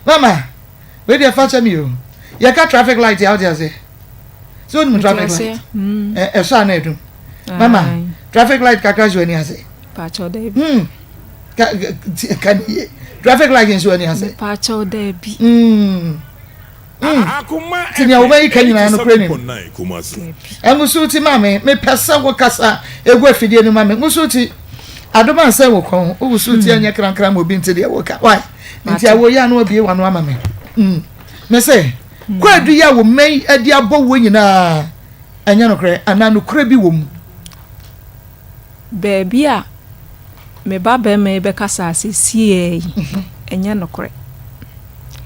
Mama, where do you fetch me? You got traffic light out there. So no traffic light. Mama, traffic light kakajo any ase. Pacho dey. Can traffic light in so any ase. Pacho dey bi. Akoma. Tinya obayi kanyina no kure ni. Emusuti mame, me pesa wo kasa egu afidie no mame. Musuti adoma nse wo kon. Usuti anya krankran mo bi ntede wo ka. Why? Nti awo ya no abie wano amame. Me say, kwa du ya wo mei ade abo wo nyina. Anya no kure, ana no kure bi wo mu. Baby a me ba be me be kasa asesie enye nokore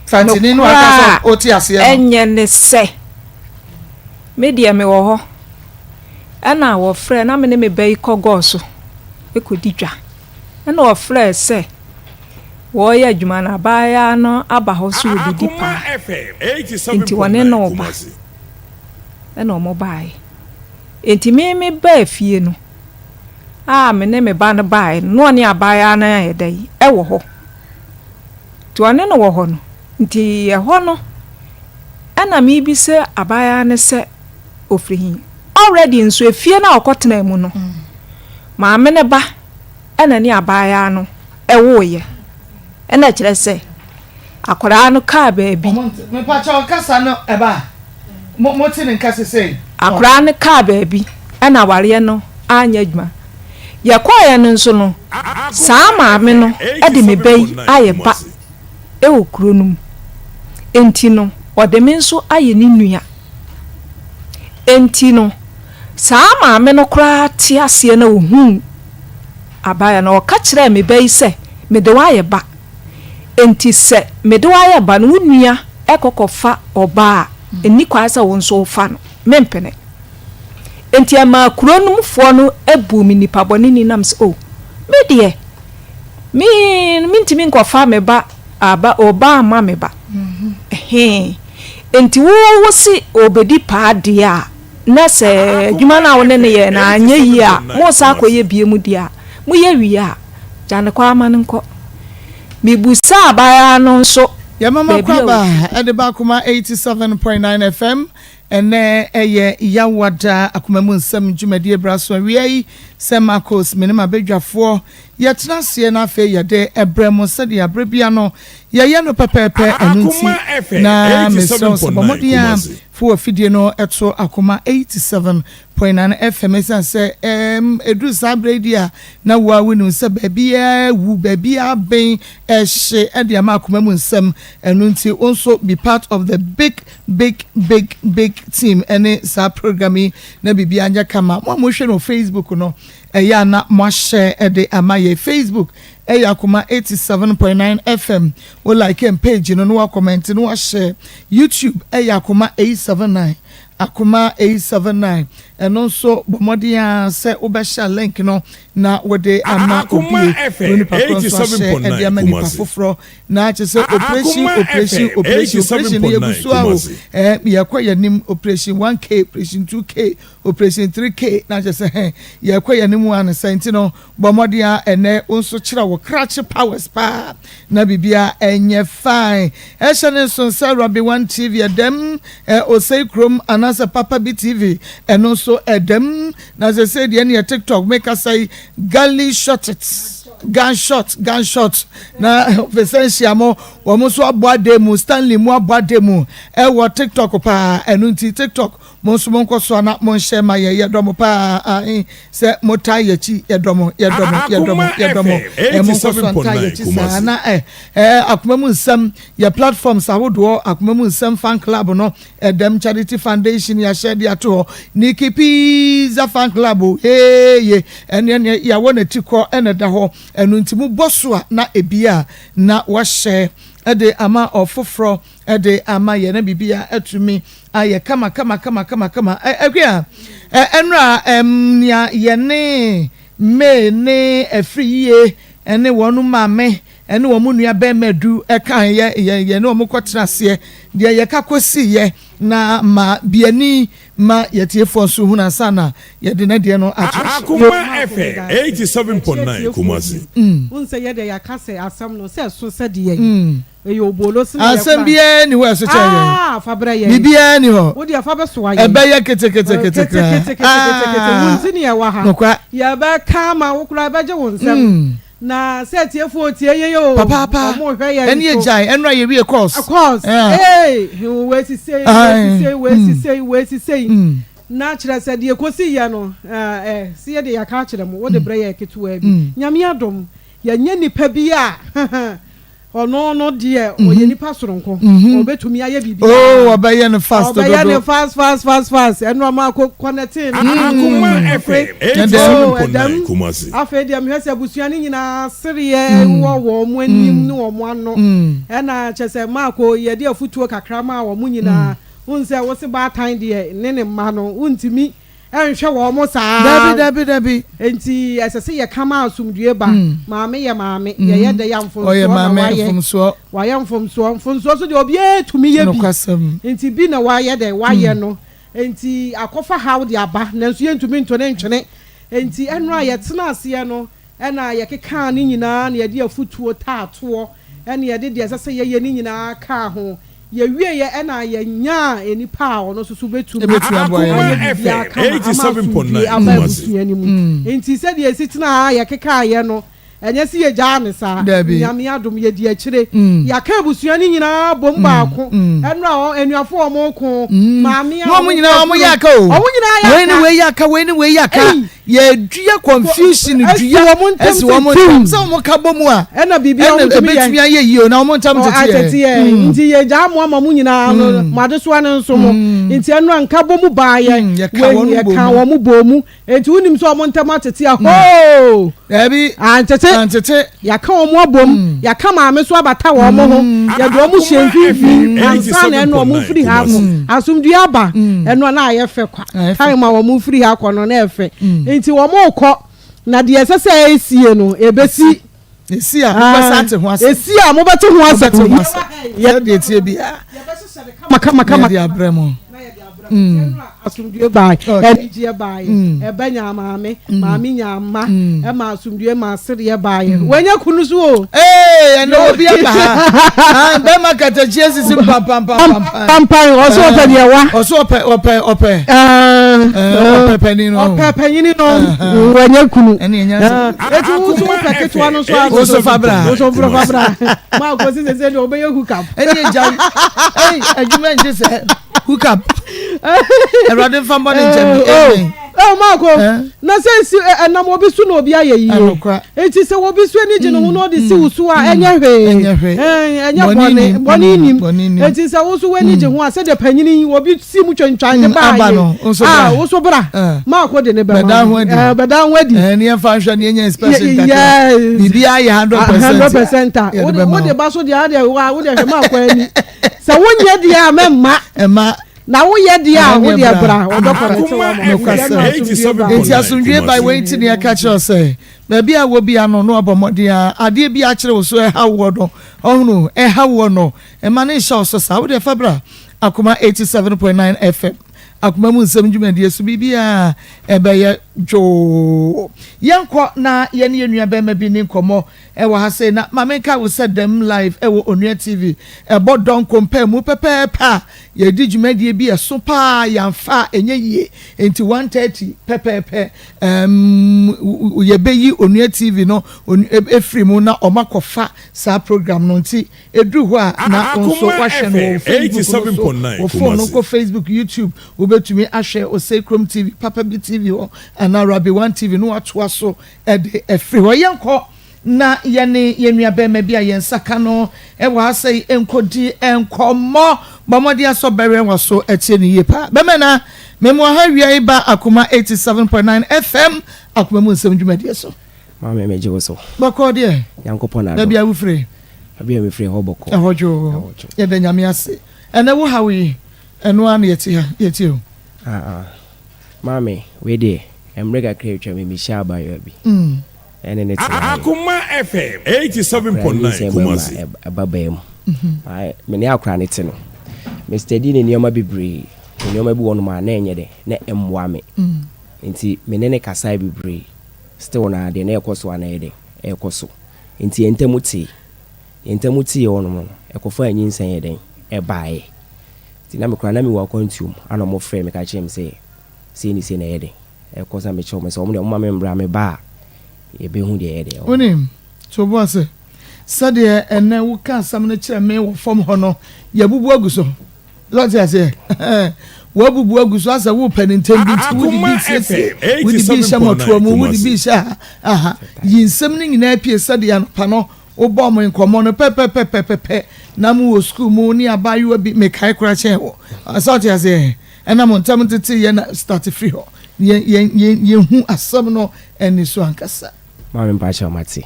Fantini no akasa oti ase enye ne se media me wo ho ana wo frɛ na me ne me be ikogo so ekodi dwa ana wo frɛ se wo ya adwuma na baaya no aba ho so odidi pa enti wone no ba ana o mo bae enti me ba fie no me ne me ba no bae no ne abaya na yedai wo ho to ane no wo ho no nti ye ho no ana me bi se abaya ne se ofrihin already nso efie na okotena mu no ma me ne ba ana ne abaya no wo ye ana kire se akora no ka ba bi me pa cha kasa no eba mo tin nkase sei akora no ka ba bi ana ware no anya adwuma yakwa no nso no saa maame no ade me bai aye ba wo kronum enti no ode me nso aye ni nua enti no saa maame no kra ti ase na ohun abaya na o ka kire me bai se me de wa ye ba enti se me de wa ye ba no nua ekokofa oba eni kwa sa won so fa no mempene enti ama kronumfo no ebu mi nipa boni ni nam se me de mi ntimi nkofa me ba aba oba ma me ba enti wo si obedi pa de a na se adwuma na wona ne ye na anya yi a mo sa akoye bie mu de a mo ye wi a jane kwa ama nko mi busa abaya no nso ya mama kwaba ade ba kuma 87.9 FM ene eye yawada akoma mu nsam dwumade braso wiai Maa Akos menema bedwafo yetena se na afa yede ebrem sede abrabia no ye no pepepe anunti na meso bomodia fo afidie no eto Akoma 87.9 FM say edu sabredia na wa winu se babia wu babia ben ehye ede Maa Akoma mu nsam anunti also be part of the big team any sa programming na bibia anya kama mo hwe no Facebook no eya na mo share ede amaye Facebook Akoma 87.9 FM o like and page no no comment no share YouTube Akoma 879 Akoma 879 and also bomodia say obesha link no na wode ama obi 87.9 na chese operation yebusu awo yakwa nim operation 1K operation 2K operation 3K na chese yakwa yanim an senti no bomodia ene onso kira wo crash powers pa na bibia enye fine ehene so Sarabi 1 TV adem osei krom anasa Papa BTV and also Adam na they say the any TikTok make us say gunshot na essential mo wo so abodemu Stanley mo abodemu wo TikTok pa enunti TikTok mo so mo nkoso na mo share ma ye domo pa se mota yachi ye domo mo nkoso anta yachi sana akoma mu nsam ya platforms ahodo akoma mu nsam fan club no Adam Charity Foundation ya share dia to Nikki Pizza fan club ene ya wona tikọ ene da ho enunti mu boso na ebia na wa share ede ama ofofro ede ama ye na bibia atumi aye kama akwa enra nya ye ne me ne afriye ene wonu mame ene wo mu nua be madu kan ye ne wo mukotena se de ye kakosi ye na ma biani ma yetiefo so huna sana ye de na de no Akoma FM 87.9 Kumasi unse ye de yakase asam no se so se de ye eyo bolo sin asembie ni wo so cheye fabra ye bibia ni ho wo dia fa be so aye ebe ye kete wonti ne ye wa ha ya ba kama wo kura ba je wonsem na set ye fo tie ye yo papa mo hwe ye eni ejai enra ye wie course we si say na kire se de kosi ye no se ye de ya ka kire mo wo de bre ye ketuwa bi nyame adom ya nya nipa bi a ono no de oye nipa soronko obetumi aye bibi obaye no fast obaye no fast eno ma connecting Akoma FM kumasi afa de me hwese abusua ni nyina sere wo mo anim ne wo mo ano na chese mako ye de afutuo kakra ma wo mo nyina unse wo se ba tan de ne ma no untimi enhwe wo mo saa dabi enti asese ye kama asumdue ba maame ye de yamfo so wa yamfo so de obi etumi ye bi enti bi na wa ye de wa ye no enti akofa how de aba nanso ye ntumi ntone ntwene enti eno a ye tena ase ye no na ye keka ni nyina na ye de afutuo taatoɔ na ye de asese ye ni nyina ka ho ye wie ye na ye nya enipa ono so betumi Akoma FM 87.9 enti se de esitina ya keka ye no enye si ye ja ne sa nyame adom ye di akire ya ka abusua ni nyina bom baako eno enuafo omo ko maame no mo nyina omo ya ka o we ni ya ka ye dua confusion dua esi wo mo tam se mo ka bomu a ena bibia mo betumi aye yi na wo tam tete nti ye ja mo ama mo nyina mo ade so ane nso mo nti eno anka bomu ba ye we ka wo mo bomu enti unim so mo tam tete a ho ebi antete ya ka wo mo bom ya ka maame so abata wo mo ho ya do mo hyenfifi ansa na eno mo firi ha mo asumdua ba eno na aye fe kwa time ma wo mo firi ha kwa no na efe nti wo mo kɔ na de sese esie no ebesi esi a mo basate ho ase esi a mo bete ho ase ye de tie bia maka de abremo asumdue bai enije bai ebanya maame nyama e ma asumdue ma sere bai wanya kunu so o eno obi aba ha be makata Jesus pam oso ope de wa oso ope penino wanya kunu eni nya eti uso ope ketwa no so oso fabra ma go si se do obe hook up eni ja adwuma nje se hook up Erade fambo ne jemi Mako na sensi enam obi su na obi aye yi enti se obi su ani je no no de si usu a enye hwe boni nim enti se wo su wani je ho a se de panyini obi si mu twantwan de ba ye wo so bra Mako de ne be bedan wadi eni enfa hwa ne enye special kaka bibi aye 100% wo de ba so de ade wo de hwe Mako ani se wonye de a memma na wo ye dia wo de bra wo do correct enti asundwe by waiting ya catch us say baby a wo bia no no abomode a ade bia kire wo so e ha wo do ohunu e ha wo no e ma ne show so sa wo de fabra Akoma 87.9 FM Akoma mu nsem dwumade so bibia e be ye jo yanko na ye ne nua be ma bi ni nkomo e wo ha say na mamenka wo said them live e wo Onua TV e bo don compare mu pepepa ye di dwumade bi e so pa yamfa enye yie enti 130 pepepe ye be yi Onua TV no efri mu na omakofa sa program no nti edru ho a na onso wa hwe no 87.9 phone ko Facebook YouTube obetumi ahwe o Sacrum TV Papa B TV o ana Rabi 1 TV no atoa so de efri ho yenko na yene yenua be ma bia yensaka no e wa asai enkodi enkomo bomodi aso bere wa so etie ni yepa be mena memo ha wia ba Akoma 87.9 FM Akoma mu nsem dwumade so ma me meje wo so bako de yankopon na da bia wo free abia me free ho boko hojo ye da nyame ase ene wo hawi eno an yeti o mame we de emrega kreatwa me misha ba yo bi ene ne Akoma FM 87.9 kumasi ababam ai me ne akra ne te no Mr. D ne nioma bibre nioma bi wono ma na enye de na emwa me nti me ne kasa bibre still na de na ekoso ana de ekoso nti entemuti entamu tie ono mo ekofa anyinsan yeden e baaye ti na me kura na me wa kwantum ana mo frɛ me ka kyerɛ me se ni se na yeden e kosa me kyerɛ me se o mo de mo ma me mbra me ba e be hu de yeden onim so bo ase sade ene wo ka asam na kyerɛ me wo fam ho no ya bubu aguso lot ya se wo bubu aguso asa wo panintem bi ti wo di bi se wo di bi sha moto mo wo di bi sha aha yinsem ni nyina pie sade ya no pa no wo bɔ mo nkomo no pepepepepe na mu wo school mu ni abayu bi me kai kura chen wo asalt ya se ena mo ntam tete ye na start free ho ye hu asam no eni so ankasa ma me pa cha mate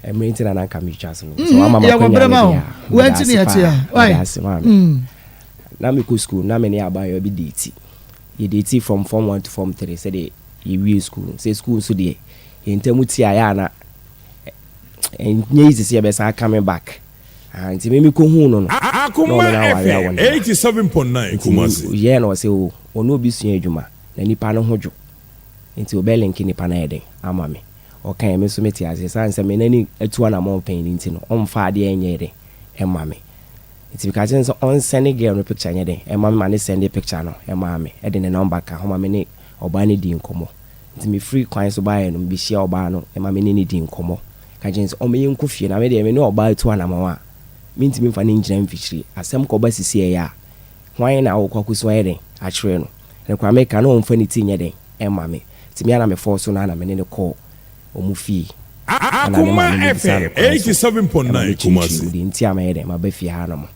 emerenti na na kam twa so ama ma ya kwanya wo antini ya tia why na me go school na me ne abayu bi date ye date from form 1 to form 3 say the ye school say school so de entamu tia ya na easy see be say coming back anti me ko hu no Akoma FM 87.9 Kumasi ye no say o no obi sua adwuma na nipa no hojo nti obelenki nipa na yeden ama me o kan me so meti ase sanse me nani atu na mo pen nti no on fa de enye de ema me nti ka chen so on send girl no picture nye de ema me mane send picture no ema me e de ne number ka homa me ne oba ne di nkomo nti me free kwan so ba ye no bi hia oba no ema me ne di nkomo ka chen so o me yenko fie na me de me ne oba atu na mo a minti me fa ne njira mfichiri asem ko ba sisi ya hwan na wo kwakuso yede a kire no ne kwa me ka no on fa ni ti nye de ema me ti me ana me force na me ne ko o mu fi Akoma FM 87.9 Kumasi nti ama yede ma ba fi ha no mo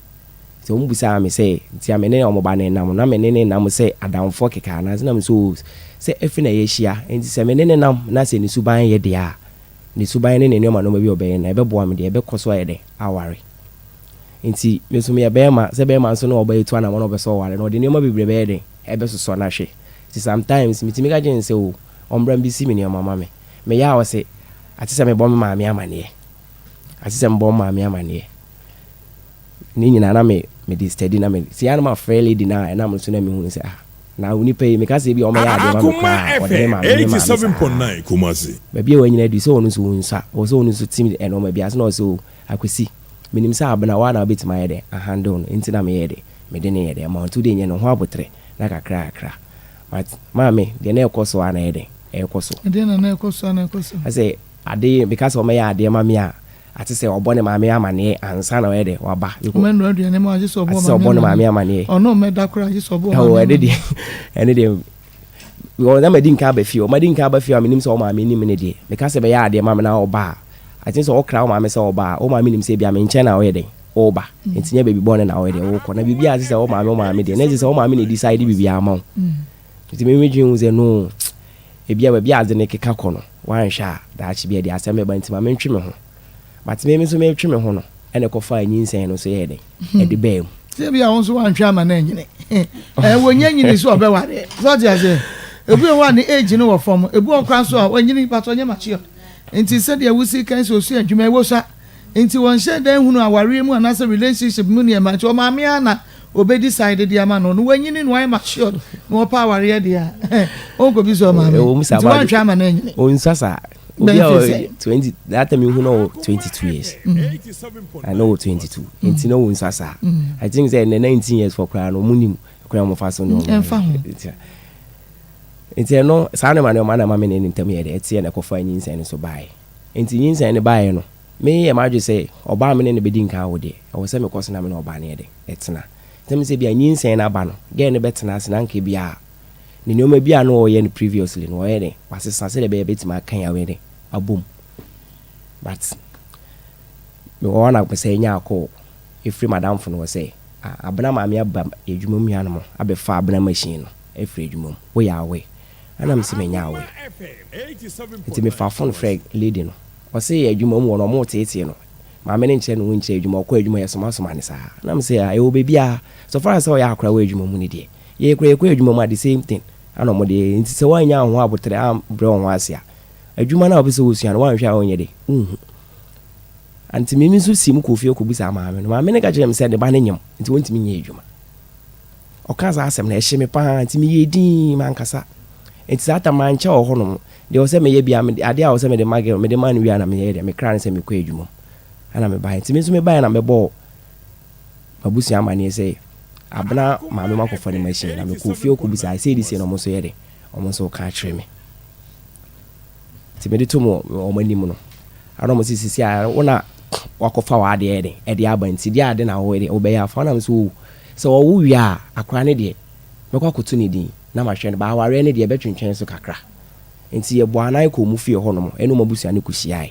so mu busa me say nti ama ne o mo ba ne nam na me ne nam say adamfo keka na na me so say efi na ye hia nti se me ne nam na se ni suban ye de a ni suban ne ne ma no ma bi obe na ebe boa me de ebe koso ye de aware nti me so me bema se bema so no oba etu ana mo beso wale no de nema bebrebe de ebe so na hwe ti sometimes me ga gen se o ombra bi si me ne mama me ya wo se ati se me bom ma me amane ati se me bom ma me amane ni nyina na me di steady na me si ana ma fairly di na na mo so na me hu se na uni pay me ka se bi o ma ya de ma Akoma FM 87.9 Kumasi be bi o nyina di so onu so unsa o so onu so team e no ma bi as na o so akwesi minim sa abna wa na betima yede a handle no ntina me yede me de ne yede ma to de nye no ho abotre na kakra but mama de na ekoso ana yede ekoso de na ekoso na ekoso I say ade because o me ya ade ma me a ati say obone ma me amane ansa na yede waba me no adu ne ma je so obone ma me amane ono me da kra je so bo o ede de ene de wo na me din ka ba fi o ma din ka ba fi o minim so o ma me nim ne de because be ya ade ma me na oba I think so okra o ma me se oba o ma me nim se bia me nche na o yede oba ntinya baby born na o yede o ko na bibia se o ma me de na se o ma me ne decide bibia ama nti me dwun ze no ebia ba bia ade ne keka ko no wan hwa da chi bia de asem ba nti ma me ntwe me ho but me so me ntwe me ho no ene ko fa anyinsen no so yede e de bam se bia won so wan hwa ma na nyine wo nyanyini so obeware so je ase ebu e wa ni age no wo fom ebu okran so a wanyini pato nya machio nti se de wusi kan so su adwuma ewo sa nti won hye dan hunu aware mu anasa relationship mu ne ma cho ma me ana obe decide de ama no wanyini no ai matured no pa aware de a o go bi so ma me nti wan twa ma na nyine o nsasa obi 20 that time you know 22 years I know 22 nti no nsasa I think say 19 years for cry no munim cry mo fa so no nti no sa na ma na ma me ne ntam ye de etie na kofa nyinsen so bae nti nyinsen ne bae no me ye ma dwe say oba me ne bedi nka wo de o se me koso na me no oba ne de etena tem se bia nyinsen na ba no ge ne betena ase na nka bia ne nyoma bia no o ye ne previously no o ye de wasesa se de be betima kan ya we de abom but me wona ko se nya akọ efri madam fo no say abna ma me aba edwuma mu ya no abefa abna machine no efri edwuma wo ya we ana mse menya we nti me fa phone frag lady no o say edwuma mu no mo tete no ma me ne nche no nche edwuma ko edwuma yesoma soma ne sa ana mse ya e wo be bia so far as o ya akra we edwuma mu ne de ye kra edwuma mu the same thing ana mo de nti se wanya ho abotre am bre ho asia edwuma na obi se wo sua no wan hwa onye de anti me so sim ko fie ko bisa ma me no ma me ne ka kire me se de ba ne nyem nti wontimi nya edwuma o ka za asem na ehye me pa anti me ye din man kasa nti sa ta man cha o ho no de o se me ye bia me ade a o se me de magel me de man wi ana me ye de me kra ne se me ko edwuma ana me buy nti me so me buy na me bo mabusi amane say abna maame makofo ne machine na me ko fie ko bisa say this no mo so yede omo so ka kire me ti me de to mo o mani mu no aro mo sisi a wona wakofa wa de yede e de aba nti de ade na wo yede obe ya fa na me so wo wi a akora ne de me kwa kotu ne din na ma hwe ne ba ware ne de be twentwen so kakra nti ye bo anan ko mu fie ho no mo enu mabusia ne kuhia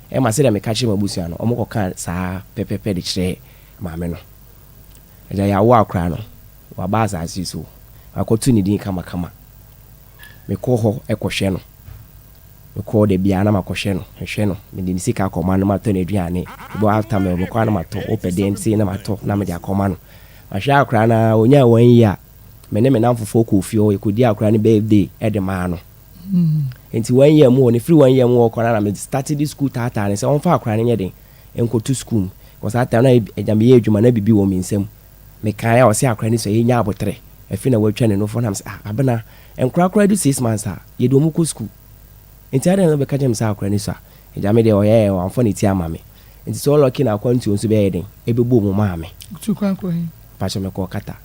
e ma se de me ka kire mabusia no omo ko ka saa pepepe de kire maame no eja ya wo akora no wa ba za asiso akotu ne din kama me ko ho e ko hwe no me ko de bia na makohwe no hwe no me de sika Akoma no mato na aduane bo after me ko na mato opede nti na mato na me de Akoma no ma hwe akora na onya wan yi a me ne me namfofo ko fie e ko di akora ne birthday e de ma no enti wan yi mu ne free wan yi mu ko na me started this school tata ne se on fa akora ne nyede enko to school ko sa ta na eja me ye adwuma na bibi wo me nsem me kan ya o se akora ne so ye nya abotre afi na watwa ne no fo na me abena enkura do 6 months a ye do mu ko school enti ade no be ka jem sa akora ne so eja me de o ye o amfo ne ti ama me enti so lucky na akwantu nso be ye den ebebo mu ma me tu kwan ko hin pa che me ko kata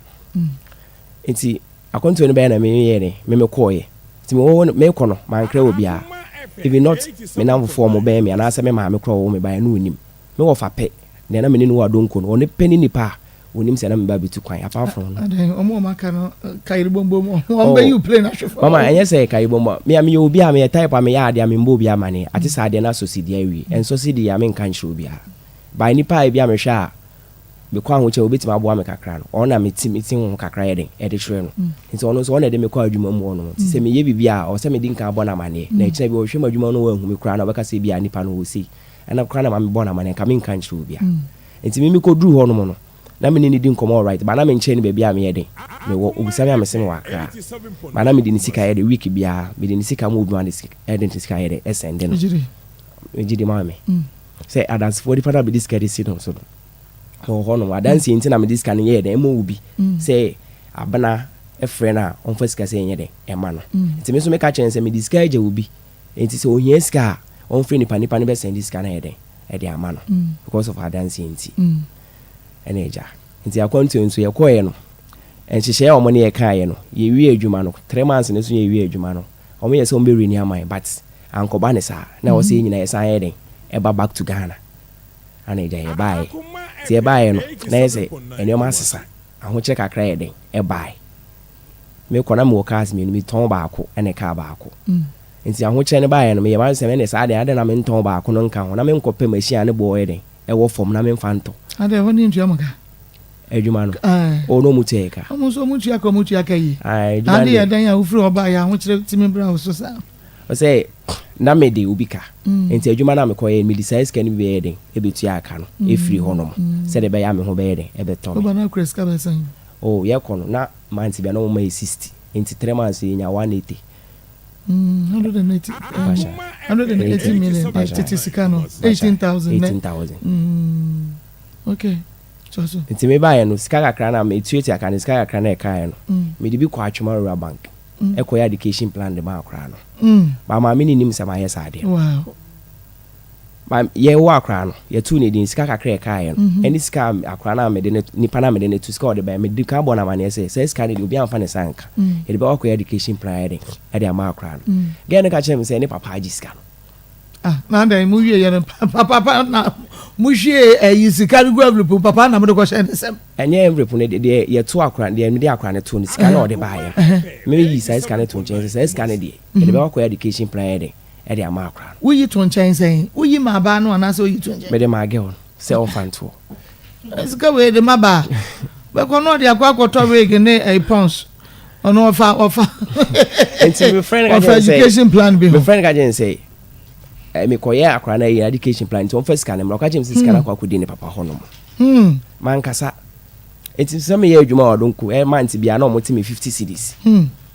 enti akwantu ne be na me ye ne me ko ye enti me ko no man kra obi a even not me na mfo mo be me na ase me ma me kro wo me ba na onim me wo fa pe na me ne no wadonko no one pe ni nipa onim se na me ba bitu kwan afa afro no adan omo maka no kairi bombo on be you play na shofo mama enye se kairi bombo me obi a me type me ya ade a me mbo obi amane ati sa ade na so sidi awi enso sidi ya me nka nhwe obi a ba nipa bi a me hwe a be kwa ho che obeti ma boa me kakra no ona me ti ho kakra ye den e de hwe no nti ono so ona de me kwa adwuma mu no ti se me ye bibia o se me di nka bona mane na ekyina bi o hwe ma adwuma no wa hu me kra na obeka se bia nipa no wo si ana kra na ma me bona mane ka me nka nhwe obi a nti me ko duru ho no mo no na me ni di nkomo right ba na me nche ni bia me ye den me wo obisa me amese me wa kra ba na me di ni sika ye de week bia me di ni sika mo obi wan de sika e de sika ye de esende no ejidi ma me say adance for the father be this carry sit on so ho no adanse nti na me this kan ye de mo obi say abana e friend a on fa sika say ye de e ma no nti me so me ka chen say me this guy je obi nti say ohia sika on friend nipa ne be send this kan ye de e de ama no because of adanse nti eneja nti akwantu nso ye koye no enhihye ya omone ye kaaye no ye wi adwuma no 3 months ne so ye wi adwuma no omo ye se ombe reni amai but ankoba ne sa na wo se nyina ye san ye den e ba back to Ghana aneja ye bai ti ye bai no na ye se enioma asesa ahoche kakra ye den e bai me kona me wokas me ni ton baako ene ka baako nti ahoche ne bai no me ye ban se me ne sa de ade na me ton baako no nka ho na me nkope machine ne bo ye den e wo fom na me mfanto ade woni ntua maka adwuma no o no muteka omo so mutua ka mutua ka yi ade ya dan ya ufri oba ya ho kire timi bra ho so sa o say na me de ubika enti adwuma na me koye me decide scan be yeden e betua aka no e free honom se de be ya me ho be yeden e beto oba na kres ka be san o ye kono na manti bia no mo 60 enti 3 months nya 180 180 million titikano 18,000 okay so enti me ba ye no sika kakra na me tueti aka ne sika kakra na e kai no me de bi kwa atwuma rural bank e koya education plan de ma akra no ba ma me ni nim se ma ye sa de wow ba ye wo akra no ye tu ne din sika kakra e kai no eni sika akra na me de nipa na me de tu sika o de ba me de ka bo na ma ne se sika ne de obi amfa ne sanka e de ba koya education plan e de ma akra no ge ne ka che me se ne papa agi sika no na dan mu wie ye ne papa na mu hwie yi sika gu envelope papa na me de ko hye ne sem enye envelope ne de ye to akra de me de akra ne to ne sika na o de ba ye me yi sika ne to nchen se sika ne de e de ba koya education plan e de ma akra wo yi to nchen sen wo yi ma ba no na so yi to nchen me de ma ge on se o fanto sika we de ma ba be ko no de akwa to we ge ne pounds ono ofa enti me friend ga say education plan be me friend ga say me koye akra na education plan to first scan me ka jem scan akwa kodi ne papa hono man kasa enti se me ye adwuma odonko month bia na omoti me 50 cedis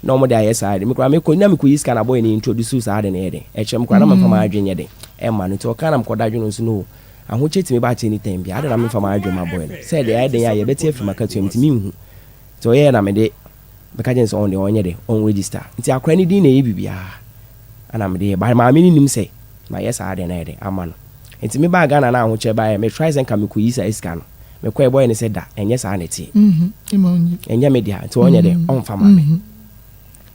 na omo de ayesa me kra me ko na me ko yi scan aboy ni introduce sa ade na ye de e chem kra na me fama adwenye de e ma no to ka na me koda adweno so no aho cheti me ba che ni time bia ade na me fama adwema boy no se de ya de ya ye beti afima ka to mti mi hu to ye na me de me ka jem so on de onye de on register nti akra ni din na ye bibia ana me de ba ma me ni nim se ma yes ade na ede amano enti me ba Ghana na ho che ba me try sen ka me ko yi sa iska no me ko e boy ne se da enye sa na ti enye me dia nti onye de on fa ma me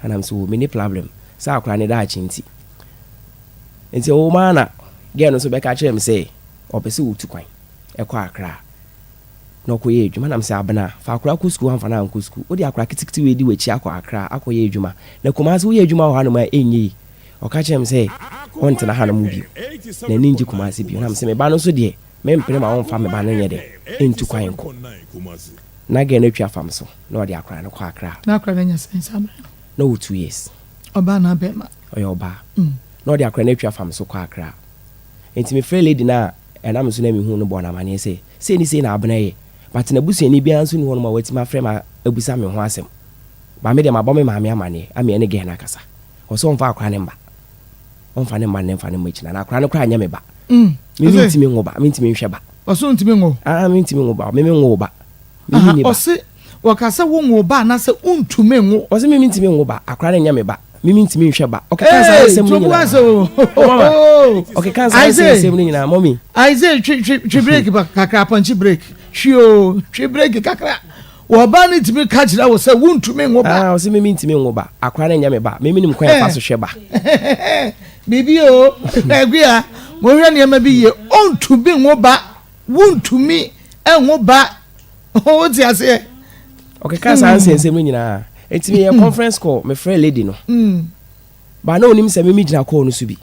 and am so many problem sa akra ne da chinti enti o ma na ge no so be ka kire me say opese utu kwan e kwa akra no ko ye adwuma na me say abena fa akra ko school amfa na ko school o di akra kitikiti we di we chi akwa akra akoye adwuma na kuma so ye adwuma ho hanu ma enyi o ka kire me say on tena hanu mu bi na ninji kuma se bi na me say me ba no so de me mpere ma on fa me ba no nye de entu kwan ko na ge na twa fam so na o di akra na kwa akra na akra na nya sense amra no 2 years oba na bema oyo oba no di akra na twa fam so kwa akra enti me frɛ lady na ɛna me so na me hu no bɔ na mane sɛ ni sɛ na abena ye but na busu ni bia nso ni ho no ma wati ma frɛ ma abusa me ho asɛm ba me de ma bɔ me maame amane ame ne ge na kasa o so mfa akra ne mba onfa ne mba ne mfa ne machina na akra ne kra nya me ba me ntimi ngo ba me ntimi nhwɛ ba o so ntimi ngo me ntimi ngo ba me ngo ba me ni ba o se wakasa wo ngo ba na sɛ untumi ngo o se me ntimi ngo ba akra ne nya me ba mimi ntimi nhwɛ ba okay kansa asɛm ni nyina okay kansa asɛm ni nyina mommy aize twi break ba kakra punch break hwio twi break kakra wo ba ni ntimi ka kyerɛ wo sɛ wuntumi ngo ba o se mimi ntimi ngo ba akra ne nya me ba mimi nim kwan fa so hwɛ ba bibi o agua mo hwɛ ne ma bi ye ontumi ngo ba wuntumi ngo ba o ti ase okay kansa asɛm ni nyina etimi ye conference call me frɛ lady no ba na onim sɛ me gina call no so bi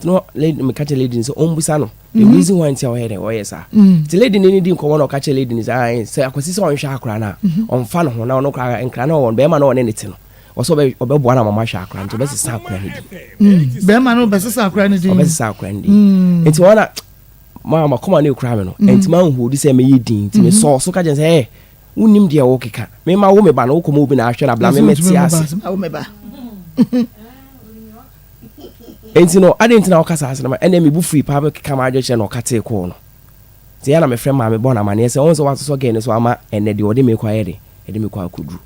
no lady me catch lady so ombusa no the reason why ntia o here o yes the lady ni di nkomo no catch lady ni say akwasi so onhwa akora na onfa no ho na ono kra nkra na won be ma na won ne ti no o so be bo na mama hwa akora nti be sesa akora ni di be ma no be sesa akora ni di o be sesa akora ni di enti wona mama koma na ekura me no enti ma hu di say me ye din nti me so ka je say unim dia wo keka me ma wo me ba na wo komo obi na ahwe na bla me meti ase wo me ba enti no ade enti na okasa ase na ma ene me bu free pa be keka ma adwo che na okate ko no ti ya na me frɛ ma me bo na ma ne se won so waso so ge ne so ama ene de ode me kwa ye de ede me kwa akudru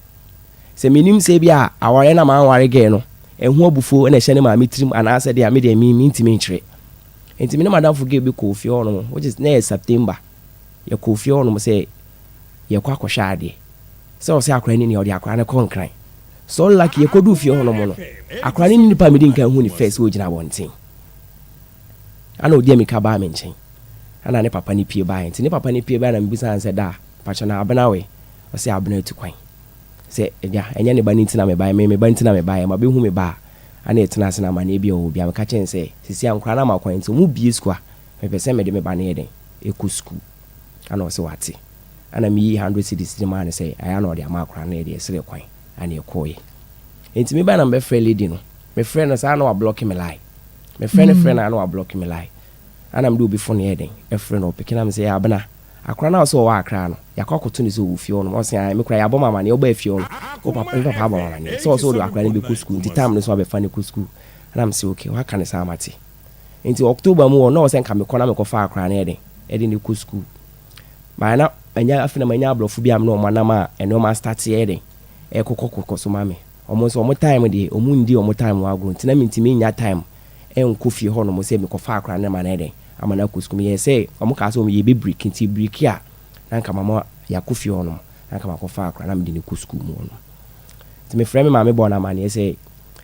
se menim se bia aware na ma anware ge no ehu abufo na hye ne ma metrim ana ase de ame de mi ntimi nkyere enti me ne madam fo ge be ko fie ono which is na September ye ko fie ono se ye kwa kwhwa ade se o se akra ni odi akra ne konkran so lucky ye kodu fie hono mo no akra ni nipa medi nkan hu ni first o gina wonten ana odi amika ba me nchen ana ne papa ni pie ba enti ne papa ni pie ba na mbisa anse da pacha na abena we o se abena tu kwan se eja enya ne ba ni ntina me ba me ba ntina me ba ma be hu me ba ana etina ase na ma na ebia obi amka chen se sisi ankra na makwan enti mu bie skua me pese me de me ba na eden eku school ana o se wate ana mi 100 cedis di man say aya no de amakra na de esere kwan ana ekoye enti me ba na me frɛ lady no me frɛ na sa na wa block me line me frɛ ne frɛ na wa block me line ana me do before ne eden e frɛ no pekina me say ya bana akra na so wa akra no yakokoto ne so wo fie no o say me kra ya bo mama ne o ba fie no o papa ba mama ne so do akra ne be ku school di time ne so be fa ne ku school ana me say okay wa kan sa amati enti October mu no o say nka me kona me ko fa akra ne eden ne ku school ba na anya afina manya abrofu bi am no manama eno ma start here e kokoko so mame omo so omo time de omu ndi omo time wa agro ntina mintimi nya time e nko fie ho no mo se me ko fa akra ne ma na eden amana kuskum ye se omo ka so mo ye be break nti break a na nka mama ya ko fie ho no na nka ma ko fa akra na me de ne kuskum mo no nti me frɛ me mame bo na ma ne se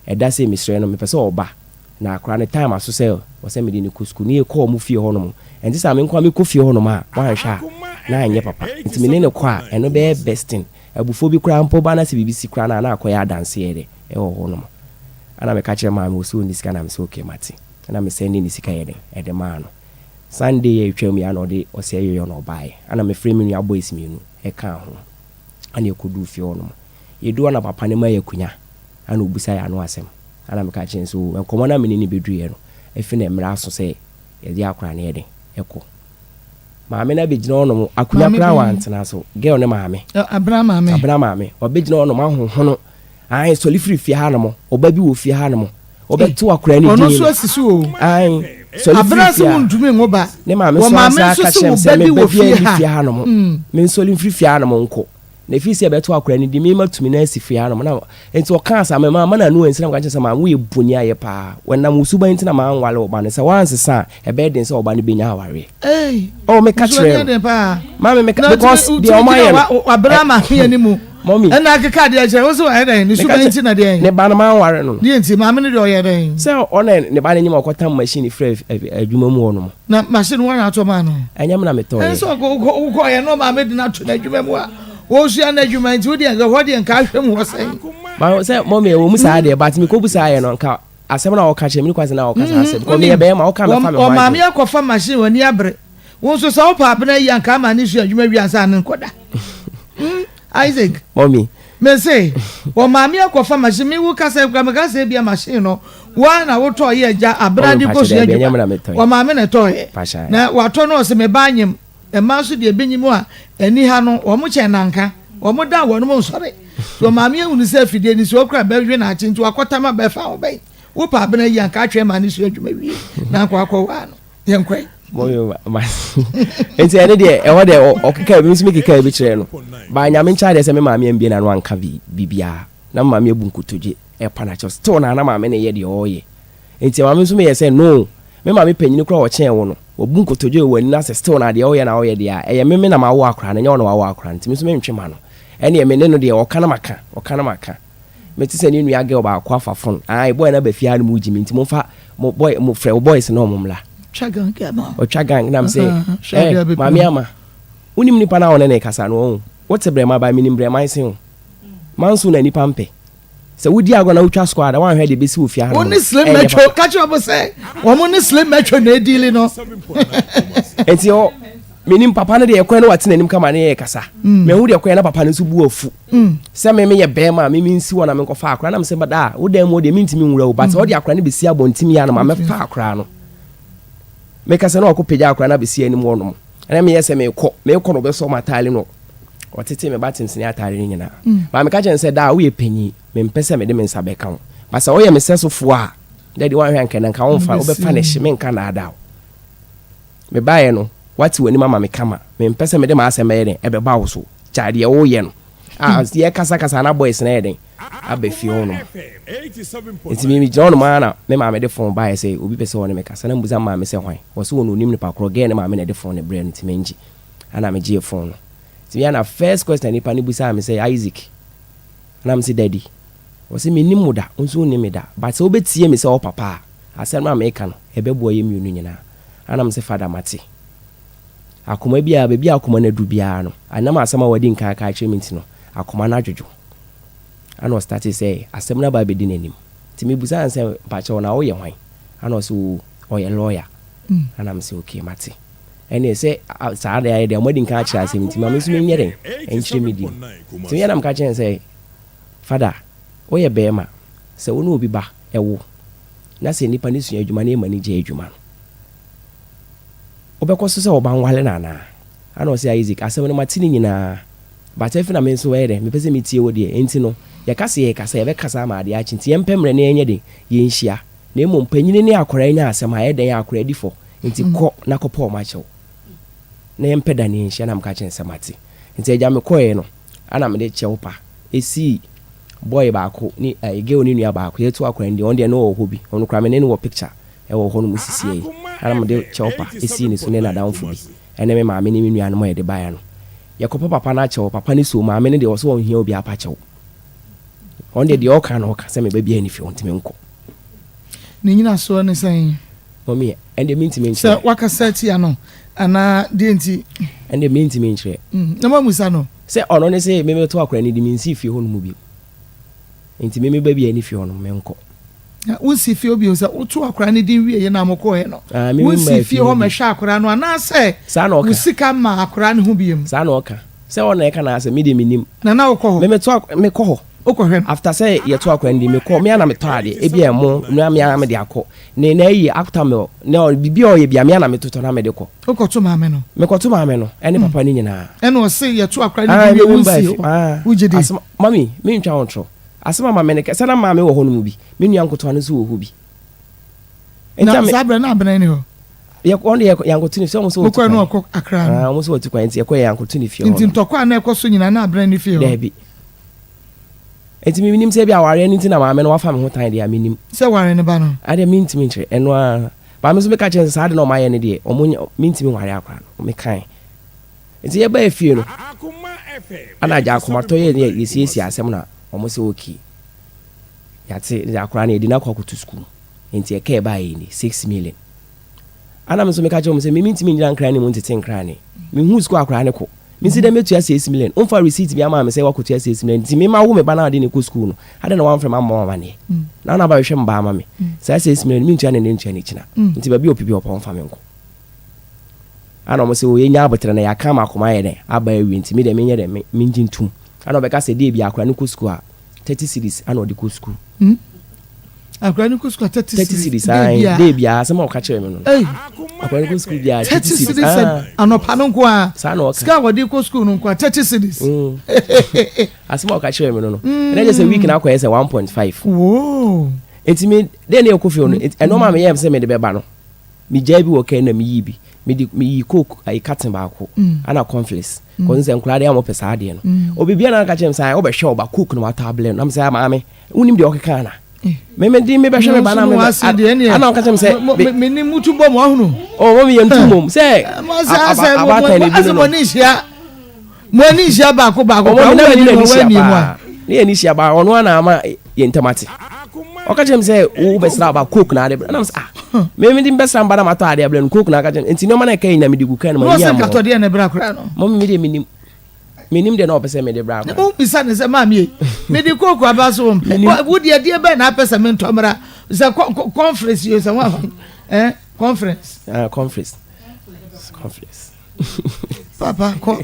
e da se me sre no me pese oba na akra ne time aso se o se me de ne kuskum ne e ko mo fie ho no nti sa me nko me ko fie ho no ma wan hwa na anye papa nti me ne kwa eno be besting abufo bi kura mpo ba na se bibisi kura na akoya dance yede e wo ho no ana me ka kire ma me so ni sika na me so okay mate ana me send ni sika yede e de ma no Sunday e twam ya no de o se yeyo no bai ana me frame nu aboys mi nu e ka ho ana ekodu fie ho no yedu na papa ne ma yakunya ana obusa ya no asem ana me ka kire so enkomo na me ni bedu ye no e fi na mra so se ye dia akra na yede eko maame na be gina ono akunya kra wantena so girl ne maame abra maame obegina ono mahohono ai soli fie ha no mo oba bi wo fie ha no mo obeto akra ni ono so asisu o ai soli abra so ntumi ngo ba ne maame so asa ka chem se me ba bi fie ha no mo me soli fie ha no mo nko na fi se beto akora ni di me matumi na asifi ha no na enti o kan sa me ma na no ensina kwa kyesa ma wo ebuni aye pa wona musuba ntina ma anwale oba ne se wansesa e be den se oba ne benya aware oh me catch them ma me because the omaye abrama hia ni mu mommy and I can't dey wo so aye ni suba ntina dey ne ba na ma anware no di enti ma me ne dey oye dey se on ne ba ne nyima kwata machine free adwuma mu ono mo na machine won ato ma no anyam na me to ye so go ye no ma me di na to adwuma mu a wo so na adwuma nti wo di ga ho di nka hwem wo sen ma se mommy wo mu sa de but me ko bu sa ye no nka asem na wo ka che me kwase na wo ka sa asem ko me be ma wo ka me fa me o ma me akofa machine woni abre wo so sa wo pa abena yi anka ma ni su adwuma wi ansa ne nkoda Isaac mommy me say wo ma me akofa machine me wo ka sa me ka sa bia machine no wa na wo to ye ja abra di ko su adwuma wo ma me na to ye na wa to no se me ba anyem e ma so de benyimu a ani ha no wo mo che nanka wo mo da wo no mo sore so ma me ehunu se fide ni so kra ba hwe na achi nti wakota ma ba fa wo bai wo pa abena yi anka atwe ma ni su adwuma wi na akwa wa no ye nkwe moyo ma enti ene de e ho de okeka bi nsimi keka bi kire no ba nya me ncha de se me maame mbie na no anka bibia na maame ebu nkutoje e pa na cho still na maame ne ye de oye enti maame nso me ye se no me maame panyini kura wo chen wo no obu nkutoje wo ani na se still na de oye na oye de a e ye me na ma wo akra na nya wo no wo akra enti nso me ntwe ma no ene ye me ne no de okana maka me ti se ni nua ge oba akwa fafon ai boy na ba fia no mu jimi enti mo fa mo boy mo frɛ boys no mo mla chagang kama o chagang na mse mami ama unim nipa na one ne kasa no wote brema ba minim brema isen mansu na nipa mpe se wudi agwa na utwa squad da wan hwe de besi ofia no oni slim metro catch up say wo mo ni slim metro na edili no enti o minim papa ne de ekwan na wate nanim kama ne kasa me hu de ekwan na papa ne so bu afu se me ye bema me nsi wona me nkofa akra na mse bada wo dem wo de mintimi nwura wo but wo de akra ne besi abontimi ya na ma me fa akra no meka se na okopeja akra na besi anim wono na me yese me kɔ no be so matale no otete me batin ne atare ni nyina ba me ka chen se da wo ye panyi me mpese me de me nsa be kan ba se wo ye me sesofo a de wan hwan kan nka wo fa wo be punish me nka na ada me bae no wati wani mama me kama me mpese me de ma aseme ye e be ba wo so chade ye wo ye no ye kasa na boys na ye den abefi ono enti mi John mana me ma me de phone bae say obi pese woni me kasa na mbuza ma me se hwan wo so wonu nim ne pa kro ge ne ma me na de phone ne brain ti menji ana me je phone ti ya na first question ni pa ni busa me say Isaac ana me say daddy wo se me nim muda nso ni me da but se obetie me say o papa asem ma me ka no ebebo ye mi onu nyina ana me say father mate akoma bia be bia akoma na du bia no ana ma asema wadi nka ka che minti no akoma na dwojo ana start say asem na ba be di nanim ti me busa ansem pa che na wo ye hwan ana so o ye lawyer ana me say okay mate ene say sa da ya de wadi nka che asem minti ma me so me nyere enchire media ti me na mka che say father o ye be ma se wo no obi ba ewo na se nipa ni sua adwuma na e mani je adwuma no obekoso se oba nwale na ana o se Isaac asem no matini nyina ba ta fina men so were me pese metie wo de enti no ye kase ye be kasa ma de a chinti ye mpemre na enye de ye nhia na emo mpanyine ne akora nya asem a ye den akora difo enti ko na kopo ma chew na ye mpeda ne nhia na mka chen semati enti eja me koye no ana me de chew pa esi boy ba ko ni ege oni nua ba ko ye to akora ndi on de no wo hobi on kra me ne wo picture e wo ho no musisi ana me de chew pa esi ni so ne na downfo bi ene me ma me ni nua no mo ye de baya no yakopo papa na chew papa ni so ma me ne de wo so on hia obi apa chew on de o kan o ka se me ba bia ni fi on timi nko ni nyina so ne san mommy and the minti me se waka seti ano ana de nti and the minti me nchre na mamusa no se ono ne se me to akora ni di minsi fi ho no mu bi nti me ba bia ni fi ho no me nko na unsi fi obi o se oto akora ni di wie ye na moko he no unsi fi ho me hwa akora no ana se usika ma akora ne ho biem sa na oka se ona e ka na se me de minim na okọ me to me ko ho okọ after say ye to akora ndi me ko me ana me to ade e bia mo nua me ana me de akọ ne na yi after me na bibi o ye bia me ana me to na me de ko okọ to ma me no me ko to ma me no ene papa ni nyina ene o se ye to akora ni bi unsi ujidi mami me ntwa ontro asema ma me ne kesa na ma me wo ho no mu bi me nua nkoto anu so wo ho bi na sabra na abena ni ho on the yanko tuni so almost ko no ko akra almost what to kwent ye ko yanko tuni fie nti ntokwa na ekoso nyina na abran ni fie there bi enti mi nim se bia ware ni ntina maame no wafa me ho tan dia mi nim se ware ne ba no ade mi ntimi nkyere eno a ba me so me ka chen sa ade no ma ye ne de omo mi ntimi ware akra no me kan enti ye ba e fie no ana ja akoma to ye yesi asem na omo se oki yate ya akra na edi na kwa to school enti e ka ba ye ni 6 million ana me so me ka che omo se mi ntimi nyira nkra ne mu ntete nkra ne mi hu school akra ne ko mi si dem metua 6 million on fa receipt bi ama me say wakotua 6 million ti me ma wo me ba na ade ne ko school no ade na wan from ama ne na na ba hwe mba ama me say 6 million mi ntua ne ntua ne kina nti ba bi opibi opon fa me nko ana mo se wo ye nya abotre na ya ka ma akoma ye ne aba ewi nti me de me nye de me njintum ana be ka se de bi akora ne ko school a 30 series ana odi ko school akora ne ko school 30 series de bia se ma o ka kire me no akora ne ko school bia 30 series anopa no nko a sa ska wodi ko school no nko 30 series asema o ka kire me no na je se week na akwa ye se 1.5 wo enti me de ne ko fio no eno ma me ye se me de be ba no mi jabi wo kai na mi yibi mi yi coke ai katin ba ko ana conflict ko nse nkura de amopesa ade no obibia na ka chem sai o be hwe oba coke no wata able no am say maame unim de okeka na me di me be hwe me ba na me ana ka chem say me ni mutu bom ahunu o mo mi yentu mom say abata ne bi no mo ni hia ba ko ba ko mo ni ni hia ni ni hia ba ono na ama yentamati okajem say wo be sra ba coke na ade na am say me di be sra ba na mato ade able no coke na ka chem enti no ma na kai na me di guka na ma ya mo ka to de na bra kra no mo me di minim de na opese me de bra kra o bisa ne say mami me di coke aba so wo de be na pesa me ntomra say conference you say wa conference papa ko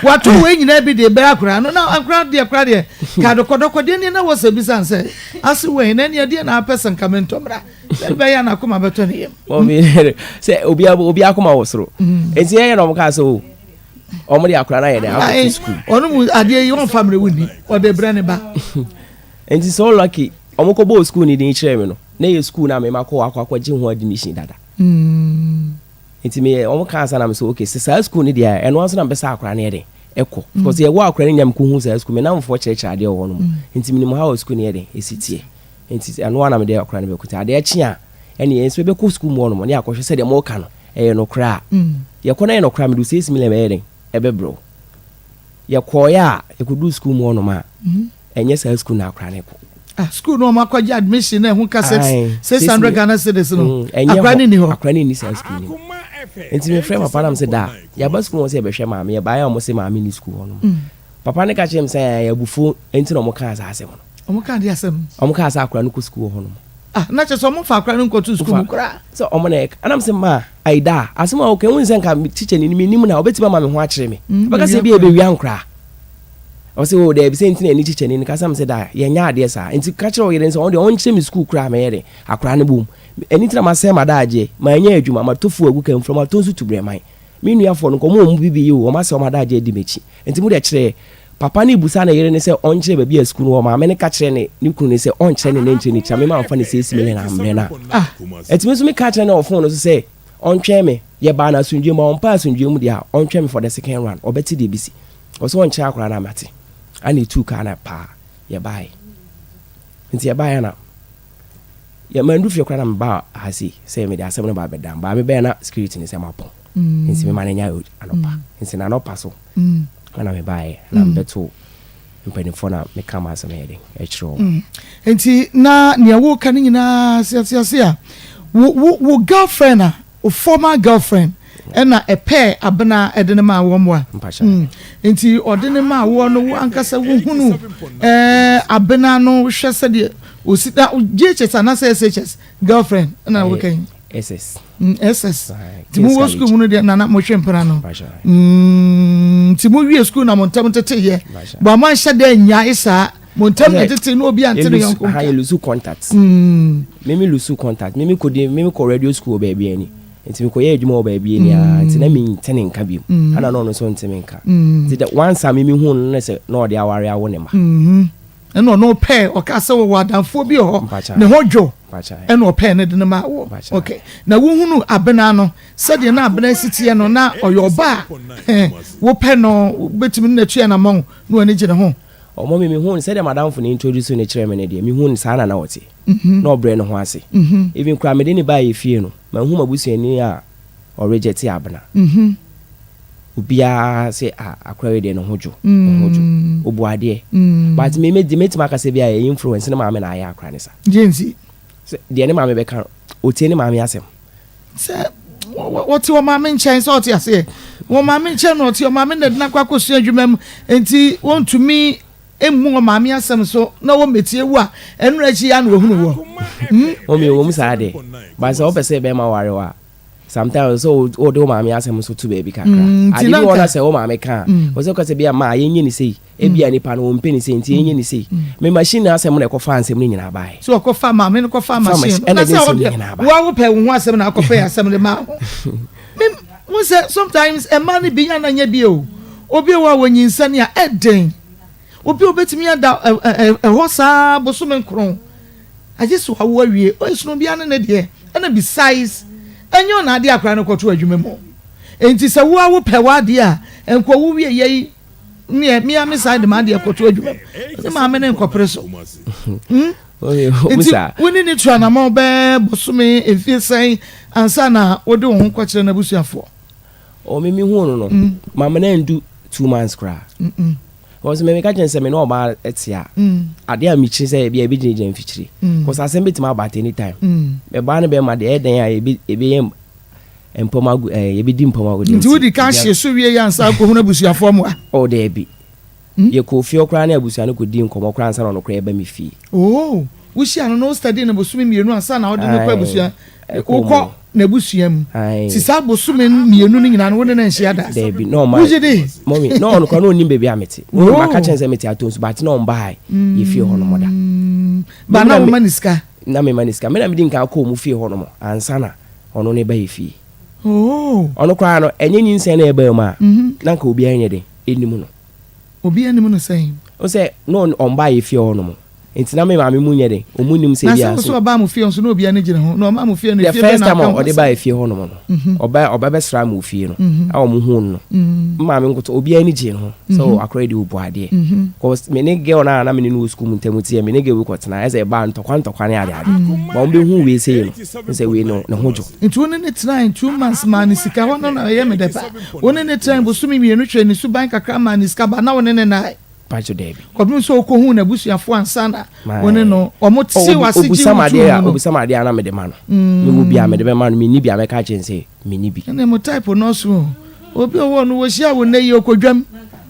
watu we nyina bi de bra kra no na akra de ka dokodoko de ni na wo se bisa say ase we na ne de na pesa nka me ntomra be ya na koma beto ne yem o mi say obi akoma wo soro enti ye no mo ka so o mo de akra na ye de after school onu mu ade yi won family wuni o de bra ne ba enti so lucky o mo ko bo school ni de kire me no na ye school na me makọ akwa ji ho admission dada enti me o mo ka asa na me so okay sa school ni de e no so na be sa akra na ye de eko because ye wo akra ni nyam ko hu sa school me na mfo chire ade wo no enti me ni mo ha school ni ye de esitie enti anu na me de akra na be kuta ade achi a ene ye so be ko school mo no mo ni akọhwe se de mo ka no e no kra ye ko na ye no kra me do 6 million me ye de ebe bro ye ko ya e ko do school mo no ma enye sa school na akra na ko school no ma kwaji admission na hu ka 600 Ghana cedis no akra ni sa school ni enti me frame papa na me say da ya ba school mo say be hwe ma me ya ba ya mo say ma me ni school no papa ne ka chem say ya bufu enti no mo ka sa asem no o mo ka de asem o mo ka sa akra no ko school ho no na che so mo fa akra no ko to school kura so o mo na ana me say ma aida asem a okay won say nka teacher ni mi nim na obetima ma me ho akere me baka say bi e be wi ankra o say o de bi say enti na ni teacher ni ka sam say da ye nya ade sa enti ka kire o yere say on de on kire me school kura me yere akra no bom eni tira ma say ma da aje ma nya adwuma ma tofu agu kan from atonsu to breman me nua fo no ko mo bibi yi o ma say o ma da aje di mechi enti mo de kire papa ni busa na yere ne say on kire ba bi a school no ma me ne ka kire ne ni kunu ne say on kire ne na nche ni cha me ma fa ne 6 million na me na enti me so me ka kire na o phone no say on kire me ye ba na sunje ma on pa sunje mu dia on kire me for the second round obeti de bisi o so on kire akora na mate ani tu ka na pa ye bai nti ye bai na ye mandu fi akora na ba hasi say me da asem no ba bedam ba me be na security ni say mapon nti me mananya anopa nti na anopa so ana me bai na mbeto mpani fo na me kama asem yede e chiro nti na ne wo kan nyina sia wo girlfriend a o former girlfriend ena epe abena edene ma wo moa nti odene ma wo no ankasa wo hunu abena no hwese de osida JHS na SHS girlfriend na wo kan SS timu wo school hunu de na mo hwempera no timu wie school na montam tete ye ba man hye de nya isa montam tete no obi ante no yonko ha lose contact mimi lose contact mimi ko radio school baby ani enti me ko ye adwuma oba bia ni a enti na me tene nka bi ana no so nteme nka enti that once am me hu no se na ode aware awo ne ma ɛna ɔno pɛ ɔka sɛ wɔ adamfo bi ho ne ho dwo ɛna ɔpɛ ne de ne ma wo okay na wo hunu abena no sɛ de na abena sitie no na ɔyɛ ɔba wo pɛ no betimi na tua na mɔn no ani gye ne ho ɔmo me hu sɛ de madamfo ne introduce ne kyerɛ me ne de me hu saa na wɔte na ɔbrɛ ne ho ase even kra me de ne ba yɛ fie no ma hu mabusuani a ɔreject abena ubia say akra de no hojo obuade but me maka say bia influence na maame na aya akra ne sa jensi de ne maame be kan otie ne maame asem say what your maame nchen so otie ase wo maame nchen no otie maame na dina kwa kosu adwumam enti won to me emu maame asem so na wo metie wu a enura chi ya na wo hunu wo o me wo musa de but say o pese be ma ware wa sometimes so o do maame asem so to baby kakra ade bi wona say o maame kan o say ko say bia ma yenye ni sei e bia nipa no o mpe ni sei nti yenye ni sei me machine asem na ekofa ansem ni nyina bae so ekofa maame no kofa machine na say wo pe wo asem na akofa asem de ma me mo say sometimes a man bi nya na nya bi o obi wa wonyinsa ne a eden obi obetimi ada hosa boso menkron ajesu awo awie o esunu bia na de na besides enyo na ade akra no kwoto adwuma mu enti se wo awo pewa de a enko wo wie yei me am side ma de kwoto adwuma mu ma me ne nkopre so enti woni ni tua na ma be bosome efiesan ansa na wode wo kwakire na busuafo o me hu no ma me na ndu 2 months kra because me ka jense me no ba etia ade a mi chi say bia bi gine mfichiri because asem betima about any time me ba ne be ma de eden a ebi empomagu ebi di empomagu nti wodi ka hye so wie ya nsa ko hu na busuafo mu a o de bi ye ko fi okra na abusua no ko di nkomo kra nsa no kra e ba mi fi oh wo hia no study na bosumi mienu ansa na wodi no kwa abusua ukọ na busuam ti sa bosume mienu ni nyina no wona na nhia da there be no my mommy no no kwa no nim baby amete wo maka chense mete atonsu but no mbai ye fie ho no moda ba na wo maniska na me maniska me na me di nka akọ mu fie ho no mo ansa na ono ne ba ye fie oh ono kwa no enye nyinse na eba ma na nka obi anye de enimu no obi enimu no say o say no on ba ye fie ho no mo enti na me maame mu nye de omunim se bia so ba mu fie so no obi ane gine ho no ma mu fie no fie na first time o de ba fie ho no mo oba be sra mu fie no a o mu hu no maame nkoto obi ane gine ho so akora de obu ade cause me ne girl na me no school mu ntemutie me ne ge we kwotena ese ba ntokwa ne ade ba o be hu we se no se we no na hojo enti woni ne try 2 months man sika ho no na ye me de ba woni ne try bosumi mienu hwe ni suban kakra man sika ba na woni ne na Pacho Debi. Kodun so ko hu na busuafo ansana woni no omotisi wasiji obusama de ana me de ma no me wo bia me de be ma no me ni bia me ka chense me ni bi na mo type no so obi owo no wo hia wo na yi okodwam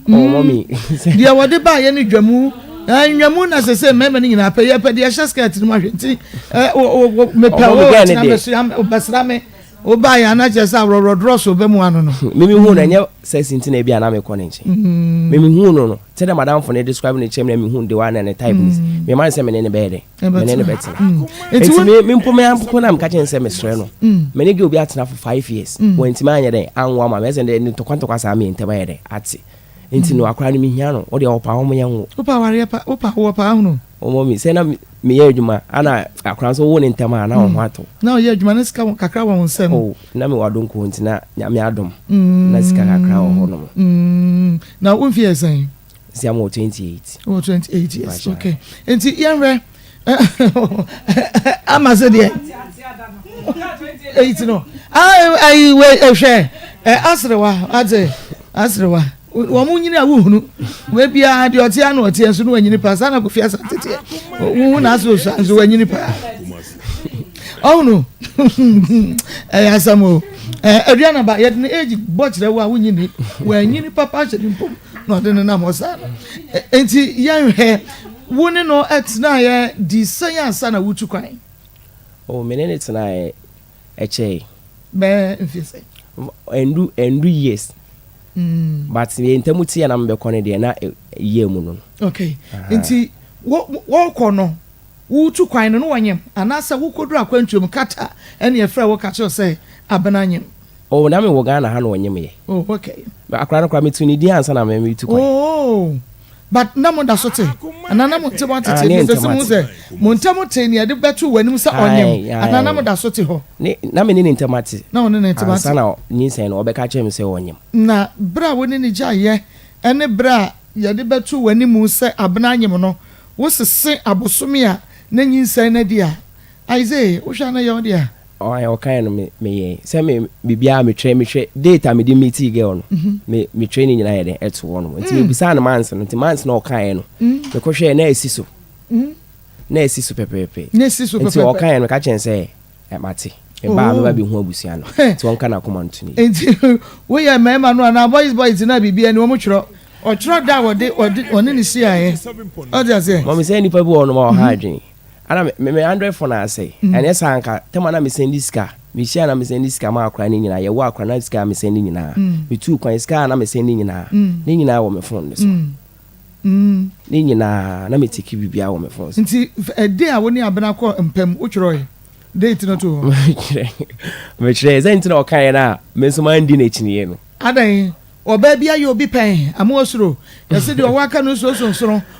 mommy dia wode ba ye ni dwamu anwamu na sese meme ni nyina pe ye pe dia skirt ni ma hwenti me pe wo na besuam obasra me oba ya na chesa rodros obemu anu no mimi hu na nye sesinti na bia na me konenche mimi hu no tell them madam for ne describe ne chem na mi hu de one na type nis me man se me ne bede me ne bete enti me mpo me ampo na mka chen se me sre no me ne ge obi atena for 5 years wenti ma anya den anwa ma me se ne tokwanto sa me nteba ye de ati enti no akra ne mi hia no o de opa ho me yan opa ware pa opa ho pa no o mo se na me ye adwuma ana akra so wo ne ntema na ho ato na ye adwuma na sika kakra wo nsem o na me wadon ko ntina nyame adom na sika kakra wo ho no na wo mfie sen si am 28 oh 28 years okay enti yanre amaze de 8 no ai we ehwe asrewa ade asrewa wo munyini awuhunu we bia de otia na otia so no wanyini pa sana ko fiasa tete wo na so so wanyini pa oh no asamo aduana ba ye de age bochre wo awunyini wanyini papa chedi mpom no de na mo sa enti yanhwe woni no etna ye di science na wutu kwan oh menene tena eche be mfise endu yes but me ntamuti ya na mbe kone de na ye mu no okay enti wo kono wutu kwan no wanyem anasa wo koduru akwantuom kata ene ye fra wo kacho say abenanyem oh na me wo Ghana ha no wanyem ye oh okay akra no kwa metu ni di ansa na me metu kwan oh but na mo da so te ana na mo te mo tete ni se mo se mo ntamo te ni ade betu wanim sa onyem ana na mo da so te ho na me ni ntamate na woni ni ntamate sana nyinsen no obeka chem se onyem na bra woni ni jaye ene bra ye de betu wanim se abna anyem no wo sese abosome a na nyinsen na dia aize wo hwa na ye dia o kan no me se me bibia me twe data me di meet girl no me training nyina ye de eto wo no nti me bisa na mans no kan no me ko hwe na esiso na esiso pepepe nti o kan no ka chen se e mate e ba me ba bi hu abusia no nti won kan Akoma ntuni nti wo ye mema no na boys na bibia ni wo mo twro o twro da wode ni si aye o dia se mo me se ni pa bi wo no ma o ha adwen ana me 100 for na say ene sanka tema na me send ska me share na me send ska ma akra ni nyina ye wo akra na ska me send nyina me tu kwan ska na me send nyina ni nyina wo me phone ne so ni nyina na me tiki bibia wo me phone nti day a woni abena ko mpam wo twro date no to me chere zenti na o kan na me so man di na chiniye no adan oba bia ye obi pen amosuro yesi de owaka no so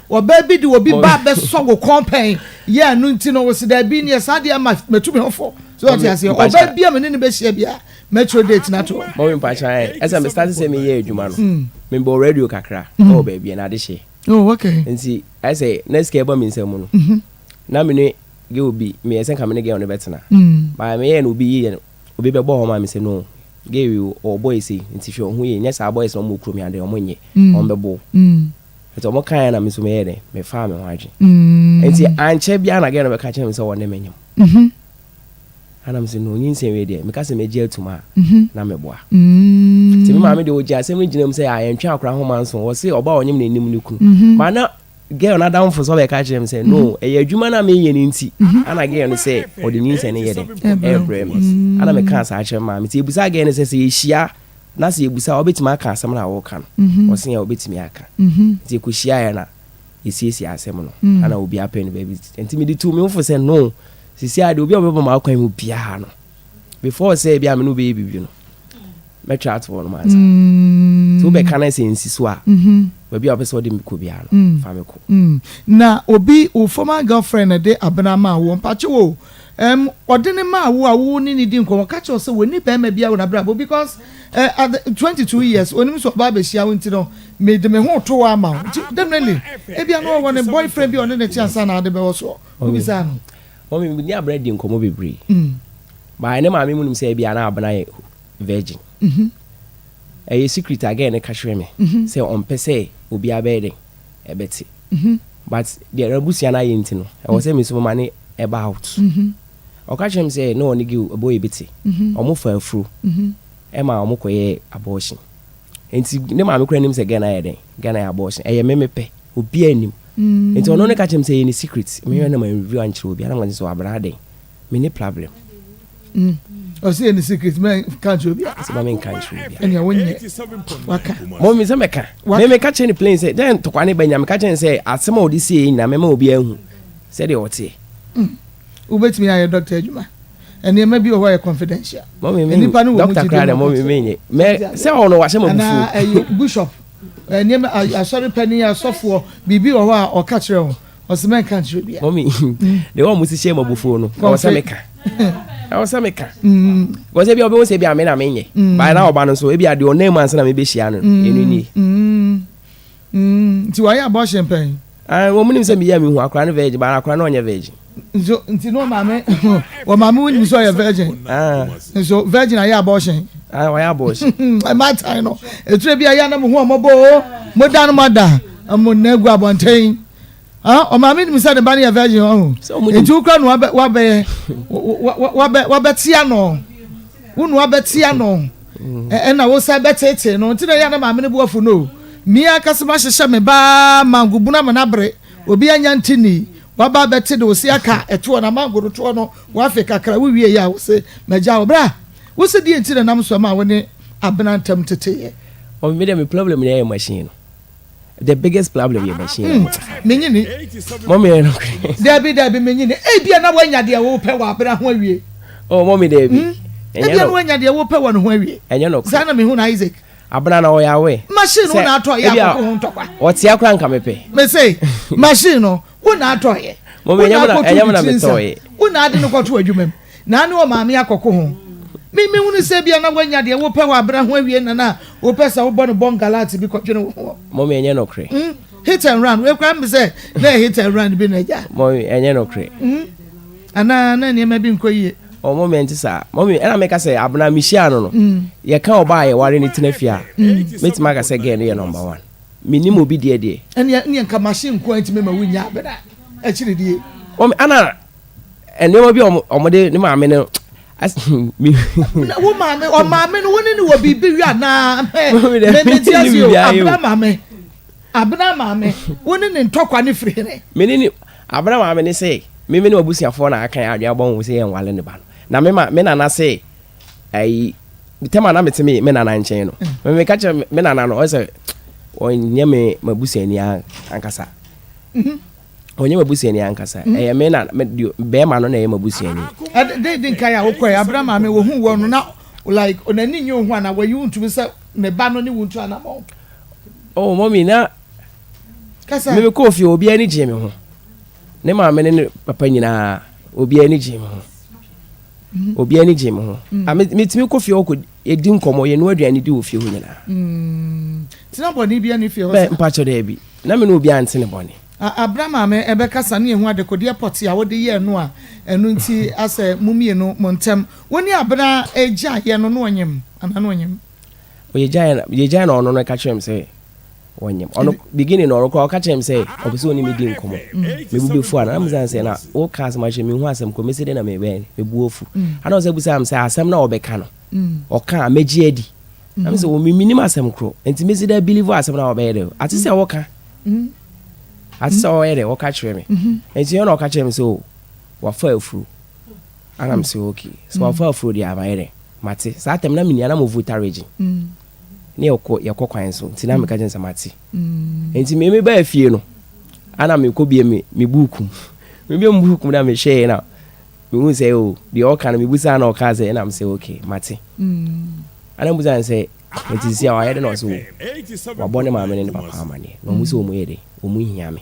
oba bi de obi ba be so go kompen ye anu nti no wosi da bi ne sa de ma metumi hofo so what you say oba bia me ne be hia bia metro date na to mo mi pa chan esa me start say me ye adwuma no me bo radio kakra o ba bia na de hye oh okay nti I say next ke ba mi nsem no na me ne ge obi me esen ka me ne ge on betena ba me ye no obi ye obi be bo ho ma me say no gave you or boys nti hwe ho ye nyesa boys no mo krom ya de o monye on bebo eto mo kan na me so me ye de me fa me ho agye nti anche bia na ge no be ka che me so won me nyam ana me se no nyinsen we de me ka se me je atuma na me boa ti me ma me de o je asem gina me se a yentwa akora ho manso wo se oba onyem na enim ni kunu ma na girl na down for so be ka che me se no e adwuma na me ye ni nti ana girl no se o de nyinsen ne ye de ebrem ana me kan sa che ma me ti ebusa girl ne se se hia na se ebusa obetima aka asem na wo kan wo se ya obetimi aka ti ku hia ya na esi asem no ana obi apen baby enti me di tu me fo se no sisi ade obi obeba ma akwan mu bia no before say bia me no be bibi no me chat for no man so be kan say nsiso a baby obesa odi me ko bia no fa me ko na obi o former girlfriend de abena ma wo mpache wo odene ma wo ni di nko ka che so woni be ma bia wo na brabo because at 22 years onim so ba be hia wonti no me de me ho to wa ma definitely e bia no wo ne boyfriend bi on ne chance na de be wo so obi sa no mommy me nya bread nkomo bebre ba ene ma me munim say bia na abana ye virgin e secret again ne ka hwe me say on pese obi abede e beti but the rabusia na ye ntino e wo say me so mane about o ka hwe me say no oni gi boy beti omo fa afru e ma omo koye abortion enti ne ma me kura nim say gana ye den gana ye abortion e ye memepe obi anim enti ono ne ka hwe me say ni secret me na ma review an chiro obi ana ma so abra den me ni problem o say ni secret me kan chiro obi so ma me kan chiro obi enya wonye waka mo mi se meka me ka che ni plane say den to kwane banya me ka che say asema odi see na me ma obi ahu say de ote ubetimi aye doctor adwuma ene ma bi o wa confidential mommy me doctor krade mommy me say ono wa shema bufu na bishop ene ma asori pani asofo bibi o wa o ka kire o o se men kan kire bia mommy de wo musi shema bufu no o se meka o se meka wo se bia obi wo se bia me na me nye ba na oba no so e bia de o name ansa na me be hia no enu ni ti wa ya abortion pen wo munim se me ya me hu akra no veg ba akra no onye veg so nti no mame wo mame woni so ya virgin so virgin aye abortion wa ya abortion my time no etre bia ya na mo hu omobo mo dan mada mo nagu abonten o mame ni say de ba na virgin o enti ukra no wa betia no unu wa betia no na wo say betete no nti na ya na mame ne buafu no mi akasema hyehyɛ me ba mangubuna manabre obi anya ntini waba beti de osi aka eto na mangoro to no wa Africa kra wo wie ya wo se maja obra wo se die ntini nam so ma wo ne abena ntam teteye o me dem problem na your machine the biggest problem your machine menyini mommy no Debbie menyini e bia na wanya de wo pɛ wa abena ho awie oh mommy Debbie e bia na wanya de wo pɛ wa no ho awie enye no sana me hu na Isaac abana na oya we machine wo na ato ya ko ntokwa oti akra nka mepe me say machine no wo na ato ye mo me nyam na metoye wo na ade no kwoto adwumam na ne o maame akoko ho mi hunu se bia na wanya de wo pe wa abra ho awie na wo pesa wo bo no bongalati bi kwodwe no mo me enye no kre hit and run we kwa me say na hit and run bi na ja mo enye no kre ana na ne ma bi nkoyie o moment sa mommy ena make say abna mihia no ye kan oba ye ware ni tenafia metima ka say girl no number 1 minimum obi de ene nka machine ko antime ma wunya abeda a chire die o ana ene obi omode ni ma me no wo maame no woni ni wo bibi wi ana me tiasi o abna maame woni ni ntokwa ni frere menini abna maame ni say me ni obusiafo na akan adwa bon wo say en wale ne ba na me nana say ai bitema na meteme me nana nchen no me ka che me nana no o say onye me mabusiani ankasa onye mabusiani ankasa e me na be ma no na e mabusiani de nka ya okwa Abraham ame wo hu wo no na like onani nyi hu ana wa yu ntumi say ne ba no ni wuntu ana mo oh mommy na kasa me ko fi obi ani je me ho ne ma me ne papa nyina obi ani je me ho obi ani je me ho metimi ko fi oko edi nkomo ye no aduane di ofie ho nyina tina boni bia ni fie ho be mpacho da bi na me no obi ante ne boni Abraham ame ebe kasa ne hu adekode airport a wode ye no a enu nti ase mumie no montem woni abra eja ye no no onyem ana no onyem o ye ja na ono no ka chem say onyem ono beginning no ko ka chem say obiso oni medi nkomo me bu befu ana am san say na o ka asem ahye me hu asem ko mesede na me ben me bu ofu ana o say busa am say asem na obeka no o ka meji adi am say o mi minim asem kro enti mesede believe asem na obede ati say o ka ati say o yede o ka chere me enti yo na o ka chere me so wa fa afuru ana am say okay so wa fa afuru dia ba yede mate sa atem na minia na mo votarage ne yako kwan so ntina me ka jensa mate enti me ba afie no ana me ko bie me buku me bie buku na me share na me hu say o de o kan me busa na o ka say na am say okay mate ana busa say enti si awa yede no so wa bone ma me ne papa amane no mu so mu yede o mu hia me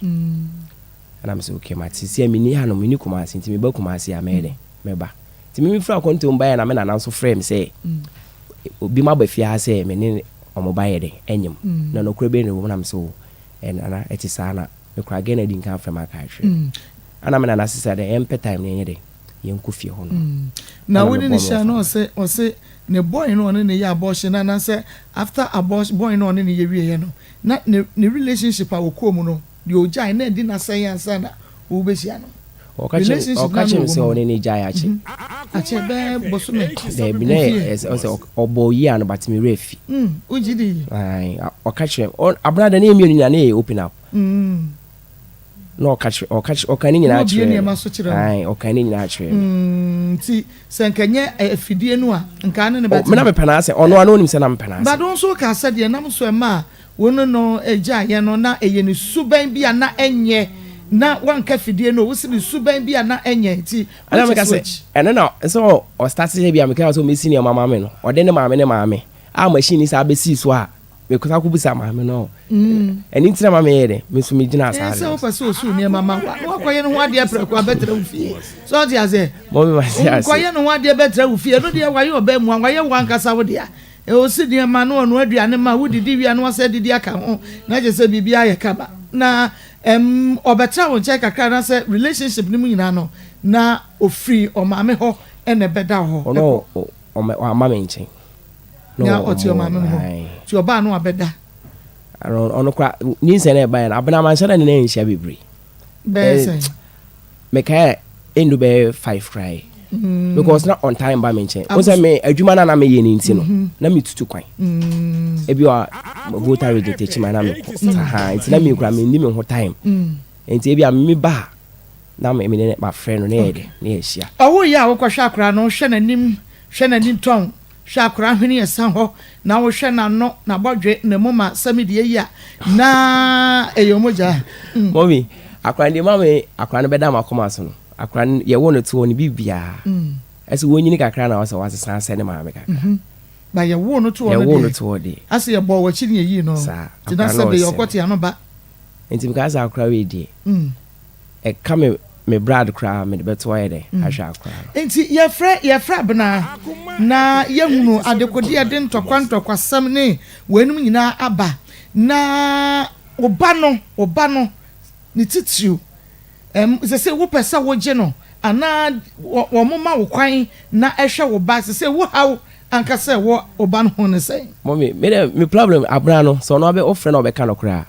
ana me say okay mate si me ni ha no me ni kuma enti me ba kuma ya me yede me ba ti me fra konto mba ya na me na so frame say obi ma ba fie ha say me ne omobaye de enyem na no krebe ne wo na me so ana etisa na me kra gena di nkan frame aka hwe ana me na sisa de empe time ne nye de yenku fie ho no na woni ni sha no se ne boy no ne ya abortion na say after abortion boy no ne ye wie no na ne relationship a wokom no de ojai na di na say ansa na wo besia no okache se one ni jaya ache be bosume de bi ne oboyi an but me refi ujidi ai okache abrada na emi onina na open up no okache okani nyina achire ai okani nyina achire ti senkenye afidie no a nka ne be me na be pana ase ono anu nim se na me pana ase ba don so ka sade na so ma wono no eja ye no na eye ne suban bi na enye na wanka fidie no wo sini suban bi na enye ti ana me ka se ene na so o start here bi am ka so me senior mama me no o de ne maame a machine sa be si so a me ko sa ku busa maame no eni ntina maame ye de me so me gina sa so fa so su ne mama wa ko ye no wa de pre ko abetra ufie so ti aze mo me ma si ase ko ye no wa de betra ufie no de wa ye oba mu wa ye wanka sa wo de a e o si de ma no no aduane ma wo didi wi anu asa didi aka ho na je se bibia ye kaba na obetra won check kakra na say relationship ni mu nyina no na ofri o maame ho ene beda ho no o maame nchen no ya oti o maame ho ti oba no abeda ono kwa ni se na ba na abena man sha na ne nhia bebre be say me ka endu be 5 cry because not on time ba me nchen o say me adwuma na me ye ni nti no na me tutu kwan ebi wa voter register ma na me ko ha nti na me kura me ni me ho time nti ebi a me ba na me ne ma friend no na ye na ye hia owo ya wo kwhwa akra no hwe nanim ton hwe akra hwene esan ho na wo hwe na no na bodwe na moma samidi ya na eyomoja mommy akra ndi mama akra no beda makoma so no akra ye wo no to ni bibia ese wo nyini kakra na wasa san se ne maame kakra ba ye wo no to ye wo no to de ase ye bo wachi ne yi no ti na se be ye okoti ano ba enti because akra we de e come me brad kra me de beto ye de ahwa akra enti ye fra bena na ye hunu adekodi ade ntokwa sam ne wenum nyina aba na oba no ni titiu se wo pesa wo je no ana wo moma wo kwan na ehwe wo ba se wo haw anka se wo oba no ho ne sei mommy me problem abra no so no be ofre no be ka no kra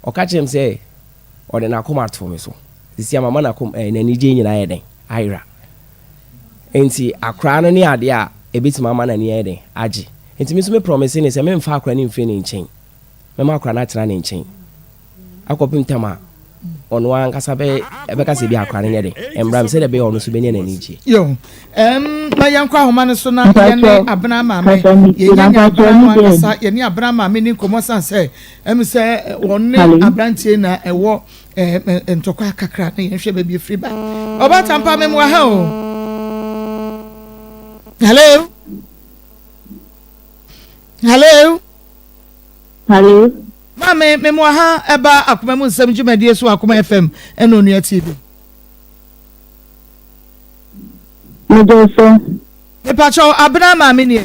o ka chem say o de na akoma to me so sisi mama na kom na ni je nyina ye den aira enti akra no ni ade a ebeti mama na ni ye den age enti me so me promise ni se me mfa akra ni mfe ni nchen me ma akra na tena ni nchen akopim tema ono ankasa be kase bi akra ne de embram se de be ono so be ne na ni ji yo ma yankwa homa ne so na ye ne abna ma me ye nya ankasa ye ne abna ma me ni komo san se se wonne abrantie na ewo ntokwa kakra na ye hwe ba bi free ba oba tampa me mwa ha o hello Mame me mo ha eba Akoma mu nsem dwumadie so Akoma FM eno nua TV. Medoso. Me pacho abna mame ne.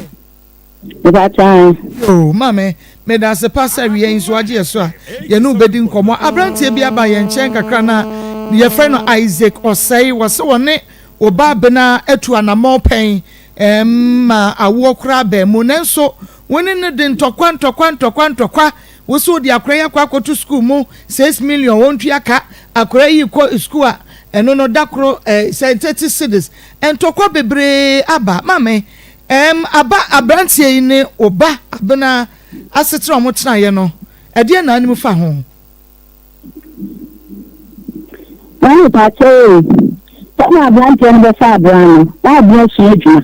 Me pacho. Yo mame me da se pasa wie nso age so a ye no bedi nkomo abrantie bi aba ye nchen kakra na ye friend no Isaac Osei wose wone oba bena atu anamo pen ma awo kra ba mu nenso woni ne de ntokwa woso di akra ya kwa to school mu 6 million wontu aka akra yi ko school a eno no dakro 30 cedis entokwa bebre aba mame aba abrantie ni oba abena asetra omo tena ye no ede na anim fa ho wani pato tama abrantie no be fa abrano na abrantie adwuma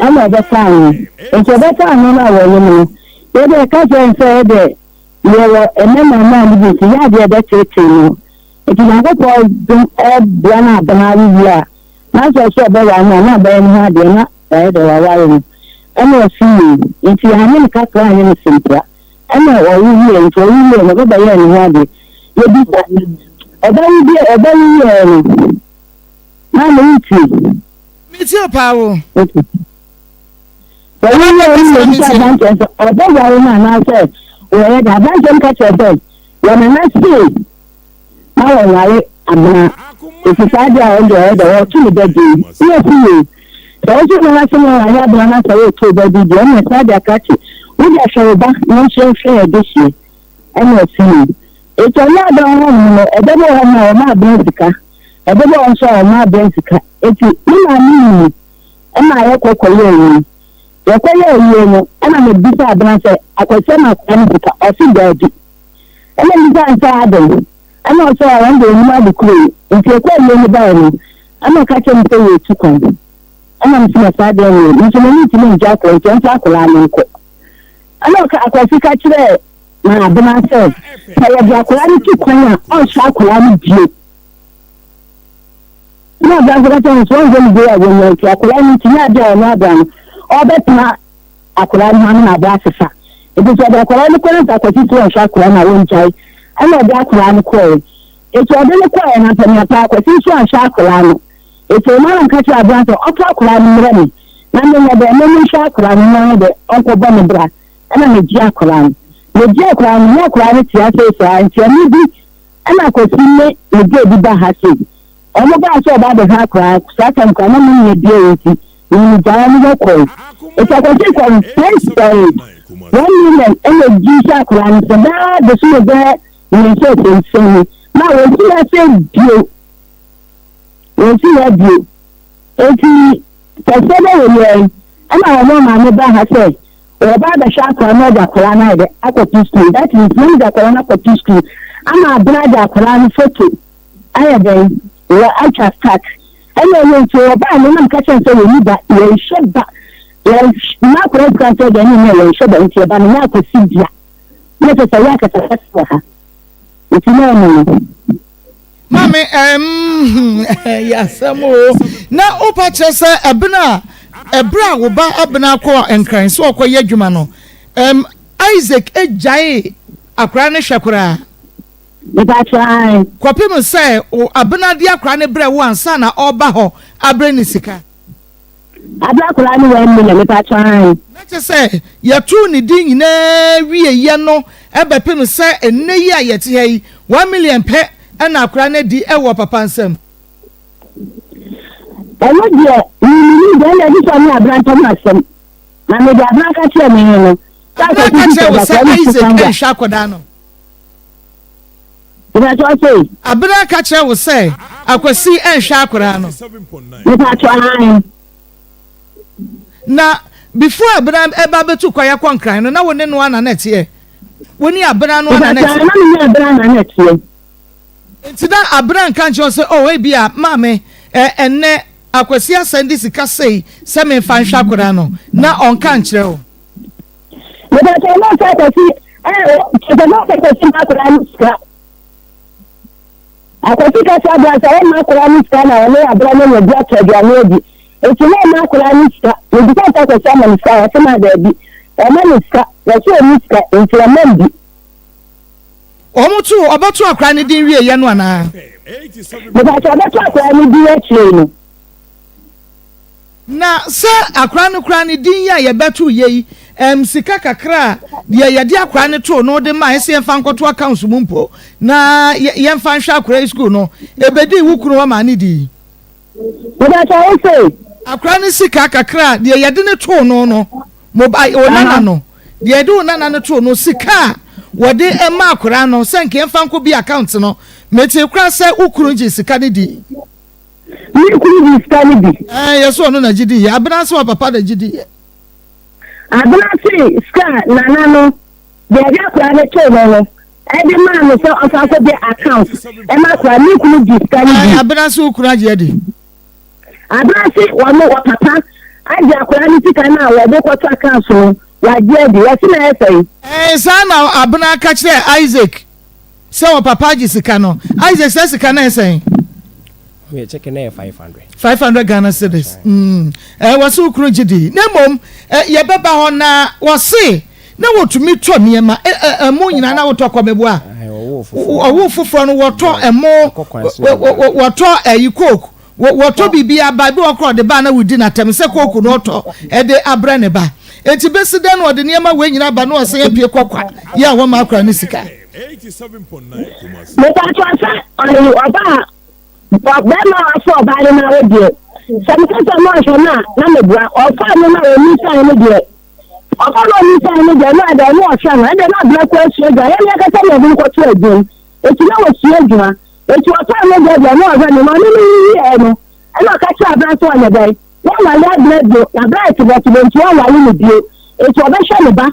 ama be fa ho enso be fa ho na wo no ye de ka je nse de yewo enema na libi ya de be tete no eti na ko dum bana bana bia na so be wa na be ni ha de na de wa wa ni ana fi eti ya ni ka ka ni simpra ana o wi ni to wi ni no be ya ni ha de ye bi oba wi ni na ni ti mi ti o pa wo oba wa na se we da ban jem ka chebe we na see ma we wale abna if sadi a o tu de di yes you so you na se na ya abna na se o tu de di na sadi akachi we da show ba no share this year and we see it all da no e de bo na ma bensika e de bo so ma bensika eti ina ni e ma ye kokoye ni yakoye yeno ana me bisa abran se akwese na kwanika ofi gadi ana bisa nta adam ana so awan de ni ma de kuro nti yakoye ni ba ni ana ka che mpe ye tukon ana msima sade ni nti ni ti ni ja ko nti akula ni ko ana ka akwese ka kire na abran se ka ya ja akula ni tukon a on sha akula ni die na ba ga ta so nzo ni de ya won ya akula ni ti na de na abran obetna akura ni na ba sesa ebi so da akura ni kwere ta kwati to sha akura na won jai ana da akura ni kwere eto ode ni kwere na panya ta kwati so sha akura no eto ma na kacha abran to oto akura ni mre ni na me da me sha akura ni na de onko ba ni bra ana me ji akura ni akura ni ti ase so anti ni bi ana kwati ne e bi ba ha se omo ba so ba de ha akura sa ta nko na me ne bi e ni jani ko it's a question first day 1 million and the G-Shock ran so that the shoe there in the same now we see I say you it's for 7 years and I know my mother has said about the shark or the corona the aquatic school that is when the corona aquatic school I'm a brother corona photo I have been I just start and so about no catching so we need that we should back na press cancer de ni we should be to ba na ko sibia na to say ka ta ha it's no mame ya samo na opa chese ebna ebra wo ba abena ko enkran so okoye adwuma no Isaac ejai akra ne hwekora Nipa try. Kwapem say o abena de akra ne bre wo ansa na oba ho abre ni sika. Abra kula ni 1 million nipa try. Na che say ya tu ni din nyina wie ye no ebepem say enne yi ayete yi 1 million pe na akra ne di ewo papa nsam. Elo die ni de na di so ni abra ntam asem. Na me di abra ka che me no. Ka che wo say Isaac e hwa koda no. Abena ka che wo say akwasi en hwa akora no. Na before abena eba betu kwaya kwankran no na woni no ana na tie. Woni abena no ana na tie. Ntida abena kan che say oh e bia mame enne akwasi asandi sika sei se me fa hwa akora no na on kan kire o. Akofika sabra sa ma kura ni skana ole abra no bi atwa no bi eti na ma kura ni ska ni ka ta ko sama ni ska se ma da bi o ma ni ska ya so ni ska enti o ma bi o mutu obatu akra ni din wie ye no ana ba ta obatu akra ni din e no na se akra no kra ni din ya ye betu ye sika kakra ye de akra ne to no de ma ese emfa nkoto accounts mumpo na ye emfa hwa akra school no ebedi wukuru wa ma ne di ba ta o se akra ne sika kakra de ye de ne to no mobile onana no de de onana ne to no sika wo de ema akra no se nke emfa nko bi account no meti kra se wukuru ji sika ne di ni kuru di sika ne di yeso no na gidi ya abena se wa papa da gidi Abnasi ska nana no de ya kwa ne to no e de ma no so ofa ko de account e ma kwa ni kunu di ska ni abnasi ukura je de Abnasi wa no wa papa aja kwa ni tika na wa de ko to account so wa je de ya si na e sai sa na abna ka kire Isaac se wa papa ji sika no Isaac se sika na e sai we check na 500 Ghana cedis wasu ukuru jidi na mom ye beba ho na wose na wotumi to niema emo nyina na woto kwamebo a owo foforo no woto emo woto coke woto bibia ba bi okro de ba na wudi na tem se coke no to de abra ne ba enti besida no de niema we nyina ba no wose ye pie kwakwa ya wo ma akra ni sika 87.9 Kumasi me ta to sa oba but then I saw by the radio. Some person na mebra or fa me na oni sai me de. O fa no ni sai me de na da no hwa na de na bla question ga ya ka ta me bi ko to edun. E ti na wo si edun. E ti o fa me de no hwa ni no ni e no. E no ka cha bra so anya dai. Wọ́n wà lẹ́ blẹ́dọ̀ yàrá ìtìbọ̀tìbọ̀ tí wọ́n wà nínú bí o ètò ọ̀bẹ ṣẹ́nìbá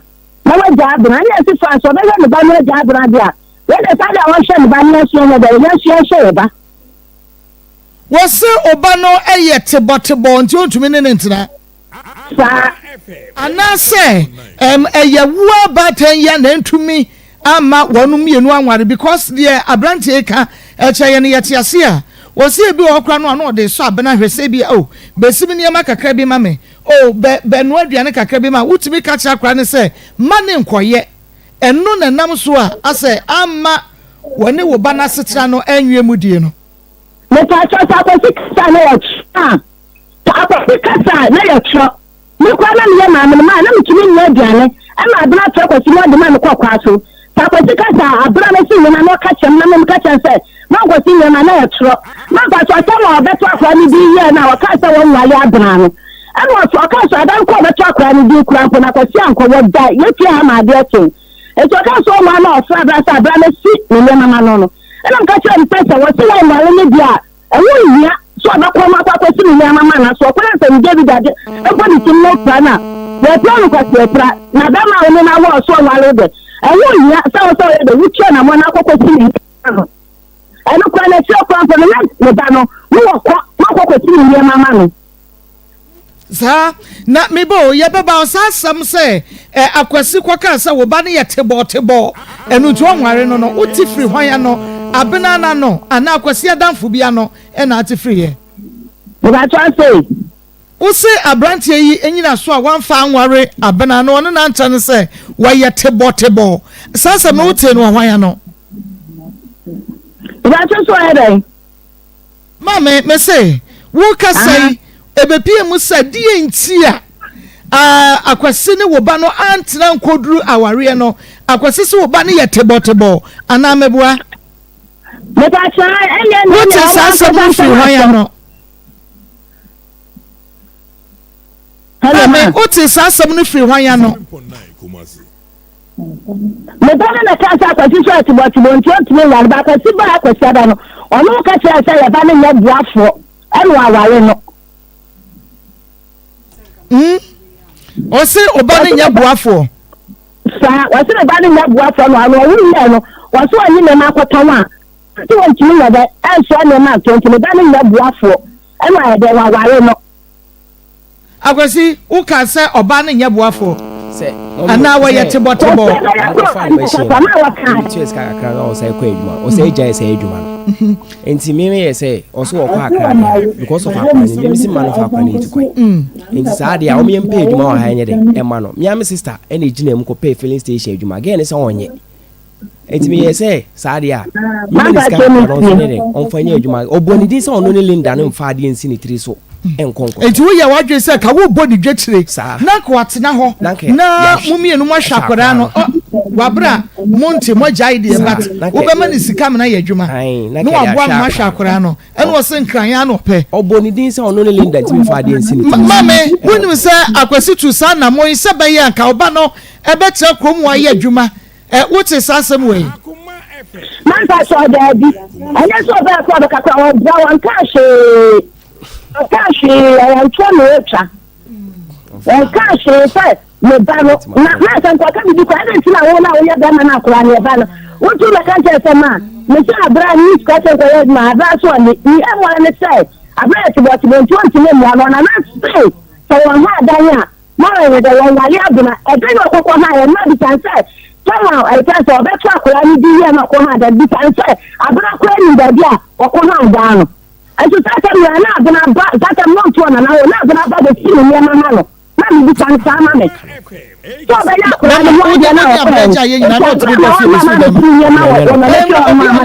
lọ́wọ́ jà àbùrà ní ẹ̀sìn fàṣọ ọ̀bẹ ṣẹ́nìbá ní ẹ̀jà àbùrà bíà wọ́n lè sáré àwọn ṣẹ́nìbá ní ẹ̀sìn ọ̀nà bẹ̀rẹ̀ ní ẹ̀sìn ẹ̀ṣẹ̀ rẹ̀ bá. wọ́n sẹ́ ọba náà ẹ̀yẹ tìbọ̀tìbọ̀ ntí ó tún mí ní nìtìrà. Anase ẹ̀yẹ wúwa bàtẹ̀ yẹ nà ntumi ama wọ́n mmienu anware because deɛ aberanteɛ ka ɛkyɛ yɛ no yɛte ase a wɔsi ebi wɔ kora no ano ɔde so abena hwɛsɛ bi o besi bi nneɛma kakra bi ma me o bɛnu aduane kakra bi ma wotumi ka kyerɛ kora ne sɛ ma ne nkɔyɛ ɛno na nam so a asɛ ama wɔne wo ba n'asetena no ɛnwie mu die no. Mepatwa sakosi kasa na yɛ twa sakosi kasa na yɛ twa me kwa na me ma me ma na me tumi nwa aduane ɛma abena twa kwasi mo de ma me kɔkɔ so sakosi kasa abena me si me na no ka kyɛm na me ka kyɛm sɛ Mangosi nyama na yɛtro mangosi ɔtɔmɔ ɔbɛtɔ akora ne bi yɛ na ɔka sɛ wɔn nwale abena no ɛna ɔka sɛ adan kɔ ɔbɛtɔ akora ne bi kura mpo na kɔsi ankɔwɔ da yɛpie ha ma adeɛ kyɛn etu ɔka sɛ ɔmo ama ɔfra abira sɛ abira ne si ne nneɛma ma no no ɛna nka kyerɛ ne pɛ sɛ wɔsi wɔn nwale ne bi a ɛwɔ nhia so ɔbɛkɔ ɔmo akɔ akɔsi ne nneɛma ma na so ɔkɔyɛ sɛ ne david ade ɛkɔ ne tim ne kura na yɛpie no kɔsi ɛpira na bɛma a ɔno na wɔ ɔso ɔnwale de ɛwɔ nhia sɛ ɔsɛ ɔyɛ de wutua na mo na akɔ kɔsi ne nneɛma ɛno kora na ɛkyerɛ kora mpo no ne ba no wowɔkɔ kɔsi ne nneɛma ma no saa na mebo yɛbɛba ɔsa asɛm sɛ akwasi kɔka sɛ wo ba no yɛ tebɔtebɔ ɛno nti ɔnware no no wote firi hwan ya no abena na no anaa akwasi adamfo bia no ɛna ate firi yɛ mebatɔ ase wo se abrantie yi enyina so a wan fa anware abena no no na ncha ne se waye tebo sasa me wote no hwan ya no ba so ere mama me say wo ka say ebepie mu sa die ntia akwase ne wo ba no antena nkoduru aware no akwase se wo ba ne ye tebo ana meboa me ba cha enye no wote sasa mu fi hwan ya no hello me wote sasa mu fi hwan ya no me ba na ka sa akwase so tebo ntio ya ba akwase ba akwase ba no ono ka cha sa ya ba ne nya buafo eno aware no o se oba ne nya buafo sa o se oba ne nya buafo no anu wu ye no o so anyi me makotan a ti won timi na be en so ne ma to timi ba ne nya buafo eno aye de wa ware no akwasi u ka se oba ne nya buafo se ana wa ye tebo o se ja se eduma enti meme ye say oso okwa akra because of akra ni meme si man of akra ni tukwa enti saade a o me mpa eduma wa ha nye de e ma no me am sister ene gina mu ko pay filling station eduma again se onye enti me ye say saade a meme ska akra no ne on fanya eduma oboni din se ono ne Linda no mfa ade ensi ni tiri so enkonko enti wo ye wadwe se ka wo body dwetire na ko atena ho na mumienu mo hwa akra no wabra monte mo jai de bat wo be mani sika na ye adwuma no aboa mo hwa akra no ene wo se nkran ya no pe oboni din se ono ne Linda ntimi fa ade ensi ni mame wonim se akwasi tu sa na mo se be ye anka oba no ebe tra krom wa ye adwuma wote sasem we man fa so da bi anya so ba ko ka kwa wa bra wan kashi ya chome echa kashi fa me balo na san kwa ka bi ko ade ti na wo na wo ya da na akura ne balo wo tu na kan se ma me se abra ni ka se ko ya ma abra so ni e mo na se abra ti bo ti nti ne mo na say so won ha da ya mo re de won wali abuna e be no kokko ha ya na bi kan say tama I can so be twa akura ni bi ya na ko ha da bi kan say abra ko ni da bia o ko ha da no aso tata mi na abuna ba tata mo to na abuna ba de ti ni ma no na mi bi kan sa ma me so be ya ko na mo de na ko ba ja ye nyina no tiri de fi so dem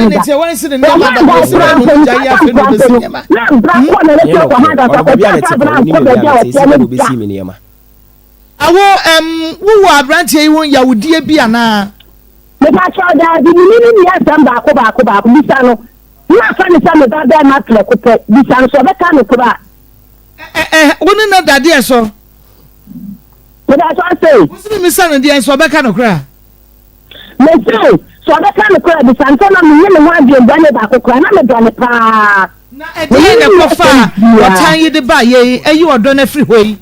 ni te wan si de na ma da so no ja ya fe no be si nyama na bra ko na le ko ha da ko ta bra ko be ja o ti no be si mi nyama awo wo abrantie yi won yawudie bi ana me ba cha da bi ni ya san ba ko bi sa no na fa ni sa me ba da ma tle ko pe bi sa no so be ka no ko ba woni na dade eso me da so say woni mi sa no de so be ka no kra me say so be ka no kra bi sa no mi ni ho ade ba ne ba ko kra na me do ne pa na e de ne ko fa o tan yi de ba ye eyi odo na free hoyi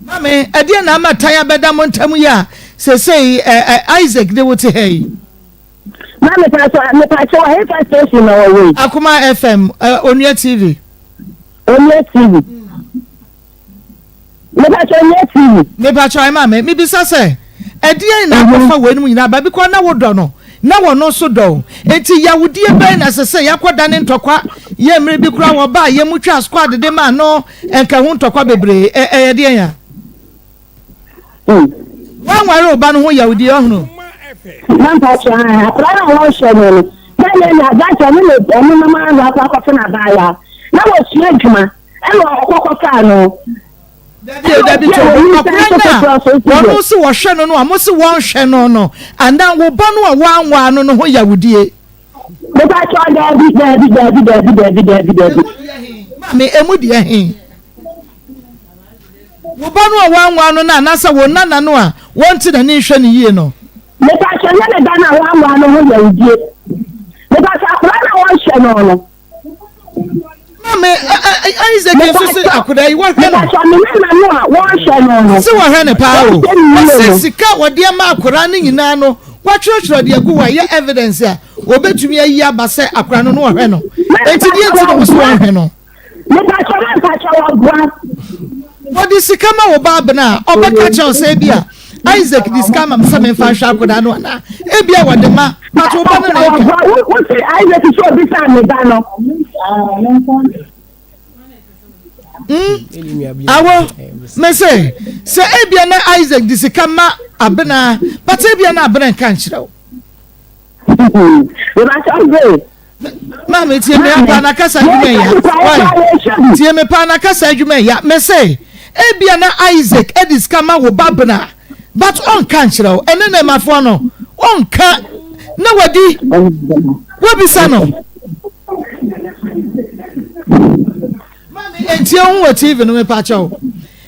mame ade na ma tan ya beda mo ntam ya say Isaac de wote hey na me pa so he fa station na we Akoma FM Onua TV me pa so mame me bisa say ade na ko fa wenu nyina ba bi ko na wodo no na wono so do enti yawudie be na sese yakoda ne ntokwa ye mre bi kura wo ba ye mutwa squad de ma no enka hu ntokwa bebre de ya wan ware oba no ho yawudie ohunu man pa so ha pra na wo so no na ga ta ni le na ma na kwa ko na ba ya na wo su adwuma e wo okokota no Dabi to wonu si wo hwe no amosi won hwe no anda wo ba no wanwa no ho yawudie me ba cho dabi me emu de hin wo ba no wanwa no na nasa wo nana no a wonti na ni hwe ni yie no me ba cho na da na wanwa no ho yawudie me ba sa akura na won hwe no mame Isaac so akudai wo hwe no so wo hwe ne pa o sika wo de ma akura ne nyina no wa church de ku wa ye evidence a obetumi ayi abase akura no wo hwe no enti die enti no so wo hwe no me ba cha wa gwa wo di sika ma wo ba bena obeka cha o se bia Isaac di sika ma se me fa hwa akura no na e bia wo de ma pato ba na wo se Isaac so bi sa me ba no Awo me say ebia na Isaac disikama abena but ebia na abena kan chirawo we ba so go mama tie me pa na kasa adwuma ya tie me pa na kasa adwuma ya me say ebia na Isaac disikama wo babena but on kan chirawo ene na mafo no on ka na wadi wo bisa no enti ohun wa TV no me pa chawo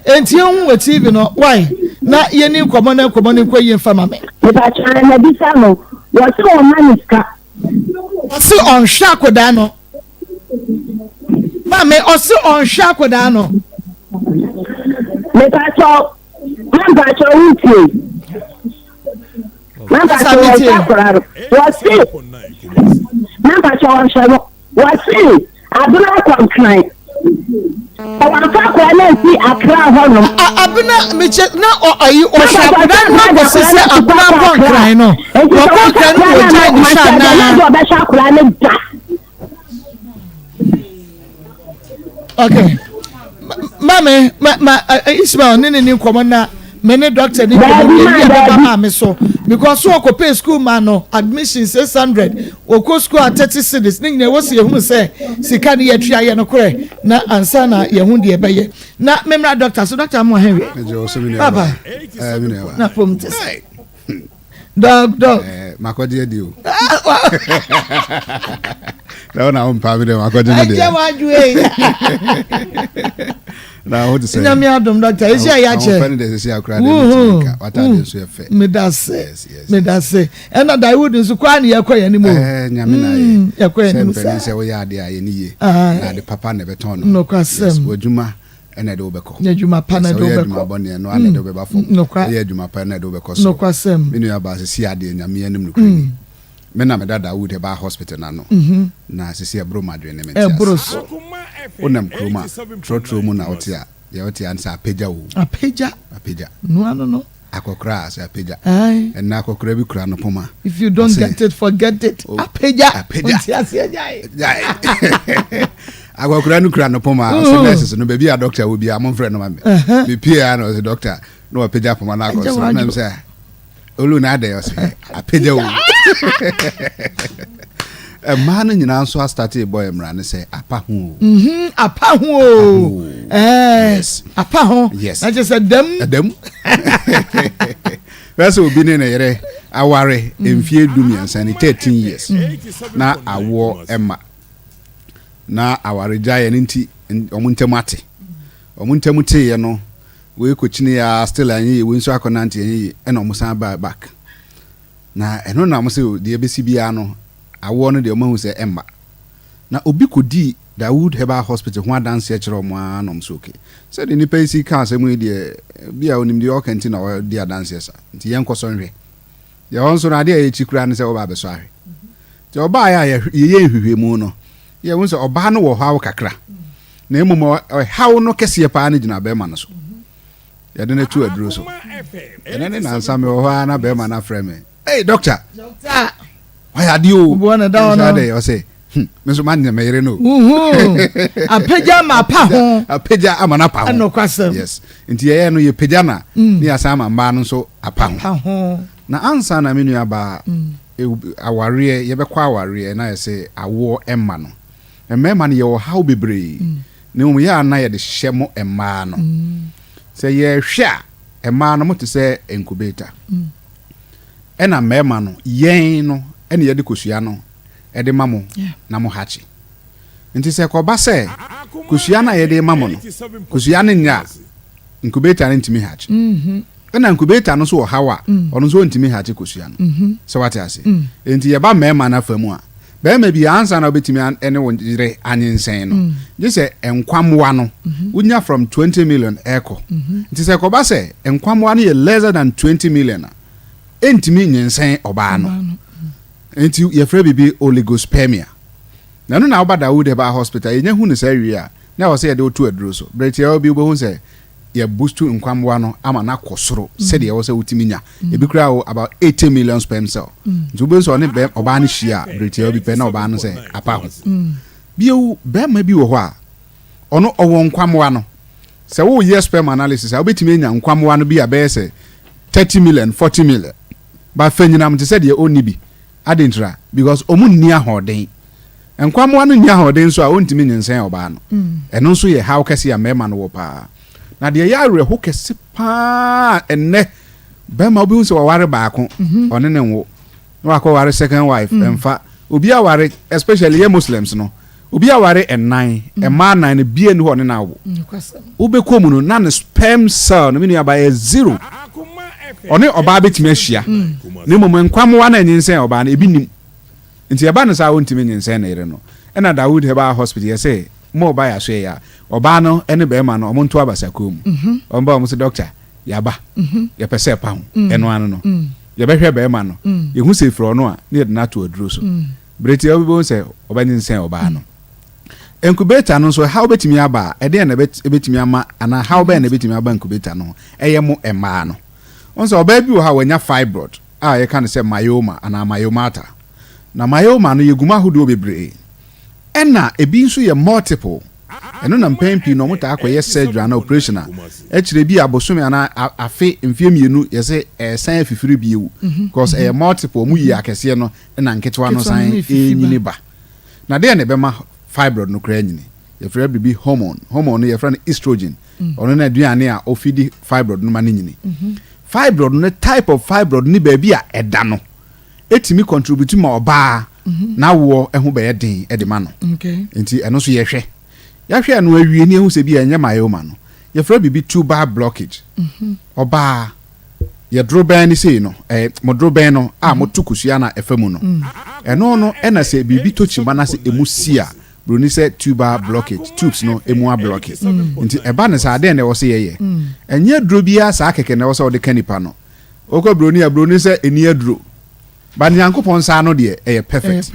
enti ohun wa TV no why na yeni komo na kwa yin fama me ba cha na bisa no wo se o maniska o se on sha koda no ma me o se on sha koda no me pa cha wuti na ba cha wo se na ba cha wo se abuna kwa abuna meche na oyi o shakoda na go se abuna kon kran no o kon kran no o jai ni sha na ba shakura ne da okay mame Ismail ni komo na many doctor ni ba me so because so ko pay school man no admission 600 o ko school at 30 cedis ni na wo se ehun se sika ni yetwa ye no kore na ansa na ye hu de beye na memra doctor so doctor mo henwe baba na pom te say dog makodi edi o na on pa mi de makodi ni de je waju e na what to say na mi adom doctor e say ya che friend dey say akra dey tika what are so efe me da say and that would nso kwa na yakoya ni mo nyame na ye yakoya ni say say we ya de aye ni ye na de papa na beton no kwasem wajuma ene de obeko na juma pa na de obeko juma bone no ane de obeba fo ye juma pa na de obeko so no kwasem me no aba si ade nyame anim no kri me na me dada would eba hospital na no na sisi ebro madwe ne mentia ebros onam kroma trotro mu na otia ye otia nsa apeja wo apeja no ano no akokra sa apeja and na akokra bi kura no poma if you don't get it forget it apeja jai akokra no kura no poma so nurses no baby a doctor wo bi am friend no ma me pia no the doctor no apeja poma na akokra na me say olu na ade o say apeja wo a man nyina nso started boy mra ne say apa ho yes apa ho yes I just said them that's obi ne yere aware emfie dumiansa ne 13 years na awo emma na aware jaye nti omuntem te ye no we kochini ya still anyi we nso akonante anyi e na omusan back na eno na mo se de ebesi bia no awo no de omahu se emma na obi kodi Dawood Heba Hospital ho adanse akere mo anom so okay se de nipa isi ka asemu de bia onim de okenti na de adanse sa nti yen koso nhwe ye won so na de ayi chikura ne se oba beso ahwe ti oba ya ye hwehwe mu no ye won so oba no wo hawo kakra na emum hawo no kese pa ne gina be ma no so ye de na tu aduro so ene na ansa me wo ha na be ma na frame hey doctor why are you bona down no you say meso man me yere no apeja ma pa ho apeja amana pa ho no kwasem yes nti ye no ye peja na ni asama mba no so apa ho na ansa na menu aba aware ye be kwa aware na ye say awo emma no emma no ye wo how bebre ne mu ya na ye de hyemo emma no say ye hwa emma no mo te say incubator ena mema no yen no ene ye de kosua no ede mamo na mo hachi nti se ko ba se kosua na ye de mamo no kosua ne nya incubator ne ntimi hachi ena incubator no so wo hawa ono so ntimi hachi kosua no se wate ase nti ye ba mema na famu a be ma bi ansa na obetimi ene wonjire anyensen no je se enkwamwa no unya from 20 million echo nti se ko ba se enkwamwa no ye less than 20 million entimi nyensen oba no enti ye fra bibi oligospermia na no na obada Dawood Heba Hospital ye hu ne sa wi a na wo se ye de otu aduro so bretia obi obo hu se ye boost nkwamwa no ama na kosoro se de ye wo se utimi nya e bi kra about 80 million sperm cell nti obo so ne be oba ne hia bretia obi pe na oba no se apa ho bio be ma bi wo ho a ono owo nkwamwa no sɛ wo yɛ sperm analysis a wobɛtumi anya nkwamwa no bi a bɛyɛ sɛ 30 million 40 million ba fa nyinam te sɛ deɛ ɔnni bi adentra because ɔmu nni ahoɔden nkwamwa no nni ahoɔden so a ɔntumi nyinsɛn ɔbaa no ɛno nso yɛ haw kɛse a mmarima no wɔ paa na deɛ yɛ awerɛho kɛse paa ɛnnɛ bɛrima obi hu sɛ wɔware baako ɔne ne nwo na wakɔware second wife ɛmfa obi aware especially yɛ muslims no obi aware ɛnan ɛmaa nan no bie ne hɔ ne na wo wobɛkɔ mu no na ne sperm cell no me nua ba yɛ 0 ɔne ɔbaa bɛtumi ahyia ne mmom nkwamwa na nyinsɛn ɔbaa no ebi nim nti ɛba no saa wontumi nyinsɛn ne yere no ɛna Dawood Herbal Hospital yɛ sɛ mo ɔbaa yɛ aso yɛ a ɔbaa no ɛne bɛrima no ɔmo nto abasakɔ mu ɔmba ɔmo sɛ doctor yaba yɛpɛ sɛ pa ho ɛno ano no yɛbɛhwɛ bɛrima no yɛhu sɛ firi ɔno a ne yɛde no ato aduro so bereti ɔbɛbɛhu sɛ ɔbɛnyinsɛn ɔbaa no incubator no nso how betimi aba ɛdeɛ na betimi ama ana how bɛn na betimi aba incubator no ɛyɛ mo ɛmaa no onso ɔbaa bi wɔ ha wɔnya fibroid a yɛka no sɛ myoma ana myomata na myoma no yɛguma hodo bebree ɛna ebi nso yɛ multiple ɛno na mpɛn pii no ɔmota akɔyɛ surgery ana operation a ɛkyerɛ bi abosome ana afe mfie mienu yɛsɛ ɛsan afifiri bi ewu because ɛyɛ multiple mu yi akɛseɛ no ɛna nketewa no san ɛnyini ba na deɛ na bɛma fibroid no kra nyini yɛfrɛ bibi hormone no yɛfrɛ no estrogen ɔno na aduane a ofidi fibroid no ma ne nyini fibroid no type of fibroid ni baabi a ɛda no etimi contribute ma ɔbaa na wo ɛho bɛyɛ den ɛde ma no nti ɛno so yɛhwɛ no awie ne ɛhu sɛ bi ɛnyɛ myoma no yɛfrɛ bibi tuber blockage ɔbaa yɛdoro bɛn ne sei no modoro bɛn no a moto kusua na ɛfa mu no ɛno no ɛna sɛ bibi to chimba na sɛ emu sia broni sɛ tuber blockage tubes no emu a blockage nti ɛba ne saa den na ɛwɔ sɛ yɛyɛ ɛnyɛ duro bia saa kɛkɛ na ɛwɔ sɛ ɔde kanipa no okɔ broni sɛ eni aduro ba nyankopɔn saa no deɛ ɛyɛ perfect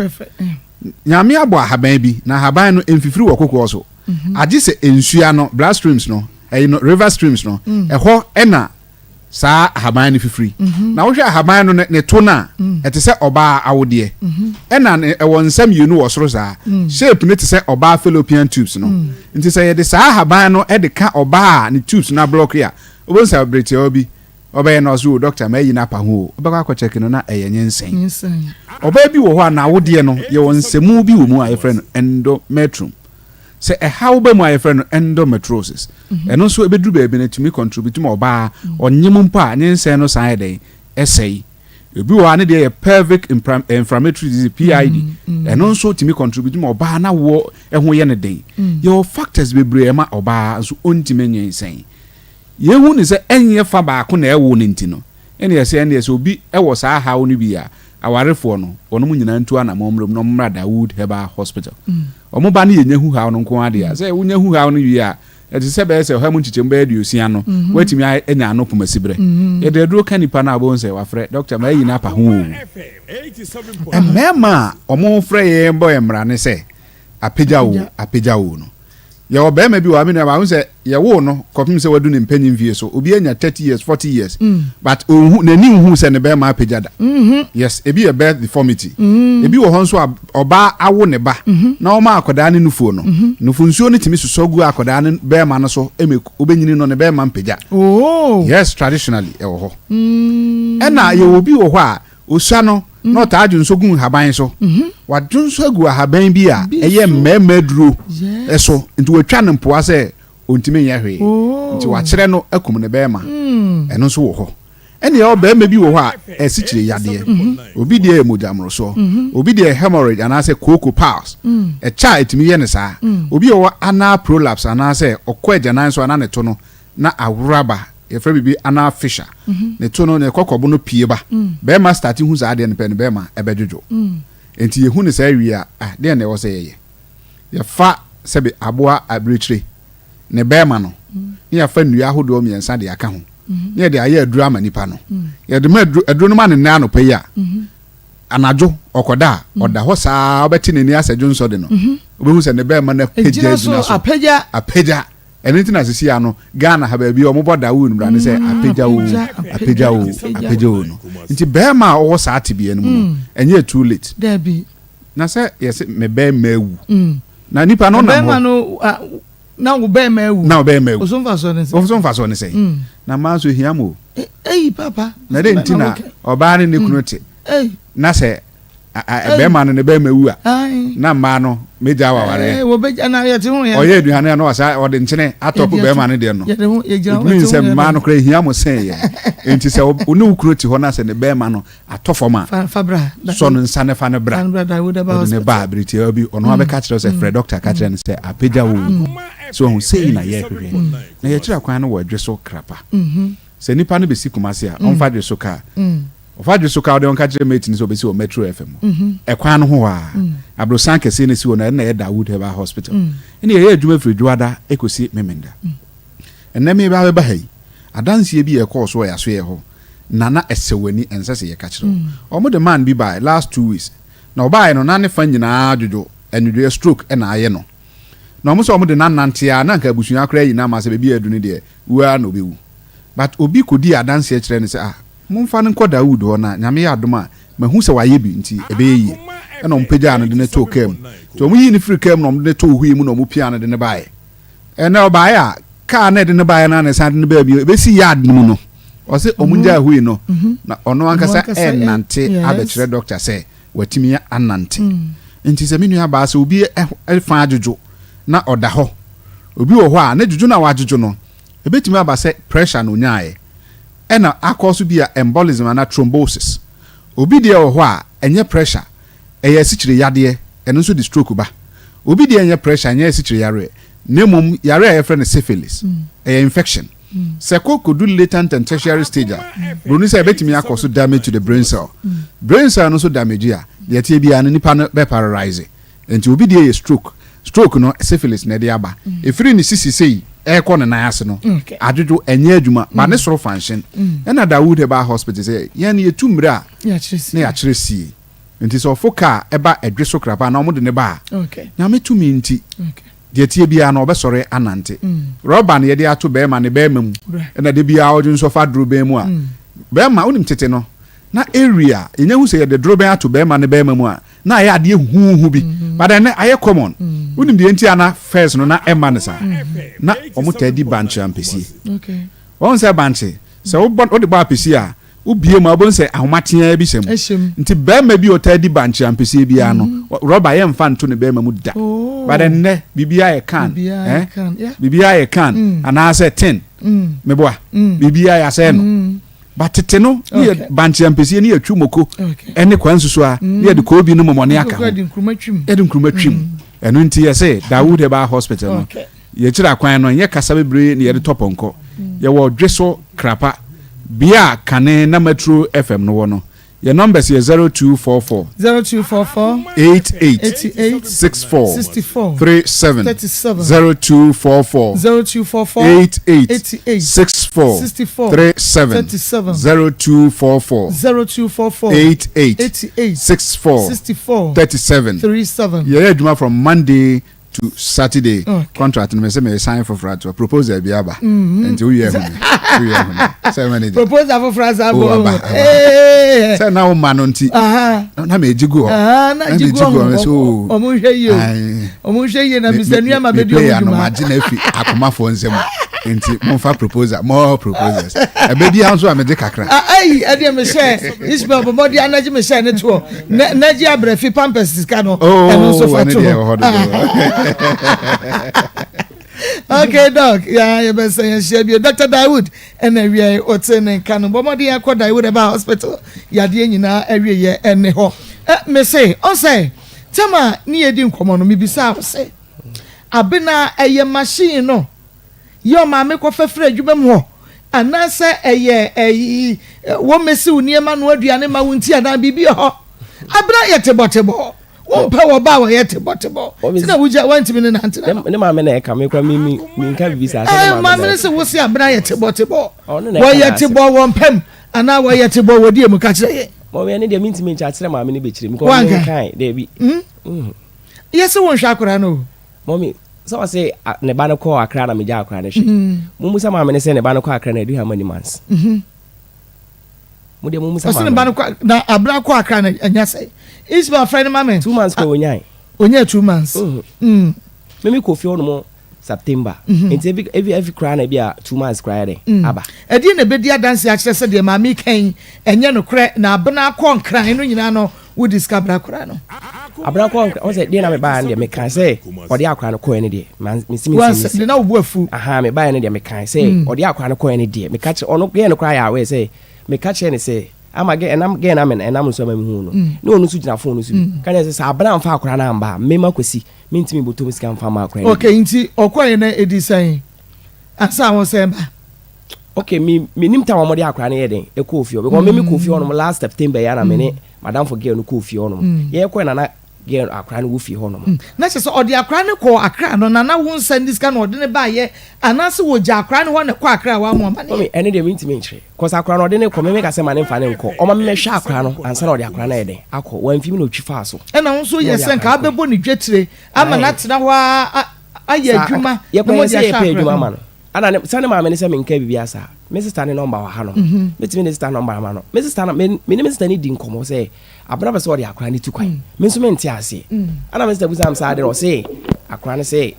nyame abɔ ahaban bi na ahaban no emfifiri wɔ kokɔ so agye sɛ ensua no blood streams no no river streams no ɛhɔ ɛna saa ahaban no fifiri na wohwɛ ahaban no ne to na ɛte sɛ ɔbaa awodeɛ ɛna ɛwɔ nsɛm yenu wɔ soro saa shape ne te sɛ ɔbaa fallopian tubes no nti sɛ yɛde saa ahaban no ɛde ka ɔbaa ne tubes na block ya obon sa bretia obi ɔbɛyɛ no so doctor ma yi na pa ho ɔbɛkɔ akɔ check no na ɛyɛ nyensen ɔbaa bi wɔ hɔ a na awodeɛ no yɛwɔ nsɛmu bi wɔ mu a yɛfrɛ no endometrium sɛ ɛhaw bɛ mu a yɛfrɛ no endometriosis ɛno nso ɛbɛduru baabi no tumi contribute ma ɔbaa ɔnyem mpo a nyensen no saa yɛ dɛn ɛsɛe ebi wɔ ha ne deɛ yɛ pelvic inflammatory disease PID ɛno nso tumi contribute ma ɔbaa na wɔ ɛho yɛ ne den yɛwɔ factors bebree ma ɔbaa nso ɔntumi nyensen yɛhu ne sɛ ɛnyɛ fa baako na ɛwɔ ne nti no ɛne yɛsɛ obi ɛwɔ saa haw no bi a awarefoɔ no ɔno mu nyinaa ntu ana mɔmrɛm no mmra Dawood Herbal Hospital ɔmo ba ne yɛnya hu haw no nko ade a sɛ wonya hu haw no wie a ɛte sɛ bɛyɛ sɛ ɔha mu nkyekyɛm bɛyɛ aduosia no watumi anya ano pomasiberɛ yɛde aduro ka nipa no abɔhu sɛ wafrɛ doctor ma ayi no apa ho mmarima a ɔmo frɛ yɛ bɔ yɛ mmara ne sɛ apagya wo no yɛwɔ bɛrima bi wɔ amene ba ho sɛ yɛwo no kɔpem sɛ wadu ne mpanyin vie so obi anya 30 years 40 years but n'ani hu sɛ ne bɛrima apagya da yes ebi yɛ birth deformity ebi wɔ hɔ nso a ɔbaa awo ne ba na ɔma akɔdaa ne nufuo no nufunsuo ne timi susɔ gu akɔdaa ne bɛrima no so obɛnyini no ne bɛrima mpagya yes traditionally ɛwɔ hɔ ɛna yɛwɔ bi wɔ hɔ a osua no na ɔtaa adwo nso gu haban so wadwo nso agu haban bi a ɛyɛ mmɛɛma duro ɛso nti watwa ne mpoa sɛ ɔntumi nyɛ hwee nti wakyerɛ no akum ne bɛɛma ɛno nso wɔ hɔ ɛne ɛwɔ bɛɛma bi wɔ hɔ a ɛsikyire yadeɛ obi deɛ yɛ mogyamorosoɔ obi deɛ hemorrhage anaasɛ coco pals ɛkyɛ a ɛtumi yɛ ne saa obi wɔ anal prolapse anaasɛ ɔkɔ agyanan so ana ne to no na aworaba yɛfrɛ bibi anal fissure ne to no ne kɔkɔbo no pie ba bɛɛma start hu saa deɛ ne pɛ ne bɛɛma ɛbɛdwodwo enti yɛhu ne saa wie a deɛ na ɛwɔ sɛ yɛyɛ yɛfa sɛbe aboa abirekyire ne bɛɛma no ne yɛfa nnua ahodoɔ mmiɛnsa de aka ho ne yɛde ayɛ aduro ama nipa no yɛde ma aduro no ma ne nan anɔpa yi a anadwo ɔkɔda a ɔda hɔ saa ɔbɛte n'ani asɛdwo nsɔ de no wobɛhu sɛ ne bɛɛma no apagya gyina so apagya ɛno nti na sisi ano Ghana ha baabi ɔmo bɔ Dawood mbra ne sɛ apagya wo no nti bɛɛma a ɔwɔ saa tebea no mu no ɛnyɛ too late dabi na sɛ yɛsɛ me bɛɛma awu na nipa no nam hɔ na wo be ma wu oso mfa so ne say na ma so hia mo papa na de ntina oba ne kunu te na say be ma no ne be ma wu a na ma no meja waware wo be na ye te hu ya oye aduane no wasa ode nkyene atop be ma no de no mi se ma no kra hia mo sen ye enti se oni ukuro ti ho na se ne be ma no atofoma fabra so no nsa ne fa ne bra ne ba briti obi ono abeka kire se fre doctor ka kire ne se apeja wo so hu sei na ye hwe na ye kira kwan no wo adwe so krapa se nipa no be si kumase a on fa dwe so ka ofadwe so ka de on ka kire mate ni so be si o Metro FM ekwan no ho a abrosan kese ne si wo na e Dawood Heba Hospital ene ye adwuma firi dwada ekosi memenda enne me ba hai adanse bi e course wo ya so ye ho nana esewani ensese ye ka kire o de man bi by last 2 weeks na obaye no na ne fa nyina adwojo enudwe stroke e na aye no na o mo so o de nanante a na nka abusunya akra yi na ma se be bi adu ne de wa na obewu but obi kodi adanse kire ne se mumfa nko Dawood ho na nyame ya adoma mahu se waye bi nti ebeyi e no mpagya no de ne to kam to mu yi ni free kam no de to hui mu no mu pia no de ne bae e na obaye a ka na de ne bae na san de ne ba bi ebesi yard mu no o se omunja hui no na ono ankasa nante abekire doctor se watimi anante nti se minu aba se obi fa ajojo na oda ho obi wo ho a na jojo na wajojo no ebetimi aba se pressure no nyaaye ena akoso bia embolism na thrombosis obi de wo ho a enye pressure eye sichire yade eno so di stroke ba obi de enye pressure enye sichire yare nemum yare eye friend syphilis eye infection se kodu latent and tertiary stage bruni say betimi akoso damage to the brain cell no so damage a de tie bia no nipa no be paralyze enti obi de stroke no syphilis na de aba efiri ni sisi sei eko ne na ase no adwojo enye adwuma ba ne soro function na Dawood Heba Hospital say ye na yetumre a na ya kiresi nti so foka eba edweso krapa na omode ne ba na metumi nti de tie bia na obesore anante roba na ye de ato be ma ne be mam na de bia odun so fa dro be mu a be ma onim tete no na area enya hu say ye de dro be ato be ma ne be mam a na ya de huhu bi but then aye common unim de ntia na first no na ema ne sa na omuta di banche ampesi won say banche so wo de ba apesi a ubie ma bon say ahomatea bi sem nti be ma bi ota di banche ampesi bia no roba ye mfa nto ne be ma mu da but then ne bibia ye kan bibia ye kan ana say 10 meboa bibia ya say no batete no ye banche ampesi ni atwumoko ene kwansusu a ye de ko bi no momone aka ho ye de nkrumatwim eno nti ye say Dawood Heba Hospital no ye kira kwan no ye kasa bebre ni ye de toponko ye wo dweso krapa bia kane na Metro FM no wo no your numbers is 0244 88 64 37 0244 88 64 37 0244 88 64 37 yeah adwuma from Monday to Saturday contract no say me sign for frat proposal bi aba enti we hear say many proposal for frat abo say na o mano nti na me jigu na jigu so omo hwe ye na misanu ama be di o no magina fi Akoma fo nsem enti monfa proposal more proposals e be bia nso amede kakra ai e de me share isbel body anaji me share ne to na ji abrefi pampers ka no eno so fa to okay doc you been saying share Dr. Dawood and we otene kanu bomodi akwa Dawood Heba Hospital ya de nyina awie ye ene ho me say o say tema ni edi nkomo no me bisa say abena eye machine no yo ma me ko fefre adwuma mu ho anase eye wo mesi uniema no aduane ma wonti ana bibi ho abena ye tebotebo won pa wo ba wo ye tebotebo tina wuja wanti me na antina ne ma me na e ka me kwa mi nka visa se ma me se wo si abena ye tebotebo wo ye tebo won pem ana wo ye tebo wo die mu ka kire ye mo me ne de minti me ncha kire ma me ne be kire mi ko me kan de bi yes won hwa akora no mommy so I say ne ba no call akra na me ja akra na hwe mu musa ma me ne say ne ba no call akra na do how many months mu de mu musa ma ne ba no na abra call akra na anya say is my friend mama 2 months ko onyan 2 months me ko fi ono mo September. Into every crown be a 2 months cry. Abba. I didn't be dear dance access the mammy cane and yano crack na bana corn crying you know would discover crano. Abra was a dinner band me can say or the crown co any day. Man Miss the no wofu. Aha me buy any day me can say or the crown co any day. Me catch on no again cry away say me catch any say I'm again and I'm again and I'm so many no no suit na phone can say abra fa crown amba me makwesi me ntimi boto me scan fa ma crown. Okay nti okwa na edi say asa won say ba. Okay me nim ta wo mo the crown here den e ko ofio because me ko ofio no last September ya na me madam for girl no ko ofio no ye ko na girl akra no wo fi ho no na se so odi akra ne ko akra no na won send this kind odi ne ba ye anase wo ja akra ne ho ne ko akra wa mo ma ne ene de minti me nchire cause akra no odi ne ko me ka se ma ne mfa ne nko o ma me hwa akra no ansa na odi akra na ye den akọ wan fi mi no twi fa so e na won so ye sen ka abebo ne dwetire ama na tena ho aye adwuma ye ko ye se ye pe adwuma ma no ana ne sane ma me ne se me nka bibia sa me sister ne number wa ha no metimi ne sister number ma no me sister me ne sister ne di nkomo se abra be se odi akra ne tu kwan me nso me nti ase ana me sister bu sam sa de o se akra ne se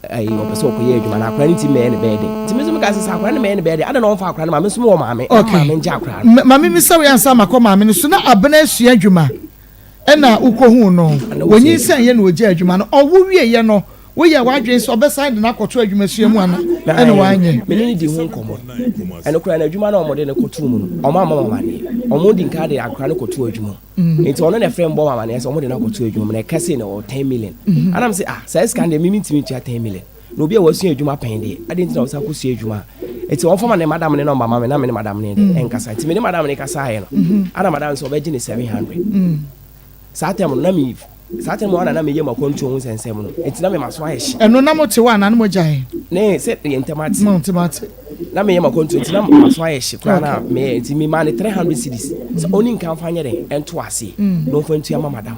ai o be so ko ye adwuma na akra ne ti me ne be de ti me nso me ka se akra ne me ne be de ana no fa akra ne ma me nso me wo ma me ma me nja akra ma me mi se we ansa makoma me so na abena asua adwuma e na ukohu no wonyi sen ye na oji adwuma no owo wie ye no wo ye wadwen so be sign na akoto adwuma sua mu ana ene wanye me ni di hu nkomo ene kura na adwuma na omode ne kotu mu no oma mama ne omodi nka de akra ne kotu adwuma enti ono ne frem bo mama ne so omode na kotu adwuma na kase ne 10 million anam say say scan de mimi ntimi tua 10 million no bi e wasua adwuma pen de ade ntina wosa kosu adwuma enti on foma ne madam ne no mama me na me ne madam ne de enkasa enti me ne madam ne kasa ye no ana madam so obeji ne 700 satem na mi satem wana na me ye makontu hu sensem no enti na me maso ayeshi eno na mote wa na mo jai ne se ye ntemati ntemati na me ye makontu enti na maso ayeshi kwa na me enti me ma ne 300 cedis so oni nkan fanye de ento ase no fantu ya madam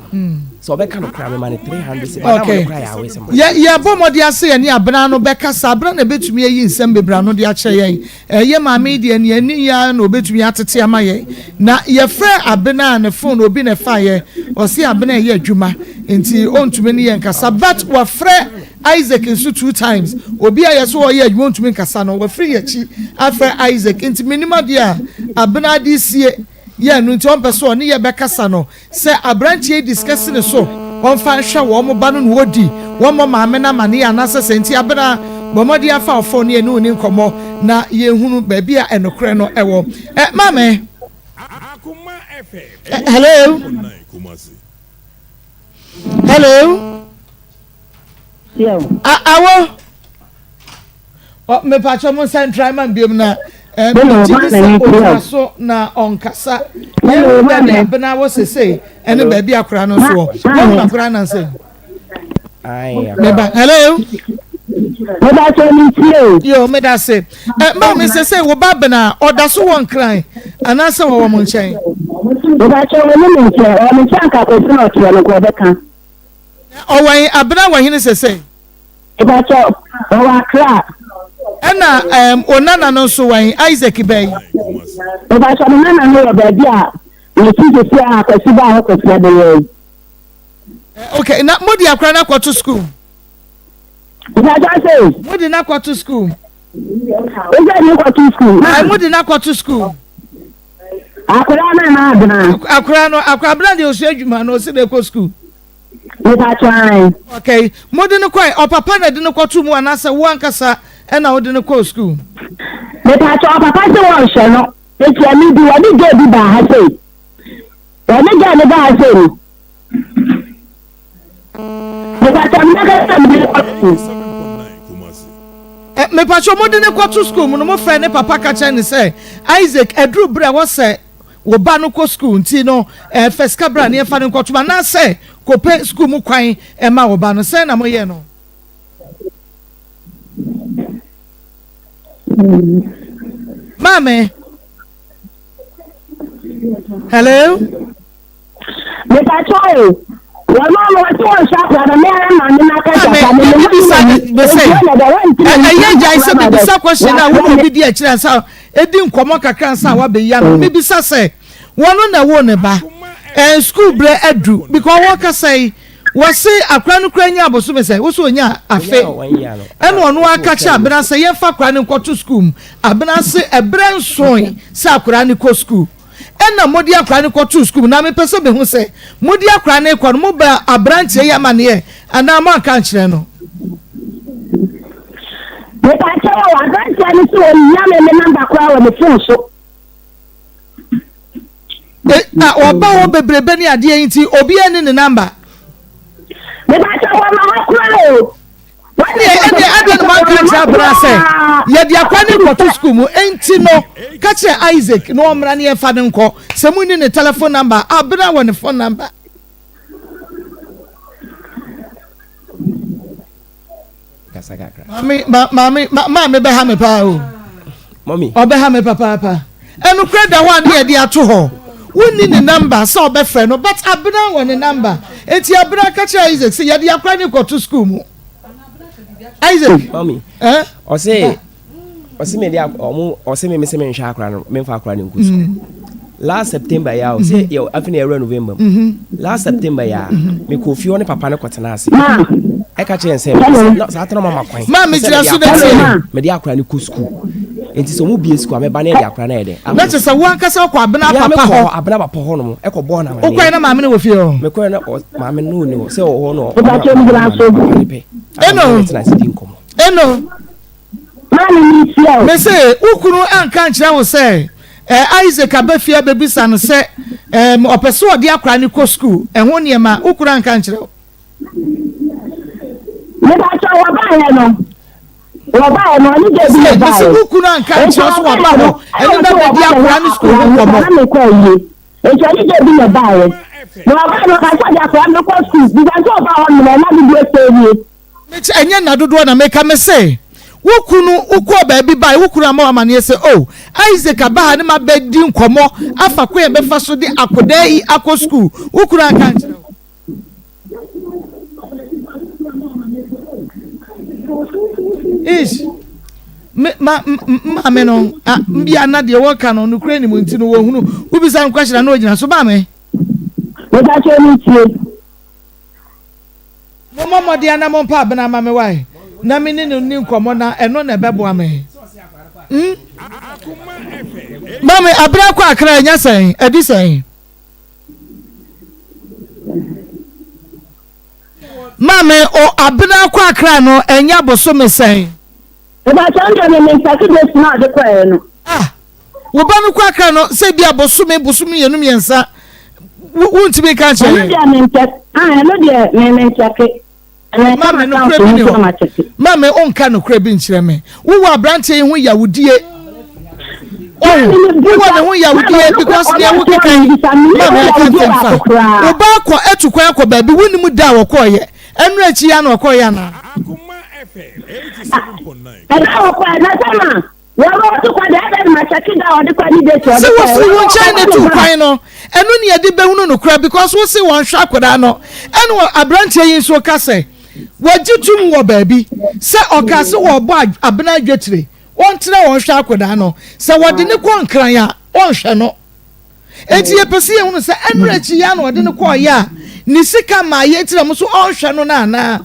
so be kan kra me ma ne 300 cedis madam no kra ya wese ma ya bomodi ase ye ni abena no be kasa abena na betumi yi nsem bebra no de a che ye ye ma me de ni ani ya na obetumi atete ama ye na ye frɛ abena ne phone obi ne fa ye o se abena ye adwuma nti ontumi ne nkasa but wa frɛ Isaac nso 2 times obi a yeso o ye adwuma ontumi nkasa no wa frɛ yachi afrɛ Isaac nti minima dia abena di sie ye no nti on person ne ye be kasa no se abranchie discuss ne so on fa hwɛ wo mo ba no no wodi wo mo maame na mane ya na se nti abena bomodi afa ofo ne enu ni nkomo na ye hunu ba bia enokre no ewo mame Akoma FM hello hello awo me pacho mo central man biom na so na onkasa ye bena wo sese ene ba bia kora no so wo na kora na se hello Meda so ni tie yo meda se ma me se wo ba bena oda so won kran anasa wo mo nchen meda so ni mo nchen o mo nchen ka ko so no tie no ko be kan o wan abena wa hini se meda so o wa kra ena onana no so wan Isaac bay meda so nana no ba bia ni ti se a ko si ba ko se be okay na modi akra na to school modi na to school modi na to school akra no akra brand dey osu adwuma no se dey go school okay modi no kwai o papa na de no to mu anasa wo ankasa e na wo de no go school me ta cho papa se wo hwe no e ti ami bi wo ni ge bi ba ha se wo ni ge ne ba ha se ni me pacho modi ne to school mo no mo fa ne papa ka che ne say Isaac edru bra wo say wo ba no ko school nti no first cabra ne fa ne kwatuma na say ko pe school mu kwan e ma wo ba no say na mo ye no mame hello me pacho Wa mama wa to shaka da me ma ni na ka shaka me aye jai se be bisa question na wo bi di a kire sa edi nkomo kakra sa wa be ya no me bisa se wono na wo ne ba school bre adu because wo ka say wose akra no kra nya aboso me say wo so nya afe eno ono aka cha abena say ye fa akra ne nkoto school abena say ebra nson say akra ne ko school ena modi akra ne koto school na me pese be hu say modi akra ne ko no mo ba abrantie ya mane ye ana ma aka nkyere no me pa cha wa abrantie ne so nya me number kwa wa me phone so na oba wo bebrebe ni ade yin obi ene ne number me ba cha wa ma akra o wani ene ade no man kan cha bra say ye dia kwani koto school mu enti no ka che Isaac no omra ne fa ne nko se mu ni ne telephone number abra wo ne phone number kasagakra mami be ha me pa o mommy obe ha me papa enu kreda ho ade ye dia to ho woni ne number so be frɛ no but abra wo ne number enti abra ka che Isaac se ye dia kwani koto school mu Isaac mommy o say me dia o say me se me nhwa akra no me fa akra ne nkusu last September ya o say yo afini era November last September ya me ko fi one papa ne kwetena ase e ka che nse no sa atno mama kwan ma me tira so de me dia akra ne ku school enti so mu bie school me ba na dia akra na ede na che se wo ankasa ko abena papa ho abena papa ho no e ko bo na o kwai na ma me ne wo fi ho me kwai na ma me no ni se o ho no ba che mi gra so eno mani ni sia me say ukunu anka nkyere wo say Isaac abafia bebisa no say opeso odi akra ni ko school ho ne ma ukunu anka nkyere me ba cha wa ba he no ni de bi ba me ukunu anka nkyere so wa ba no eno na odi akra ni school ko mo me ko yi e je ni de bi me ba he no ba no ka cha di akra ni ko school bi ga so ba on me na bi bi e enye na dodo na make me say wokunu ukọ baabi bai wokunu ama amane say oh Isaac abaha ne ma bedi nkomo afa ko e be fa so de akoda yi akọ school wokunu aka nkyere ish ma me no mbia na de wo ka no nukure ni mu ntino wo hunu ubisa nkwashira na ogina so ba me me ta che ni tie mo de ana mo pa abena ma me wai na me ni nkomo na eno na bebo ame mama abra kwa akra nya sen edi sen mama o abra kwa akra no enya boso me sen e ba chanja me ntaki de na de kwa no wo ba me kwa akra no se bia boso me yenum yensa wuntimi kan che no dia me ntaki no dia me ntaki mama no kra bi no mama onka no kra bi nkyere me wo abrante hu yawudie wo yawudie because they wo kekan mama kan fa wo ba ko etukwan akọ baabi wonimu da wo koye enu achi ya na koye na Akoma FM 87.9 na ko na sama wo to kwa da ma chaki da o de kwa ni de to se wo fi won chine tu kwan no enu ne yede behunu no kra because wo se won hwa akoda no enu abrante yin so ka se wajitum wo baabi se okase wo bo abena adwetire won tire won hwa akoda no se wode ne ko nkran ya won hwe no enti ye pese ye hunu se enrechi ya no wode ne ko ya ni sika ma ye tire mo so on hwe no na na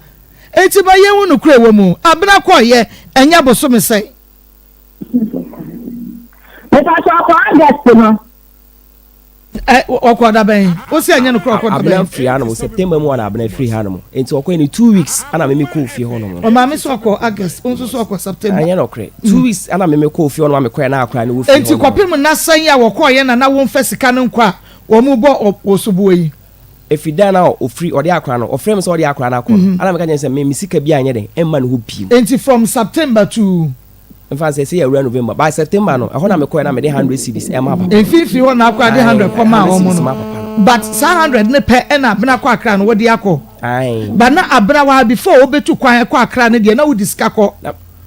enti ba ye hunu kra wo mu abena ko ye enya boso me se me ta cha ko August no okoda ben o se anya no kro okoda ben abena free hanum September mu na abena free hanum enti okọ ni 2 weeks ana me ko fie ho no o ma me so okọ August o so okọ September anya no kre 2 weeks ana me ko fie ho no ma me ko na akra na wo fie enti kopim na san ya wo ko ye na wo mfa sika no nkwa wo mu bo osubo yi efida na o free odi akra no o frame so odi akra na akọ ana me ka nyen se me sika bi anya den emma no ho piem enti from September to in fact say ya November by September no ehona me ko na me de 100 cedis emma papa efifi ho na akwa de 100 koma ho mo no but 100 ne pe na abena kwa akra no wo de akọ ai but na abena wa before obetu kwan kwa akra ne de na wo diska kọ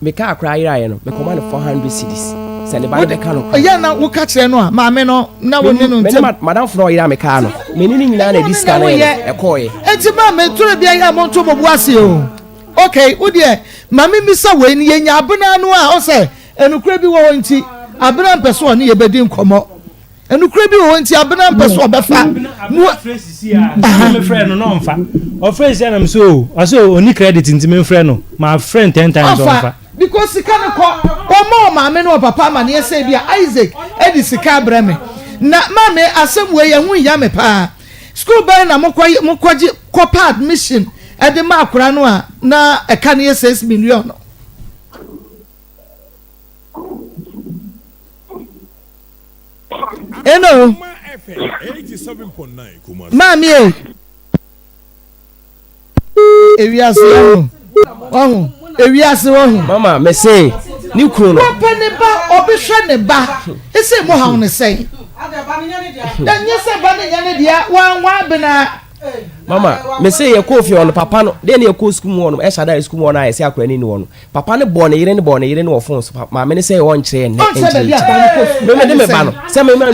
me ka akra ira no me ko ma 400 cedis se ne ba de ka no ya na wo ka kire no a ma me no na wo ne no ntem madam fro ira me ka no me ni nyina na diska na e ko ye enti ma me toro bia ya mo nto bobu ase o okay udie mami misa we ni yenya abena no a o se enukura bi wo nti abena mpeso oni ye bedi nkomo enu kure bi wo nti abena mpeso obefa no phrase a me friend no mfa o phrase na me so oni credit nti me friend no my friend 10 times onfa because sika ne ko o ma me no papa ma ne say bia Isaac edi sika breme na ma me asem we ye hu ya me pa school boy na mokwaji kopa admission edi ma akura no a na e ka ne 6 million no eno mami ewiase ohun ewiase ohun mama me say ni kuro no papa ne ba obehwe ne ba ese mo ha ne say dan yese ba ne nyane dia wan bena mama me say ye ko fi on papa no de ne ye ko school mo no e shada school mo no ayese akura ni no papa ne bo ne yire ne wo phone so ma me ne say won kire ne me de me ba no say me man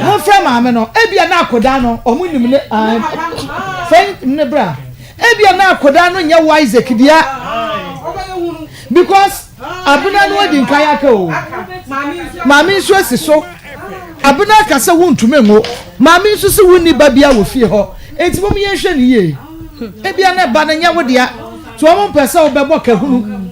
mo fra ma me no ebia na akoda no omunim ne friend ne bra ebia na akoda no nya wise kidia because abuna no di nkan yaka o mami nso asiso abuna ka se wontume ngo mami nso se wonni ba bia wo fie ho enti mom ye hwe ne ye ebia na ba na nya wo dia to mo pese wo bebo ka hunu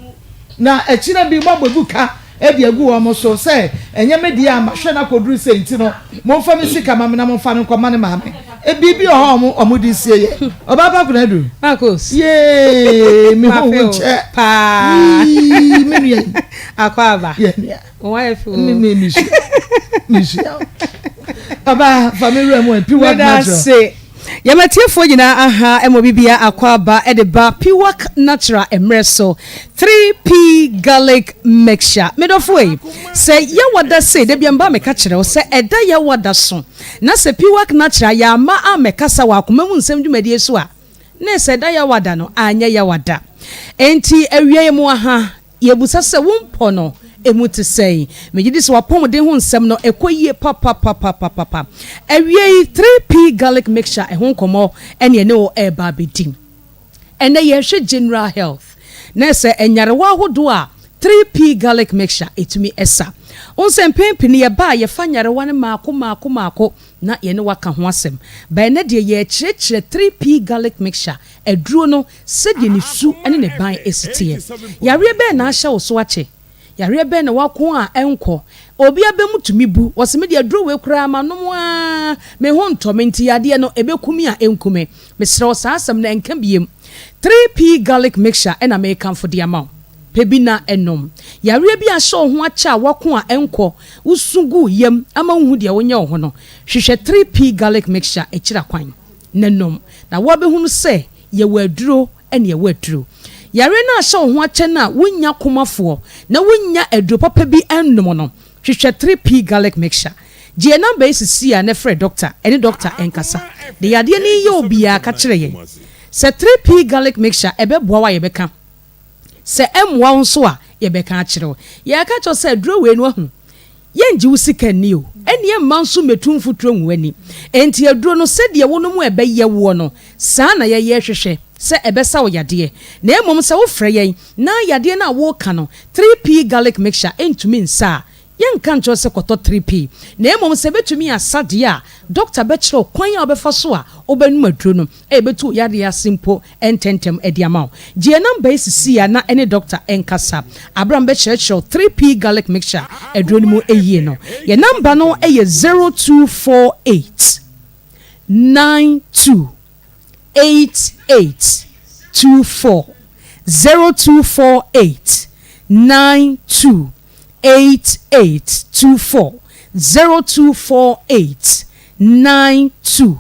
na echina bi mo gbobuka ebi agu wo mo so se enye me dia ma hwe na koduru se enti no mo mfa me sika mame na mo mfa no kwama ne mame ebibi omo di sie ye obaba kuna du Akos ye mi ho nche pa mi ni akwaba ye wife mi aba family mo piwak natural Yamatiefo nyina aha emo bibia akwaba edeba piwak natural emreso 3p garlic mixture medofoi se yawada se de biamba meka kire se eda yawada so na se piwak natural ya ma amekasa wa komamu nsem dwumadi so a na se eda yawada no anya yawada enti awie mu aha yebusa se wompo no emuti sei megidi so wapom de ho nsem no ekoyie papa awie 3p garlic mixture ehon komo ene ne o eba bedim ene ye hwe general health na se enyarewa hodo a 3p garlic mixture etumi esa onsem pempini ye ba ye fanyarewa ne maako na ye ne waka ho asem ba ene de ye kyerekire 3p garlic mixture eduro no se de ne su ene ne ban esitie yare be na ahya wo so ache yare be na wako a enko obi abemutumi bu wose de aduro we kura ma no a me ho ntomenti yade no ebekumi a enkume me sere wo asem na enka biem 3p garlic mixture ena me kan for the amount pebina enom yare bi a so ho acha wako a enko usugu yem ama hu de wonya ho no hwehwe 3p garlic mixture ekira kwan nanom na wo be hunu se ye waduro ene ye waduro yare na ahye ho ache na wonya komafo na wonya aduro papa bi ennom no hwehwe 3p garlic mixture je number is a ne frɛ doctor any doctor enkasa de yade ni ye obia ka kire ye se 3p garlic mixture ebeboa wa ye beka se emwa nso a ye beka kire ye ka cho se aduro we no hu yenji usika ni o eni e manso metumfu tro nwani enti aduro no se de wo no mu ebe ye wo no saa na ye hwehwe se ebesa wo yade na emom se wo frɛ yen na yade na wo ka no 3p garlic mixture entumi nsa yen kan cho se koto 3p na emom se betumi asade a doctor betro kwan a obefa so a obenum aduro no e betu yade ya simple ententem ediamao je number is ya na any doctor enkasa abram be church 3p garlic mixture aduro no mu eyie no ye number no e 0248 92 8824 0248 92 8824 0248 92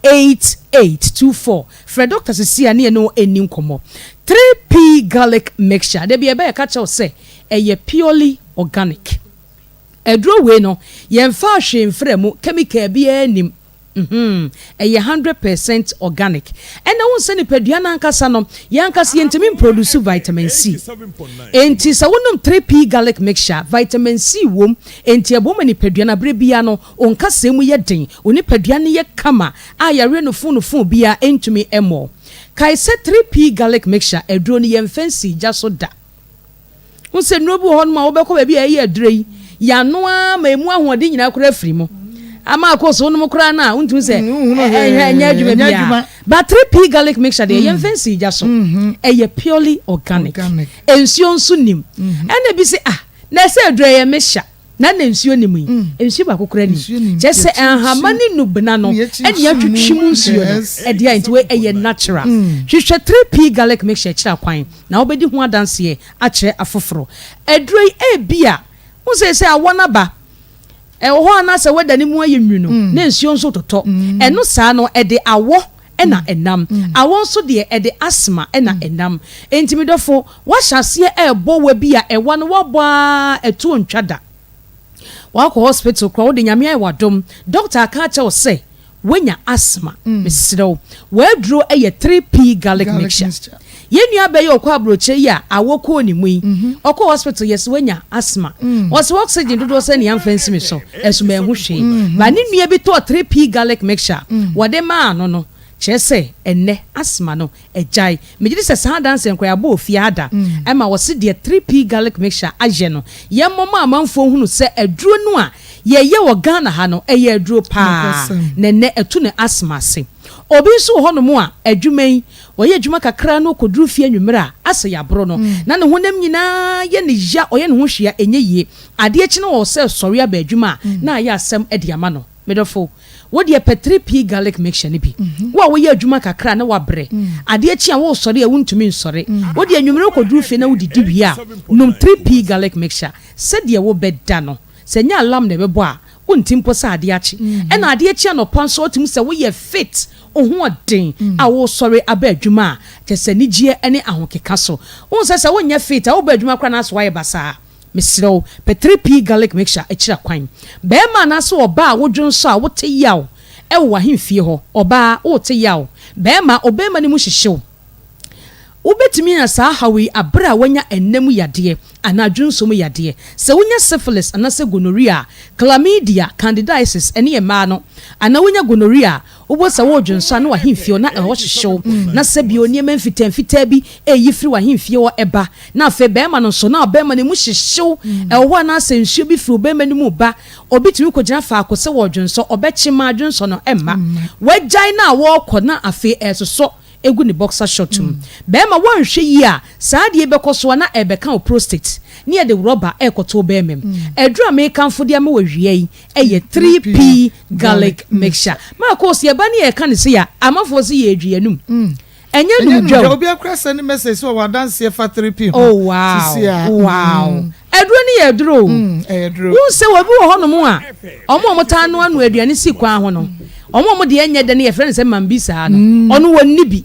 8824 Fred Doctor Cecilia ne no enim komo 3p garlic mixture de be e ka chew say eye purely organic edro we no yemfa hwe mfremu chemical bi anim eye 100% organic ena won se ni padua na nkasa no yankasa yentimi produce vitamin C enti sa wonum 3p garlic mixture vitamin C wom enti aboma ni padua na brebia no onkasa mu ye den oni padua ne ye kama a yare no funu bia entumi emo kai se 3p garlic mixture edro ni yemfancy jaso da won se no bu hon ma wo beko ba bia ye adrei ya no a ma emu ahode nyina kora frimo Ama Akos wonu mukra na untu se enya adwuma bia. But 3P garlic mixture de yen fancy jaso. Eye purely organic. Ensuo nso nim. Ena bi se na se adure ye mixture. Na nsuo nim yi. Ensuo ba kokra nim. Je se anhamani nubna no. Ene ya twitwimu nsuo no. E dia nti we eye natural. Hwehwe 3P garlic mixture kira kwan. Na obedi ho adanse a kire afoforo. Adure e bia. Wo se awona ba. Ho ana se weda ni mu ayenwu no. Na nsuo nso toto. Eno saa no e de awo ena enam awon so de e de asthma ena enam entimidofo wa hyase e bo wa bia e wa no wa baa etu ntwada wa ko hospital kwa wo de nyame ai wadom doctor aka cha wo say wenya asthma mesrew wa duro e ye 3P garlic mixture yenu abaye okwa abroche yi a awoko ni mu yi okwa hospital yes wenya asthma was oxygen dodo se ne amfansi me so esuma ehu hwe ba ne nua bi to 3P garlic mixture wode ma no chese enne asma no ejai megidi se sa dance nkwa abo ofia ada ema wose de 3P garlic mixture aje no ye momma amanfo hunu se aduro no a ye wo Ghana ha no eye aduro pa nenne etu ne asma se obi so hono mu a adwuman oye adwuma kakra no koduru fie nwumira ase ya bro no na ne honam nyina ye ne ya oye ne ho hwea enye yie ade echi no wo se sori aba adwuma na ya asem ede ama no medofo wodi e 3P garlic mixture ne bi wo ye adwuma kakra na wabre ade echi a wo sori e wuntumi nsori wodi anwumire koduru fie na wudidi wi a num 3P garlic mixture se de wo beda no se nya alam ne bebo a untimpo sa ade achi e na ade echi anopa so otim se wo ye fit ohun odin a wo sori aba adwuma te se nigie ene ahokeka so won se wo nya fit a wo ba adwuma kra na so waye basa Misro, 3P garlic mixture echira kwan. Be ma na so oba wo dwonso a wo te yaw. E wo ahemfie ho. Oba wo te yaw. Be ma obema ni mu hyehyew. Ubetimi na sa hawi abra wanya ennem yade ana dwonso mu yade. Se wonya syphilis ana se gonorrhea, chlamydia, candidiasis ene ye ma no. Ana wonya gonorrhea, ubo sa wo dwonso na wahemfie na e ho hyehyew. Na se bi oniema mfitamfita bi yifiri wahemfie wo eba. Na afa be ma no so na obema ni mu hyehyew. E ho na se nsuo bi firi obema ni mu ba. Obitimi kogina fa akose wo dwonso obechima dwonso no emma. Wagyan na wo kɔ na afa esoso egu ni boxer short be ma wonhwe yi a saa de bekoso na ebeka o prostate ni e de rubber ekoto be mem edura me kanfo de ma wawie yi eye 3P garlic mixture ma course ye ba ni e kan se ya amafo se ye aduanum enye num dwa obi akra send message so wa dance ye fa 3P oh wow eduro ni ye duro eduro won se wa bi wo hono mu a omo ta no anu aduane si kwa ho no omo de enye de ne ye friend se mambisa no ono wonni bi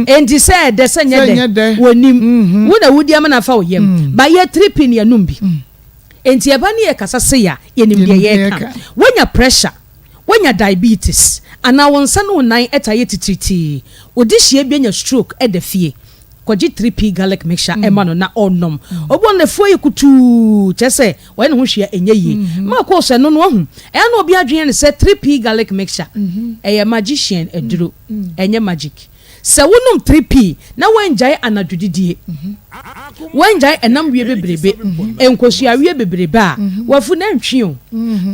enti se de se nye de wonim wo na wudi ama na fa wo yem ba ye 3P ne anum bi enti eba ne ye kasa se ya ye nim de ye ka wonya pressure wonya diabetes ana wonsa no nan etaye titriti odihie bi nya stroke e da fie kwaji 3P garlic mixture ema no na onom obon le foye kutu chese we ne ho hwea enye yi ma ko se no no hu e na obi adwen ne se 3P garlic mixture eye magician eduro enye magic se wonum 3P na wanjai anadwudidie wanjai enam wie bebrebe enkosua wie bebrebe a wafu na ntwi o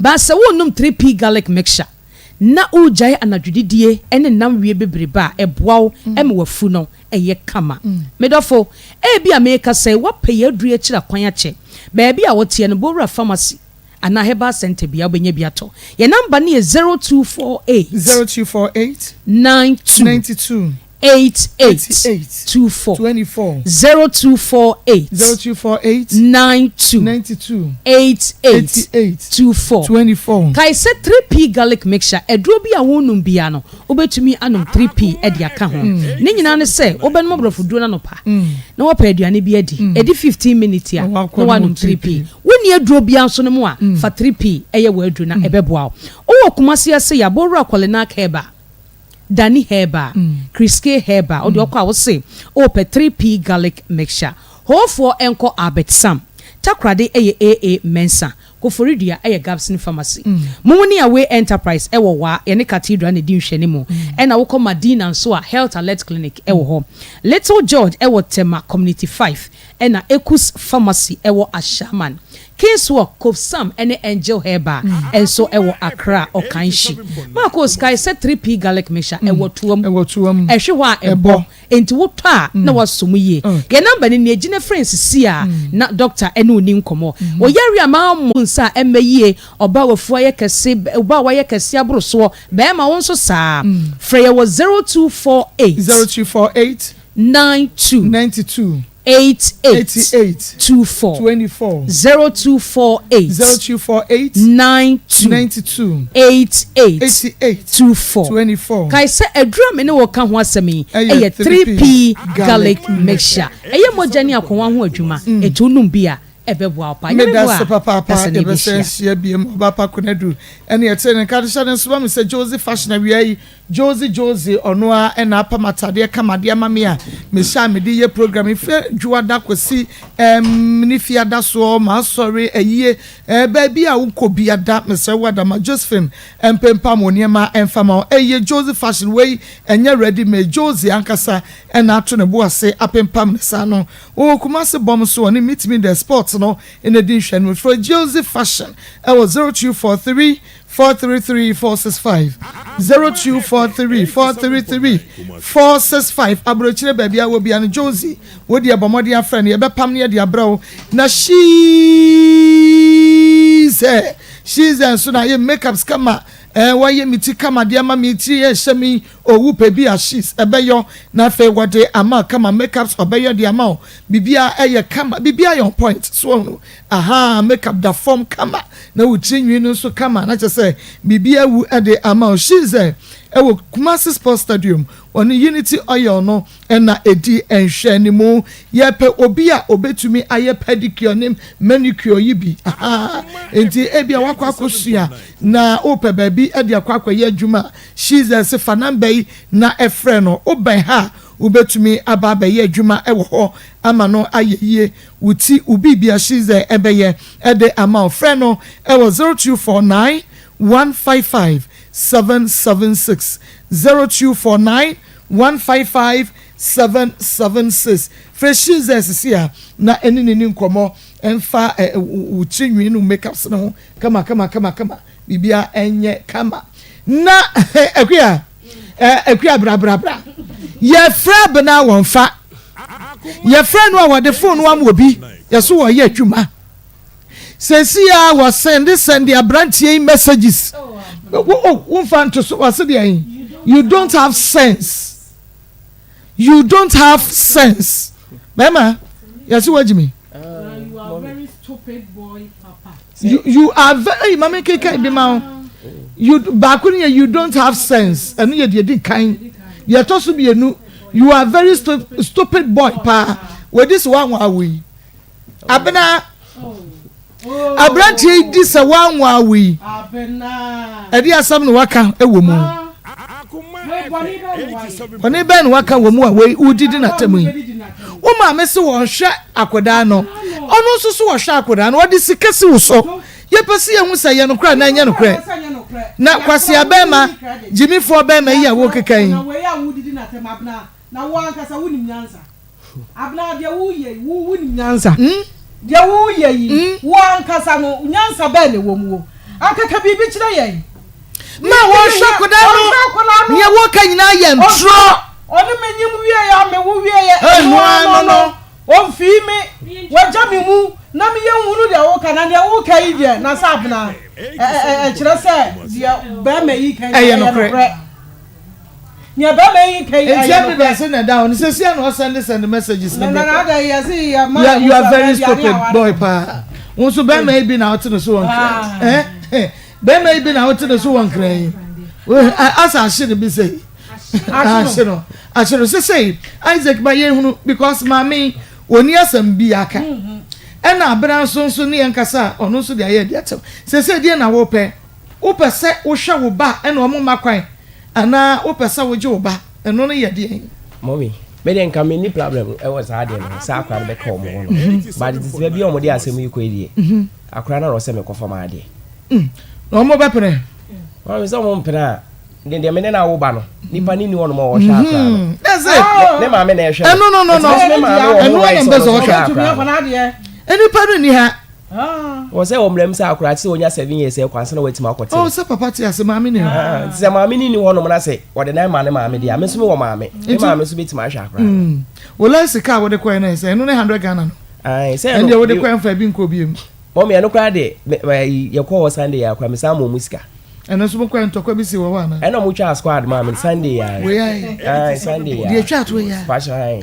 ba se wonum 3P garlic mixture na ujai anadwudidie ene nam wie bebrebe a eboaw em wafu no eye kama medofo e bia meka say wapaye adue kira kwan ache ba bia wotie no bowra pharmacy ana heba center bia obenya bia to ye number ne 0248 92 8824 0248 92 8824 kai se 3P garlic mixture eduro bia wonum bia no obetumi anom 3P e dia ka ho ne nyina ne se obenum brofuduro na no pa na wapa aduane bia di edi 15 minutes ya na wanum 3P woni eduro bia so no mu a fa 3P eye wa aduro na ebeboa o kumasi ase ya bowra kwalena keba Danny Heba, Chriske Heba, or the Oka will say, Ope 3P garlic mixture. Ho for Enko Abet Sam. Takrade AA Mensa. Go for Ridia a Gabson Pharmacy. Mumuni Away Enterprise, Ewa, any cathedral and dim shenimo. And I will call Madina and Soa Health Alert Clinic, Ewa Home. Little George, Ewa Tema Community 5. And a Ekus Pharmacy, Ewa Ashaman. Kingswalk Kofsam ene Angel Heba enso ewo Accra Okanshi Maa Akos kai se 3P garlic mixture ewo tuom ehwe ho a ebo enti wotɔ a na wasom yie ye number ni agine friends si a na doctor ene oni nkomo wo yari ama mo nsa emeyie oba wafu aye kese oba waye kese abroso be ma won so saa frey was 0248 92 88 24 0248 92 88 24 kai se adura me ne wo ka ho asemi eye 3P garlic mixture eye mojani akonwa ho adwuma etunum bia ebeboa pa nyebeboa papa ebesensia biem obapa konadu ene yete ne kadisha ne so ba me se Josie fashion awiai Josie ono a na apa matade kamade amame a me sha me de ye program ife juada kwesi ni fiada so ma sorry ayie ba bia wo ko biada me se wada ma Josephine empempa mo niema enfama eye Josie fashion way enye ready me Josie ankasa na ato ne bo ase apempam ne sa no o kuma se bom so oni meet me the sports no in addition with Josie fashion was 0243 433 465 0243 433 465 abrochire baby a wo bia no Josie wo dia bomodi afra ne ye bepam ne dia brawo na she's so na ye makeups kama why miti kama dia ma miti ye shemi owu pe bia she's ebeyo na fe wode ama kama makeups obeyo dia ma bibia eye kama bibia your point so aha makeup da form kama na utrinwi no so kama na che say bibia wu ade ama she's ewo Kumasi Sports Stadium on Unity Oil no na edi enhwe ni mu ye pe obi a obetumi aye pedicure nim manicure yibi enti ebia wakwa akosua na ope baby edi akwa ye adwuma she's se fanambe na efre no oben ha ubetumi ababa ye adwuma ewo ho ama no ayeye wuti ubibia she's ebeye ede ama frɛ no ewo 0249 155 776 0249 155 776 Freshies here na eni ni nkomo emfa utrinwi no makeups no kama bibia enye kama na ekua bra ye fra bena wonfa ye fra no a the phone wa mo bi ye so wo ye adwuma Sensia was send their branching messages. You don't have sense. You don't have sense. Mama, yes, what do you mean? You are a very stupid boy, Papa. You are very mama you back when you don't have sense and you did kind. You are supposed to be a new. You are very stupid boy, Pa. Where this one are we? Abena. Abranti this a one wa we abena edi asam no waka ewo mu oni ben waka wo mu a we udidi na tamu wo ma me se wo hwe akoda no ono so wo hwe akoda no odi sikasi wo so ye pese ye hu saye no kra na nya no kra na kwase abema jimi fo abema yi a wo kekan na we ya udidi na tamu abna na wo ankasa wo nim nyansa abna dia wo ye wo nim nyansa dia wo ye yi wo ankasa no nyansa ba ne wo mu akaka bibi kire ye ma wo hwakoda no ye wo ka nyina ye ntro oni menyim wie ya me wo wie ye no o fi me waja mi mu na me ye hunu de wo ka na de wo ka yi de na sabna kire se dia ba me yi ka ye no kre nya ba me yi ka ye no kre say na down say see no send messages na da ya see ya you are very stupid boy pa won so ba me bi na what no so won ba me bi na what no so won kran asa ashire bi say ashiro say Isaac ba ye hunu because mami oni asam bi aka na abran so ne yankasa ono so de aye de atem say de na wo pe se wo hwe wo ba na o mo makwan ana wo pe se wo je wo ba eno no ye de mommy me den ka me ni problem e was hard no sa akra be ka o mo no but it is be o mo de asem yi ko edie akra na ro se me ko fama ade no mo be pere wa me so mo mpena de me na wo ba no nipa ni wo no mo wo hwa akra no that's it ne ma me na e hwe no eno na be so hwa eni pa ni ha was say omlem say akura ti onya 7 years e kwanse na wetima akote oh say papa ti ase maame ni say maame ni ho no na say wo de na maame dia me so me wo maame e maame so betima ahwa akura wola sika wo de koy na say no 100 Ghana no ai say no wo de koy fa bi nko biem mo me no kra de ye ko Sunday ya kwa me sa mo musika eno so mo koy ntokwa bi si wo wa na eno mo twa squad maame Sunday ya we ai Sunday ya de twa to ya pasha ai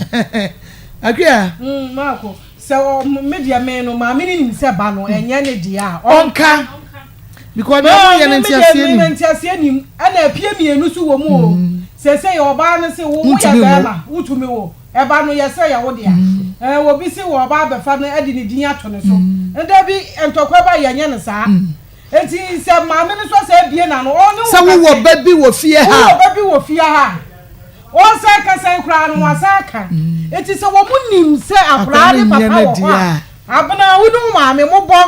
akria Marco so media men no maame ni nse ba no enye ne dia onka because no ye ntiasie ni ana apie mienu so wo mu o sese ye oba no se wo ya bema wutumi wo eba no ye se ya wo dia wo bi se wo oba be fa no edi ni din ato ne so nda bi entokwa ba ye nye ne saa enti se maame ne so se bie na no onu sa wo ba bi wo fie ha wo ba bi wo fie ha o se ka se kra no wasaka eti se wo munim se akra ne papa wo ha abana wonu maame mo bo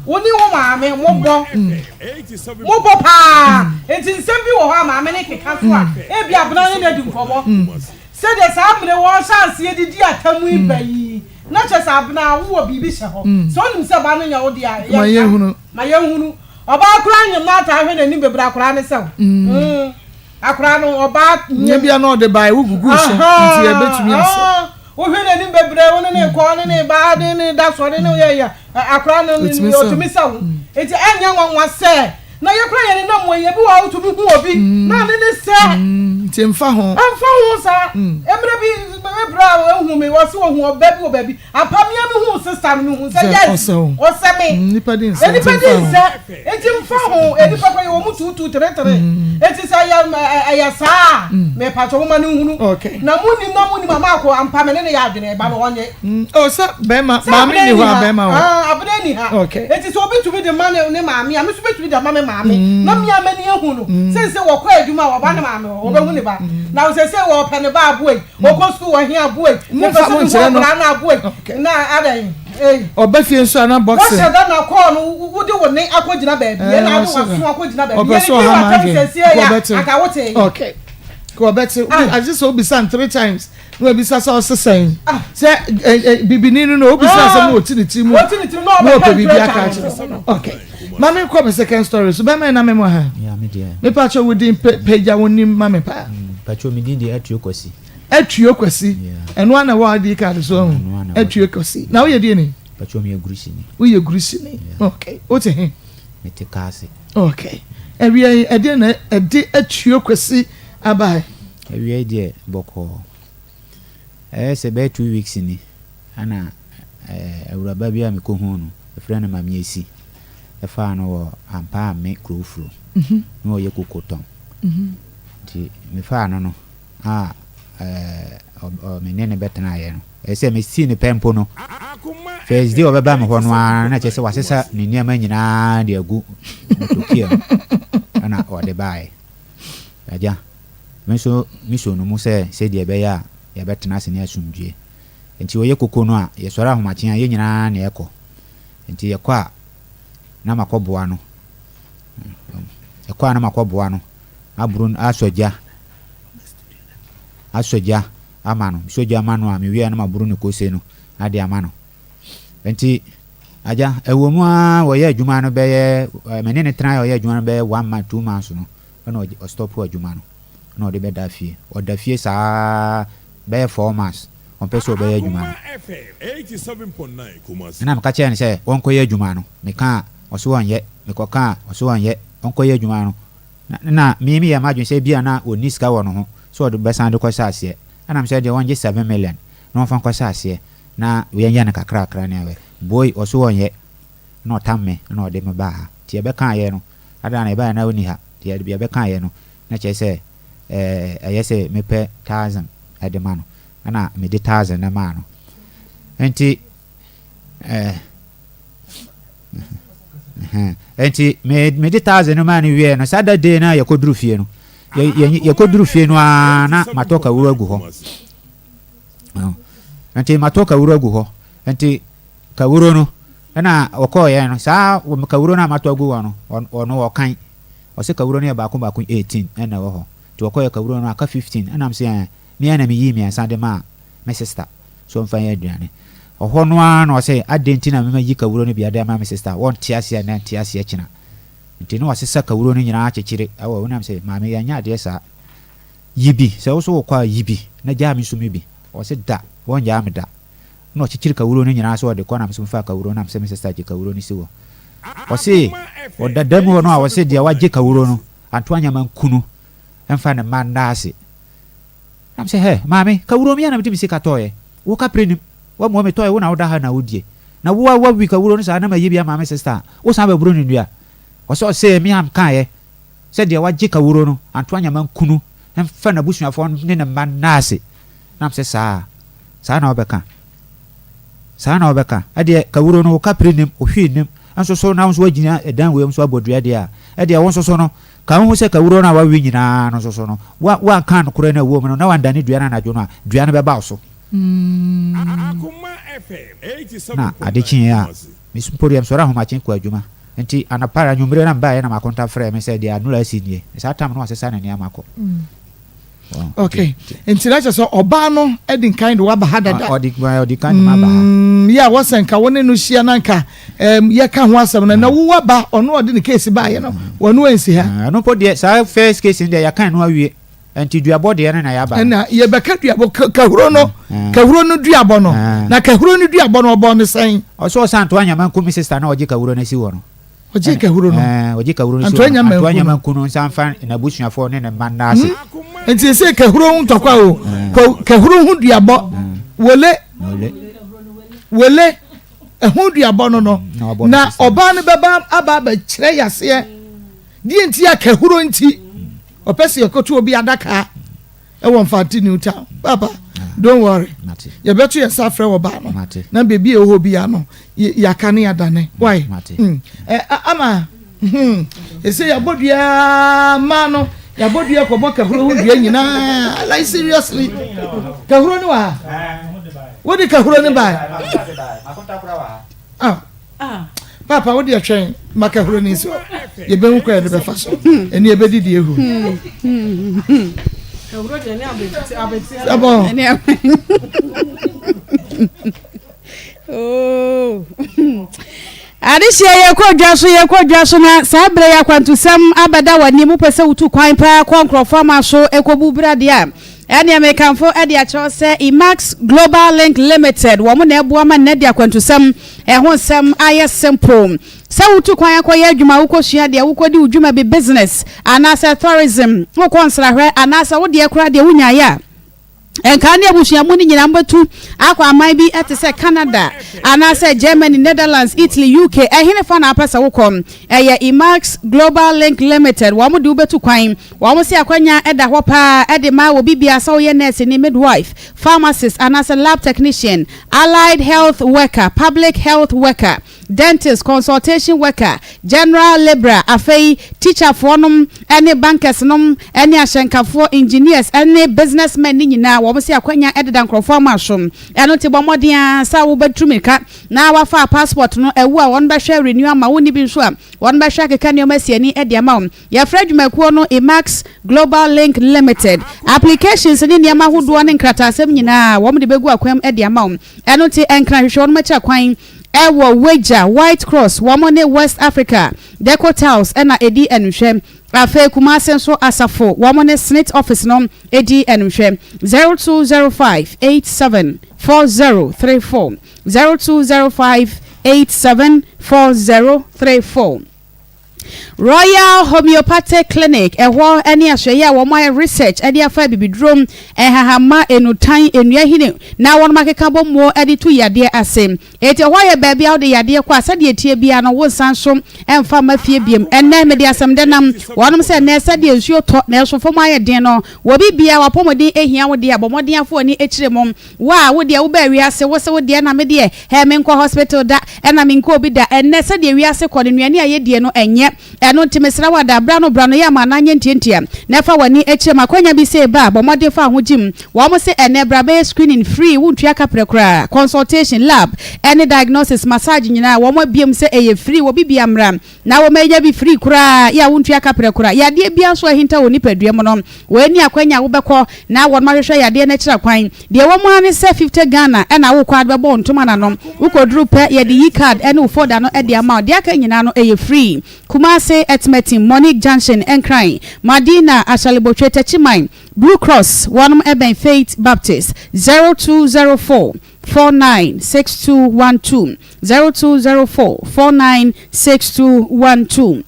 woni wo maame mo bo pa eti nsem bi wo ha maame ne keka so a e bi abana ne di nkomo se de sa amre wo chance ye di atamu ibayi na che sa abana wo bibi hye ho so nim se ba no nya wo dia ma ye hunu oba akra nyem na ta hwe na ni bebra akra ne se akra no oba nya bia no de bai wo gugu so nti e betumi ase wo hwe na ni bebre wo ne ko ne ba de ne da so ne ye ya akra no otumi sa wo eti anya nwanwa se na ye kra ye ne na mo ye bi wa otumi hu obi na ne se nti mfa ho sa emre bi bebra hu me wo se wo hu oba bi oba bi apamia mi hu sister mi hu se yes o se me nipa din se eti mfa ho edi papa ye wo mu 2 eti sa ya sa me pacho wo ma ne hunu na muni mama ko ampa me ne ya adwene ba no onye o sa be ma maame ni ho be ma ho abene ni ha eti so obi tumi de ma ne maame a me so betumi de ma me maame na me amani ehu no se wo kwa adwuma wo ba ne maame wo be hu ne ba na se wo pe ne ba abuai wo ko school wo hia abuai mo fa mo nche no na abuai na adan oba fie nso ana boxing wo se da na call no wo de wo ne akogina ba bia na ade wo so akogina ba bia so ha ma aka wote okay ko beti I just obi san 3 times no obi sa so sen se bibini no obi sa so no tiniti mu no ko bibi aka okay mama ko me second story so be me na me mo ha ya me dia me pa cho within page awoni mama pa pa cho me din dia atuokwasi eno ana wa di card so atuokwasi na wo ye di ni pa cho me agurusi ni wo ye agurusi ni okay o te he me te kasi okay ewie ede na ede atuokwasi abai ewie die boko se be 2 weeks ni ana awuraba bia me ko hu no efra na mame esi efa no wo ampa me krofro no ye kokoton ti me fa no me nene betena ye no se me si ne pempo no first day obeba me ho no na che se wasesa ne niam nyina de agu tokia ana o de bai aja miso no mu se de be ya betena se ne asumdue enti oye koko no a ye sora ahomachen ye nyina na ekọ enti ye kwa na makoboa no ekwa na makoboa no aburun asoja amano soja amano a mewie na maburun ko se no ade amano enti aja ewomu a wo ye adwuma no be ye menene tran ye adwuma no be 1 month 2 months no na o stop adwuma no na o de be da fie o da fie sa be 4 months on peso be adwuma no 87.9 Kumasi na maka che ne se won ko ye adwuma no me ka oso wonye me ko ka oso wonye on ko ye adwuma no na mi ya madwun se bia na oni sika wo no ho so do be san de ko saase ana me se de wonje 7 million na won fa ko saase na we nya na kakra ne we boy oso wonye na otamme na ode me ba ti e be kan ye no ada na e ba na oni ha ti e be kan ye no na che se ayese me pe 1000 ade ma no ana me de 1000 na ma no enti enti me de 1000 no ma no wie no sada day na yakoduru fie no yakoduru fie no na matoka wuro agu ho enti matoka wuro agu ho enti ka wuro no na okoye no sa ka wuro na matoka agu ho no ono okan o se ka wuro ne ba ko 18 na wo ho ti okoye ka wuro no aka 15 na am se me na me yi me asande ma me sister so mfa ya aduane oho no an o say adenti na mema yi kawuro no bia da ma me sister won tiase na tiase kina nti no wasesa kawuro no nyina akekire awo wonam say ma me yanya de sa yibi se wo so kwa yibi na ja mi so mi bi o se da won ja me da no akekire kawuro no nyina so de kwa na me so fa kawuro na me se me sister je kawuro ni siwo o se o dadamu no a wo se dia waje kawuro no antoanya man kunu emfa ne man naase am say he mami kawuro mi na mtimi sikatoye wo ka prenim wo mo me toye wo na wo da ha na wodie na wo wa wi kawuro no sa na ma yebia mami sister wo sa ba buru ni nua wo so say mi am kan ye se dia waje kawuro no antoanya man kunu emfa na busuafo ne ne man naase nam say sa na obeka ade kawuro no wo ka prenim o hwenim anso so na so wagina edan we so abodua dia ade won so no ka hu se kawuro na wa wi nyina no so no wa kan kure na wo mu no na wanda ni dua na na dwo dua na be ba so Akoma FM 87 na adekin ya misumpori am so ra ho ma chen ko adwuma nti anapara nwumre na mba ye na makonta frɛ me se dia anula asinie sa tam no asesa na ni amako okay nti na so oba no edin kind wa ba hadada odi kind ma ba ya wasanka woni no hia nanka ye ka ho asem na wo wa ba ono odi ne case ba ye no wonu ansi ha no po de sa first case in there ya kan no awie nti duabo de na ya ba na ye be ka duabo kahuro no duabo no na kahuro no duabo no obo ne san o so santo anya man ko mi sister na oje kahuro na si wo no oje kahuro no oje kahuro no si anto anya man ko no sanfa na busuafo ne man na ase nti se kahuro ntokwa o kahuro hu duabo wole ehu duabo no na oba ne beba aba kire yase die nti ya kahuro nti opese yokotu obi adaka e won fati new town papa don't worry you better yourself frɛ wo ba no na baby e ho bi ya no ya kane adane why ama ese ya bodua ma no ya bodua ko boka huro hu dua nyina like seriously ka huro ni wa wo di ka huro ni ba papa wo di atwen maka huro ni so ye be hu kwa de be fa so eni e be didi ehu ka huro de ni abeti abo oh Adisia ye kodwa so na sabre ya kwantusam abada wani mu pese utu kwan pa konkrofo ma so ekobubra de a ene amekanfo ade a cho se Imax Global Link Limited wo mo na ebu ama na de akwantusam ho sam aye simple se utu kwan akoye adwuma wo kosua de wo kodi udwuma be business anasa tourism wo konsra hwe anasa wo de ekura de wunya ya enka ne abusuamu ni nyina mbatu akwa aman bi etese Canada anase Germany, Netherlands, Italy, UK ehine fa na apesa wokom eye Imax Global Link Limited wo mo de ubetu kwan wo mo se akwanya eda ho pa ede ma wo bibia sa wo ye nurse ni midwife, pharmacist anase lab technician, allied health worker, public health worker, dentist, consultation worker, general laborer, afei teacher for nom any bankers nom any ashenkafo, engineers any businessmen ni nyina wo se akwanya ededa nkrofo amashom eno te bomoden sa wo betumika na wafa passport no ewu a won be hwe renew ama woni bi nso a won be hwe keka ne omasiani ede ama ya fredwumakuo no Imax Global Link Limited applications ni ne amahodo ne nkratasem nyina wo de begu akwam ede ama eno te enkra hwehwe won macha kwan ewo Wager White Cross womone West Africa Deco Tiles ena edi enhwe afa Kumase so asafo womone Snit office no edi enhwe 0205874034 0205874034 Royal Homeopathic Clinic eho eni ahweye wo my research edi afa bibidrom ehahama enutan enuahine na won makeka bommo edi tu yade asem eti ho ye baabi awde yade kwa sade etie bia no wo sanso emfa mafie biem enne me de asem denam wonom se ne sade ensuo to na eso fo maye den no wo bibia wapomodin ehia wo de abomodin afo ni ekire mom wa wo de wo ba wiase wo se wo de na me de he me nkɔ hospital da ena me nkɔ obi da enne sade wiase kɔ ne nuane aye de no enye eno ntimesra wada bra no ya ma na nyentia na fa wani eche makwanya bi se ba bo mode fa ho jim wo mo se ene bra be screening free wuntua kaprekra consultation lab any diagnosis massage nyina wo mo biem se eye free wo bibia mra na wo meja bi free kura ya wuntua kaprekra ya de bia so ahinta woni padua mo no we ni akwanya wo bekọ na wo ma hwehwe ya de na kira kwan de wo mo ani se 50 Ghana na wo kwa be bo ntoma na no wo kodru pe ya de yi card ene wo foda no e de ama de aka nyina no eye free Kumase Etmetin Monique Junction Enkran Madina Ashalibotwe Techimine Blue Cross Wanum Eben Faith Baptist 0204 496212 0204 496212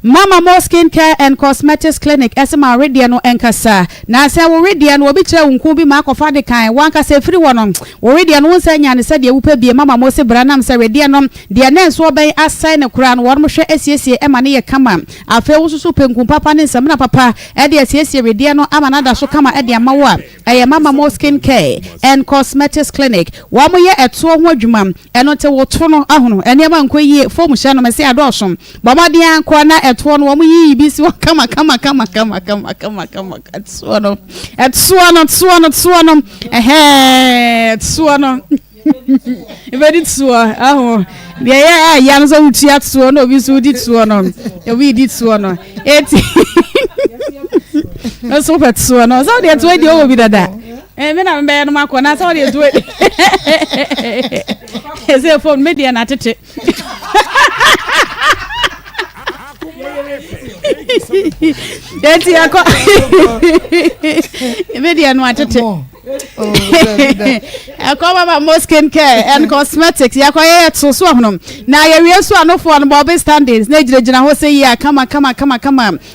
Mama Mo Skin Care and Cosmetics Clinic SMA Radio no enkasa na se wo radio no obi kire unku bi ma kofa de kan wanka se free wono wo radio no wonsa nya ne se de wupa bi Mama Mo se branam se radio no de na enso ben asai ne kura no wo hwe asiesie ema ne ye kama afa wo susu penkum papa ne nsam na papa e de asiesie radio no ama na da so kama e de amawa eye Mama Mo Skin Care and Cosmetics Clinic wo mo ye eto ho adwuma eno te wo to no ahono ene ma nkoyi fom hye no me se adosom bomadian kwa na eto no wo mo yi bi si kama eto no very tsuo aho de ya no so utia tsuo no bi so di tsuo no e wi di tsuo no eti so pet tsuo no so de tsuo di o bi dada me na mbe no makona so de tsuo ese phone media na tete eti ako media no atete Akoma Mo Skin Care and Cosmetics yakoye to so honom na ye wie so anofo no bobe standings na gina ho say ya kama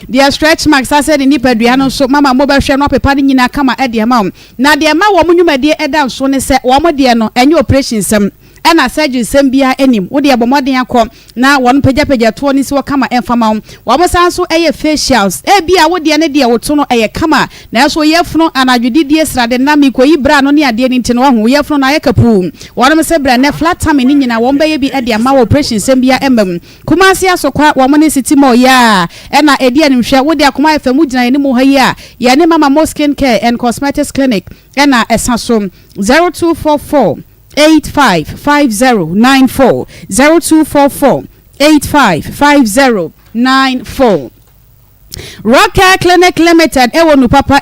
dia stretch marks ase de nipadua no so Mama Mo be hwe no pepa ni nyina kama e de ma na de ma wo munwumade e da so ne se wo mo de no enye operation sem ena surgery sembia enim wo de abomoden akọ na won pagya to ni so kama enfama wo mo san so eye facials e bia wo de ne de wo to no eye kama na so yefno anadwedidie srade na mi koyi bra no ne ade ni ntino ho yefno na yekapu won mo se bra ne flat tummy ni nyina won be ye bi e de ama operation sembia emam Kumasi asokwa wo mo ne sitimo ya ena edi animhwe wo de akoma efamu gina ni mo ha ya ye ne Mama Mo Skin Care and Cosmetics Clinic ena esasom 0244 855094 0244 855094 Rocker Clinic Limited ewo nu papa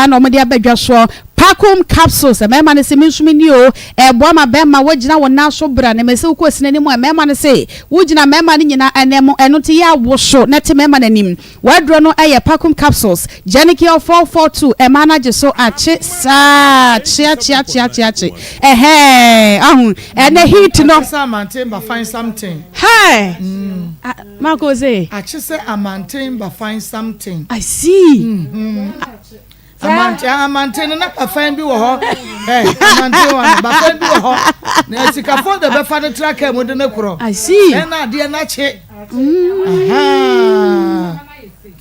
na omede abadwa so Pakum capsules mema ne se minsumi ni o ebo ma be ma wagina wona so bra ne mese ko sine ni mu mema ne se wugina mema ne nyina enemo eno te ya woso na te mema nanim wadro no eye Pakum capsules Janiki 442 emana so ache sa chia ahun ene heat no maintain but find something hey Marco say ache say maintain but find something I see Amante na afan bi wo ho amante wa ba afan bi wo ho na sika for the be fa the tracker mo de na kuro I see na de na che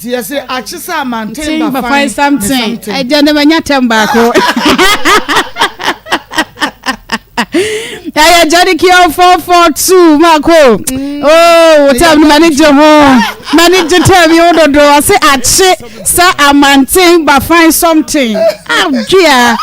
ti say achi sa amante ba find something I don't never nyata mbako Aya Janiki 442 Marco oh what time manager ho manager tell me odo do I say ache sa amante ba find something dia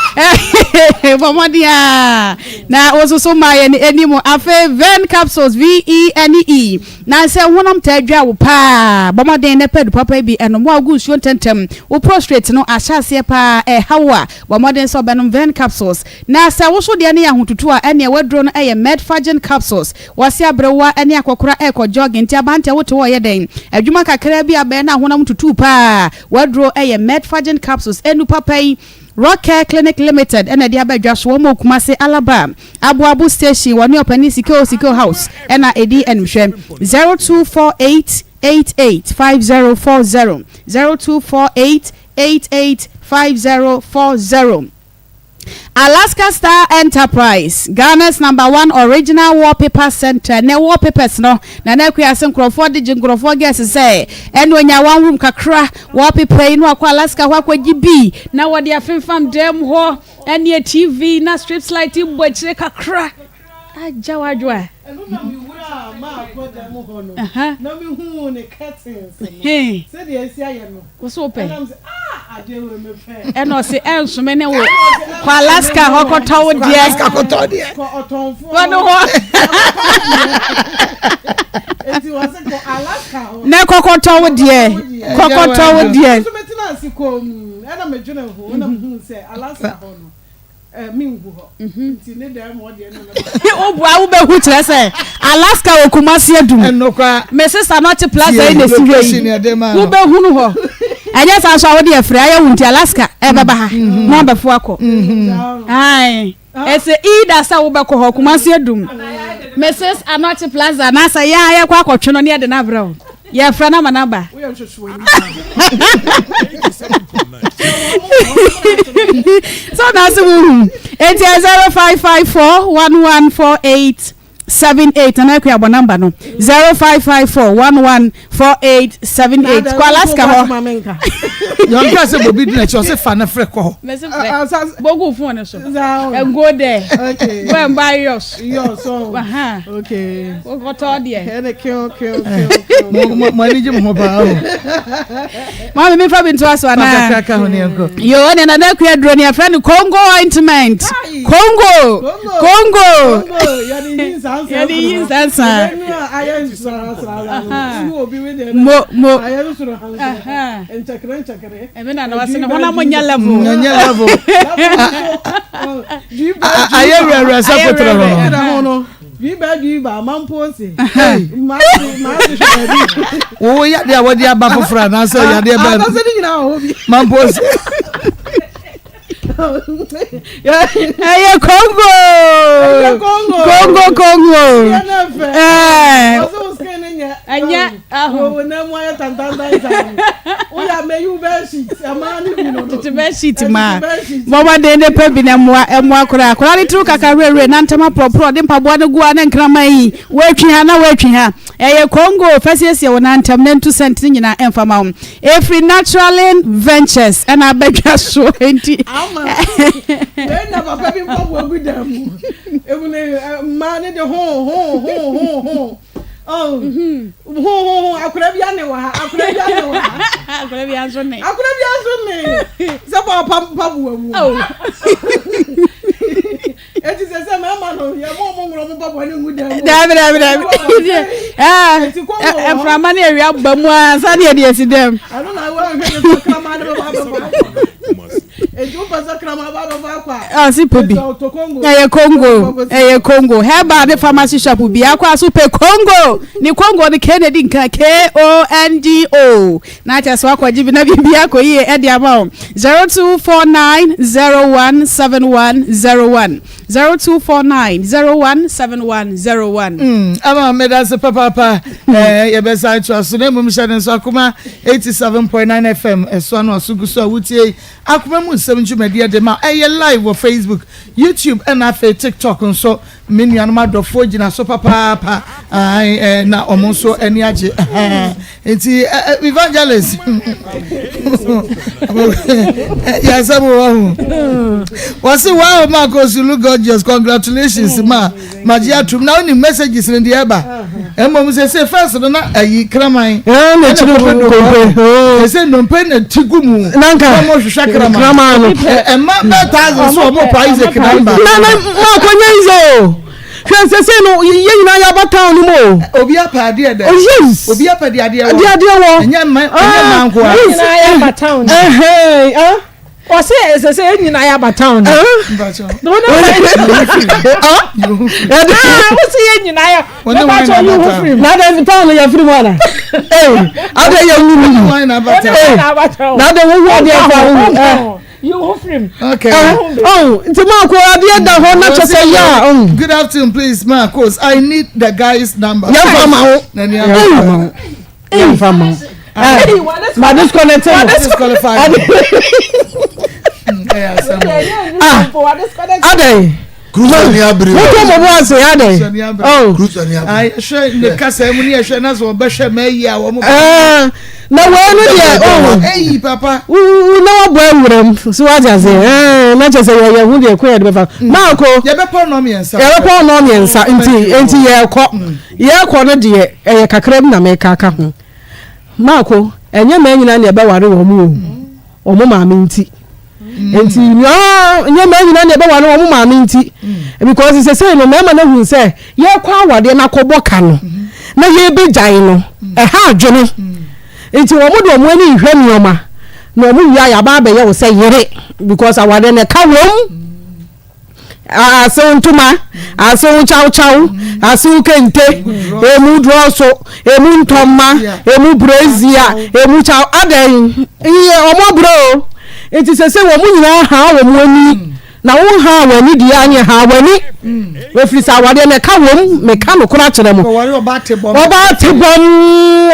bomodia na oso so my animo afa ven capsules VENE na say wonam ta adwa wo pa bomoden na pedu papa bi eno mo agusuo tentem wo prostrate no ahyase pa hawa bomoden so benom ven capsules na say wo so de ne ya hotutu a ene wadro no medfagen capsules wasi abrewa ene akokora jogging ti abante woto wo ye den adwuma kakra bi abe na honam tutu pa wadro medfagen capsules enu papai Rocker Clinic Limited ena dia badwa so mo Kumase Alabama abu station woni opani Sikio house ena edi enhwe 0248 885040 0248 885040 Alaska Star Enterprise Ghana's #1 original wallpaper center ne wallpapers no na kwase nkrofo de nkrofo guess say eno nya one room kakra wallpaper no akwa Alaska hwa gibi na wode afemfam dem ho ene TV na strip light bochere kakra ajawadwa na me hu ne curtains Hey. say the esi aye no Wo so pe. ade we me fe E no se enso me ne wo kwa Alaska hokoto wo die Alaska koto die ko otonfo wono ho enti was ko Alaska ne kokoto wo die kokoto wo die so metina asiko e na me dwene ho na hu say Alaska ho no mi ngu ho nti ne da mo de no o bua wo be hu kire se Alaska wo Kumasi adum enokwa me sister not plaza in the city wo be hu no ho enye sa so wo de afra ya hu nti Alaska e be ba ha mo be fo akọ ai ese ida sa wo be ko ho Kumasi adum Mrs. Anoti Plaza na sa ya kwa akọtwe no ne de na bra ya fra na manaba we am shosho so that's it is 0554114878 and I can have number no 0554114878 kwa Alaska ho yon ka se bobi na cho se fa na fre ko bogu phone so and go there okay go and buy yours so okay we go to there and kill mo ni je mo ba o ma me fa bintu aso na kaka ho ne ko yo ne na ku adro ne friend Congo ointment Congo ya ni yin sansa ayen sara obi we de mo ayen sura hansa enchakre e me na wase ne hona mo nya level aye rere sa potro ho Viva, Mamposi. Oh, yeah, they are what they are back for an answer. Yeah, they are Mamposi. Hey, Congo. Anya, oh, no more tantanda. We are may you beshi, a man, to beshi, ma. Mama, de pebi na mwa kura. Kura ni tu kakare nantama propro de mpaboa gu anan kramai. Working ha. Hey, Congo, first yes you nantam nentu cent nyina emfama. Every natural ventures and I beg you so enti. When na papa bi mpaboa gu dam. Ebune man de ho. Oh, akura bia ne wa akura bia so ne se papa mu oh eti se mama no ye mo ngro mo papa ne ngu da e frama ne ewia ba mu ansa ne de esidem I don't know where we get krama ne baba eju pasa krama baba kwa ah si pebi Congo heba de pharmacy shop bi akwa super Congo ni Congo ni Kennedy nka KONGO na cha so akwaji bi na bi akoyi e de aba 0249017101 0249017101 ama medase papa ye be sai to aso na mum shade so Akoma 87.9 FM eso no asugu so awutie Akoma mu nsem djumade de ma eye live on Facebook YouTube and afa TikTok nso menu anoma dofo gina so papa na omo so eni age enti evangelist ya sabu wa wasi wow Maa Akos you look gorgeous congratulations ma magia tum na oni messages in the eba emom say first na ayi kraman na chiru say no pen na tigumu nanka mo hwehwa kraman emma na thousand so mo price number na konye izo Say no, you know your town no more. Obia padi ade. Oh yes. Obia padi ade wo. Ade wo. Nya man ko. Nyina ya town. O say nyina ya town. No. O say nyina ya. Na dem town ya free one. Ade ya wuru. Na town. Na de wo ade fa. You offer him. Okay. Good afternoon, please, Maa Akos. I need the guy's number. Disconnected. Krusani abri. What mo boss ya dey? Oh. Krusani abri. Ai hwe ne kasa mu ne hwe na so be hwe ma yi a wo mo. Na wo no dey Eyi papa. Na wo bo awuram. So what just say? Na just say ya hu dey ko ya dey fa. Maa ko. Ye be pon no miensa. Ye be pon no miensa enti ye ko no dey kakram na me kaka ho. Maa ko enye ma nyina na be ware wo mu o mo maame nti. Enti nye ma nyina na be ware wo mo maame nti. Because say no me ma na hu say ye kwa awade na kobọ ka no. Na ye be gyan no. Ha adwene. Enti wo mo do mo ani hwe nioma. Na mo wi aya ba be ye wo say yere because awade na ka wom. Aso ntuma, aso chau, aso kente, emu droso, emu ntoma, emu brazia, emu chau aden. Iye omo bro. Enti se wo mu nyina ha wo mu ani. Na wo ha wani di anye ha wani. We frisa awade na ka wom, me ka no kura kire mo. Oba tebom,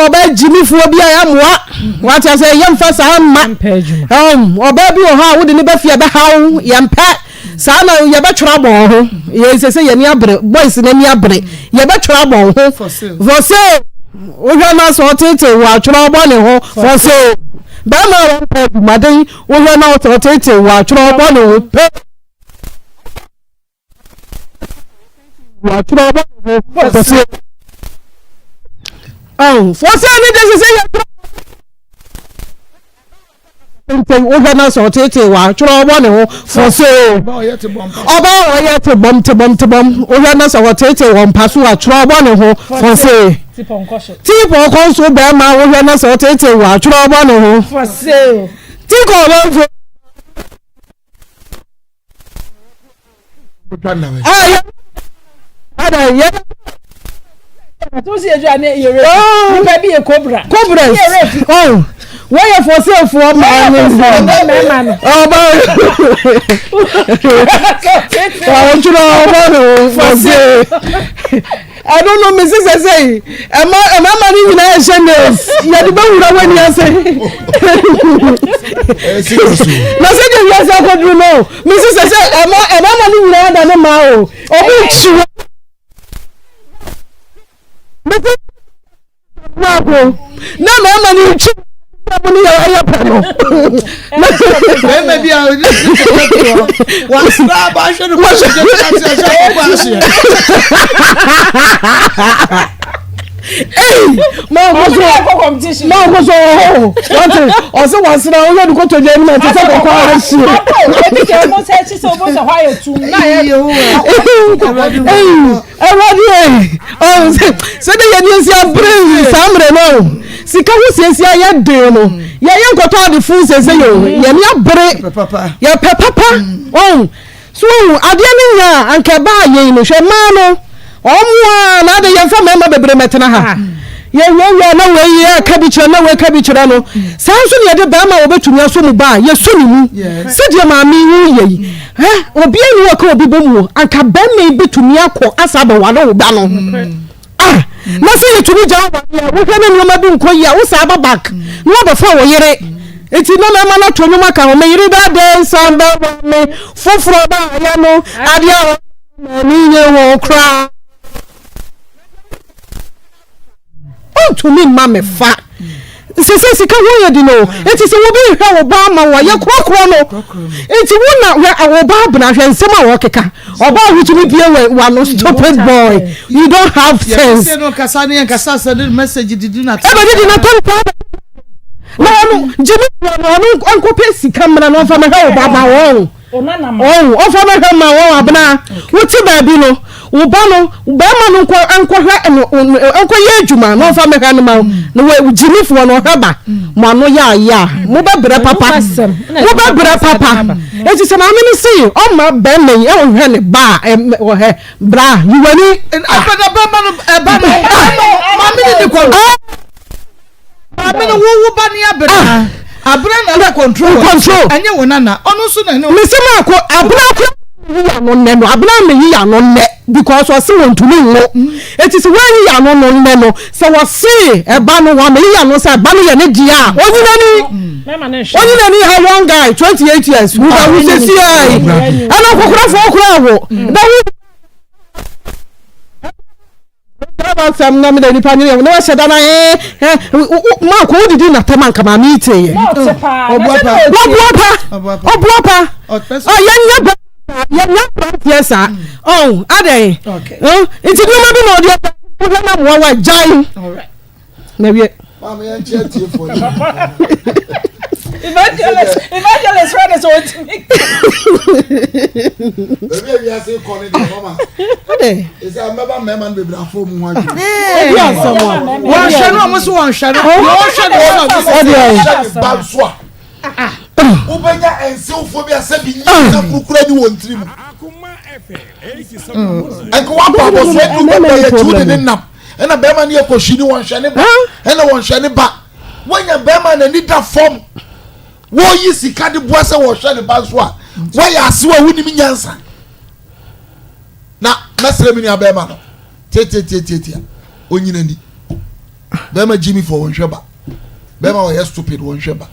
oba jimifu obi ayamoa. What I say yam fasa amma. Oba bi o ha wo de ne ba fie be hawo, yampa. Sana ye be twra bon ho ye se ye ni abre boys na ni abre ye be twra bon ho for sale o hwa na so tete wa twra bon ne ho for sale ba ma won pe maden o hwa na so tete wa twra bon ne ho pe wa twra bon ne ho for sale for sale ni dey say ye o na so tete wa twro bo ne ho for so oba o ye te bom o na so tete won paso wa twro bo ne ho for so tipo konso be ma o na so tete wa twro bo ne ho for so ti ko bo ya to see eju ane yere ni pe bi e cobra why you for sale for man no I don't know Mrs. say am money in a channels you the be when you say na say the yes I could know Mrs. say am money in a na ma o obi na ma money money ya pano maybe I was I should hey competition also once now you go to the element to say go mo say chi so bo so why you na say the years ya bring samre no sika wo siesia ya de no ya nkoto de fu sese yo ya ni abre papa so ade ni ya anke ba ye no hwe ma no omwa na de ye fa mema bebre metena ha ye na we ye kabichira na we kabichira no sanso ne de ba ma obetumi aso mu ba ye so ni mu se de ma mi hu ye obi enu wa ka obi bomu anka ba me betumi akọ asaba wa no ba no na se ye tumi ja wa wo hwe ne no bi nko ye wo sa ba back no ba fa wo yere eti no mema na to nyuma ka wo me yere da de samba me foforo ba ya no ade a ni ye wo kra to me mama fa se sika wo ye di no eti se wo bi hwa wo ba ma wo ye krokro no eti wo na wo ba bna hwe nsem a wo keka oba hu to me bie wa no stupid boy you don't have sense say no kasa ne kasa send message did not did not no jimi no anko pesi kamera no fa me hwa wo ba ma wo o fa me hwa ma wo abna wo ti ba bi no ubano ubama no anko hwa anko ye adwuma no fa meka no ma no we jimifo no haba mo ano ya mo bebre papa eti se na me see o ma be men e o hwe ne ba o he bra you wani abana ba ma no ma me ni ko ma me no wo ba ni abra na control anye wona na onu so na no me se ma ko abra ko ya no nne no abena me ya no nne because o se won tumi wo eti se wan ya no no nne no se wo se eba no wa me ya no se eba no ye ne dia onyi nani ha young guy 28 years who da who say see ai ana kokura fo okura wo da wu sam na me da nipa ni na wa sheda na ma ko didi na taman kama mi te ye obuapa yenya yes sir ade it's no ma bi no de na mo wa jai all right na we mama yan chetie for you evangelist friend is on me baby ya say call it mama ade is a member man be bra for mu haju yes someone one share no so one share one share bad so ubenya ensofobia se bi na kukura ni wontiri mu Akoma FM 87. enko wa babo so edu baba ye tu de nam ena be ma ne ekoshi ni won hwe ne ba ena won hwe ne ba wonya be ma na ni da form wo yi sika de boa se wo hwe ne ba so a wo ya ase wa wuni mi nyansa na mesre mi ni abe ma no tie onyina ni be ma Jimmy for won hwe ba bema o yes stupid won hweba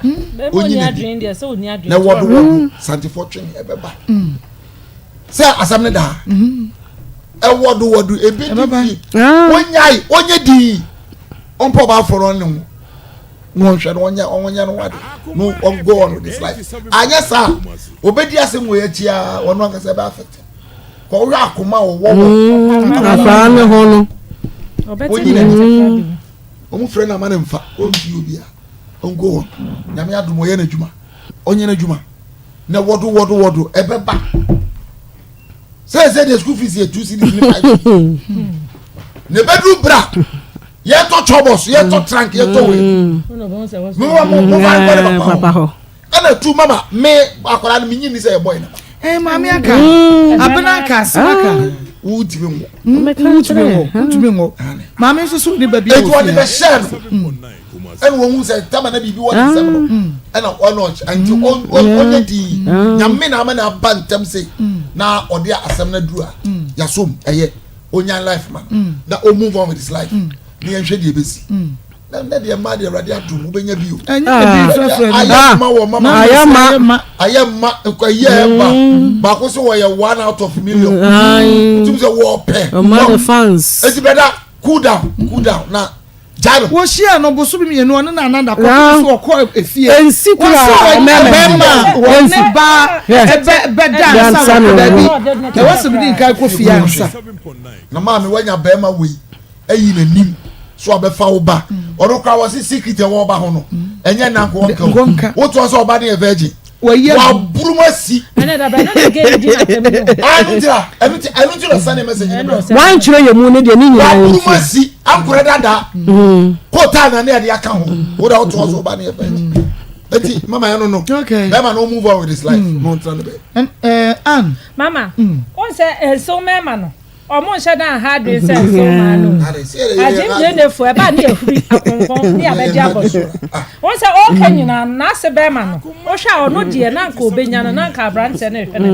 onyi adwen dia se oni adwen na wodo santi fortune ebeba se asam ne da wodo ebe di onyai onye di onpo ba foro ne no hwe no onya no wade no on go on with this life anya sa obedi asem wo yachia wono akasa ba affect ko wo akoma wo afa ne ho no obedi ne omu frɛ na mane mfa onti obia ongo on nyame adomo ye na djuma onye na djuma na wodo ebeba say the school fees here 2 cedis ni 5 ne bedroom bra ye to chobos ye to trunk ye to we mo papa ho ana tu mama me akwara na minyi ni say boy na mami aka abena aka saka utimi ngo mami so ni baby e to the share en wo hu say tama na bibi wo nsem no en ono anti on di nyame na ama na bantam say na ode asem na duru a yasom eye onyan life man that o move on with his life ni enhwe de besi na de ma de radio adum ubenya bio ayama wo mama ayama ko ba ko so wo ye 1 out of million tum say wo pe my fans eti brother cool down na jaro wo share no bo so bi me no na ananda ko so ko efie ensi kura mema ensi ba ebe da sa ko da bi na wo so bi din kai ko fie ansa na ma me wanya ba ma we ayi na nim so abefa wo ba orokwa wo secret e wo ba ho no enye na nko wo to so oba na virgin wa burumasi ene da ba na ge di na temu anu tira sane message wan chire ye mu ne de ni nyina wa burumasi ankure dada ko ta na ne ade aka ho wo da wo to so oba na virgin eti mama ya no okay be man no move on with his life no try no be mama on say so mema no omo nse dan hard way say so man no ajim de fo e ba na ehuri akonkon ni abeji aboso won say o kanyina na se be ma no o hwa ono de na nka obenya no na nka brante na ehwe ne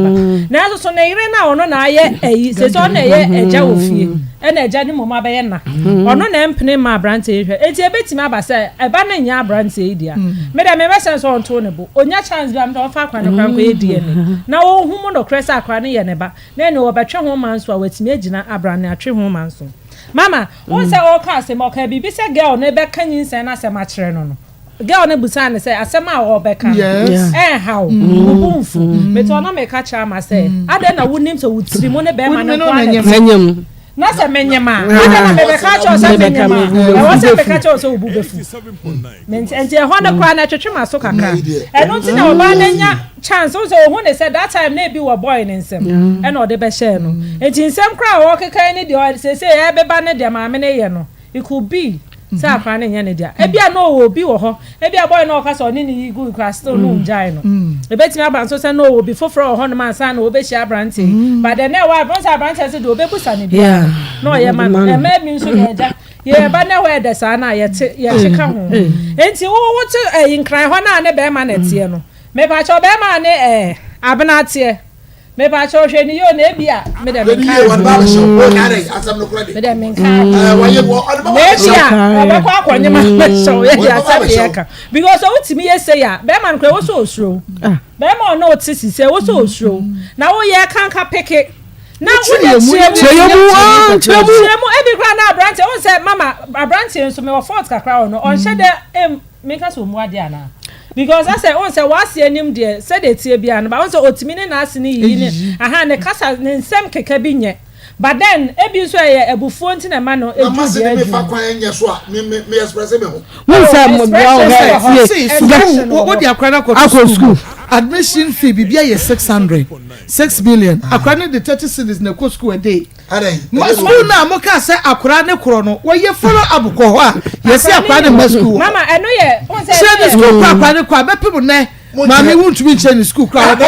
ba na so na ire na ono na aye eyi se so na ye eja ofie e na eja ni moma be ye na ono na empene ma brante ehwe eti ebetimi aba say e ba na nya brante e dia me da me be sense on to ne bo onya chance bi am do fa kwa ne kwa ko e die ne na wo hu mo no kresa akwa ne ye ne ba na ne wo betwe ho man so a watimi na abrane atwe ho manso mama won say o ka se mo ka bibi se girl ne be kanyin se na se ma kire no girl ne busa ne se asema o be kan how ubunfu me to na me ka cha ma se ade na wonim so wutiri mo ne be ma ne kwa nyem na se menyema ade na me be ka cha so menyema e wo se be ka cha so ubu befu mente e ho na kwa na twetwe ma so kakra e no ti na o ba na nya chance so who ne said that time na bi wo boy ne nsem e na o de be share no enti nsem kra wo kekan ni de o se e be ba ne de ma me ne ye no it could be say akwa ne nya ne dia e bia no wo bi wo ho e bia boy no o ka so ni ni good class still no njai no e betimi aban so say no wo bi foforo ho no man sa na wo be share branty but the ne wa bron sa branty say do be busa ne bia no ye man e ma mi nso ga ja ye ba na we de sa na ye cheka ho enti wo to nkran ho na ne be ma na tie no me pa cho be ma ne abenate me ba cho hwe ni yo na bia me de me ka won ba so o na re asam no kura me de me ka wa ye wo on ba ba kwa akwanyema me so ye dia sabe ye ka because o timi ye say ya be man kura wo so osuro be ma no tisi say wo so osuro na wo ye kanka peke na wo chemu ebi kra na branch won say mama branch so me wo fort kakra no on shede make us mu ade ana because I say on say what see anim there say dey tie bia no but on say otimi ne na ase ne yi ne aha ne kasa ne nsem keka bi nye but then ebi so ye ebufuo nti na ma no eju dia me fa kwan enye so a me express me ho won say mo what dia akra na ko school admission fee bibia ye 6 million akra ne the 30 cedis na ko school a day school na mo ka say akra ne kro no wo ye follow up ko ho a ye say akra ne school mama eno ye on say school akra ne ko abepim ne mami won't be in school crowd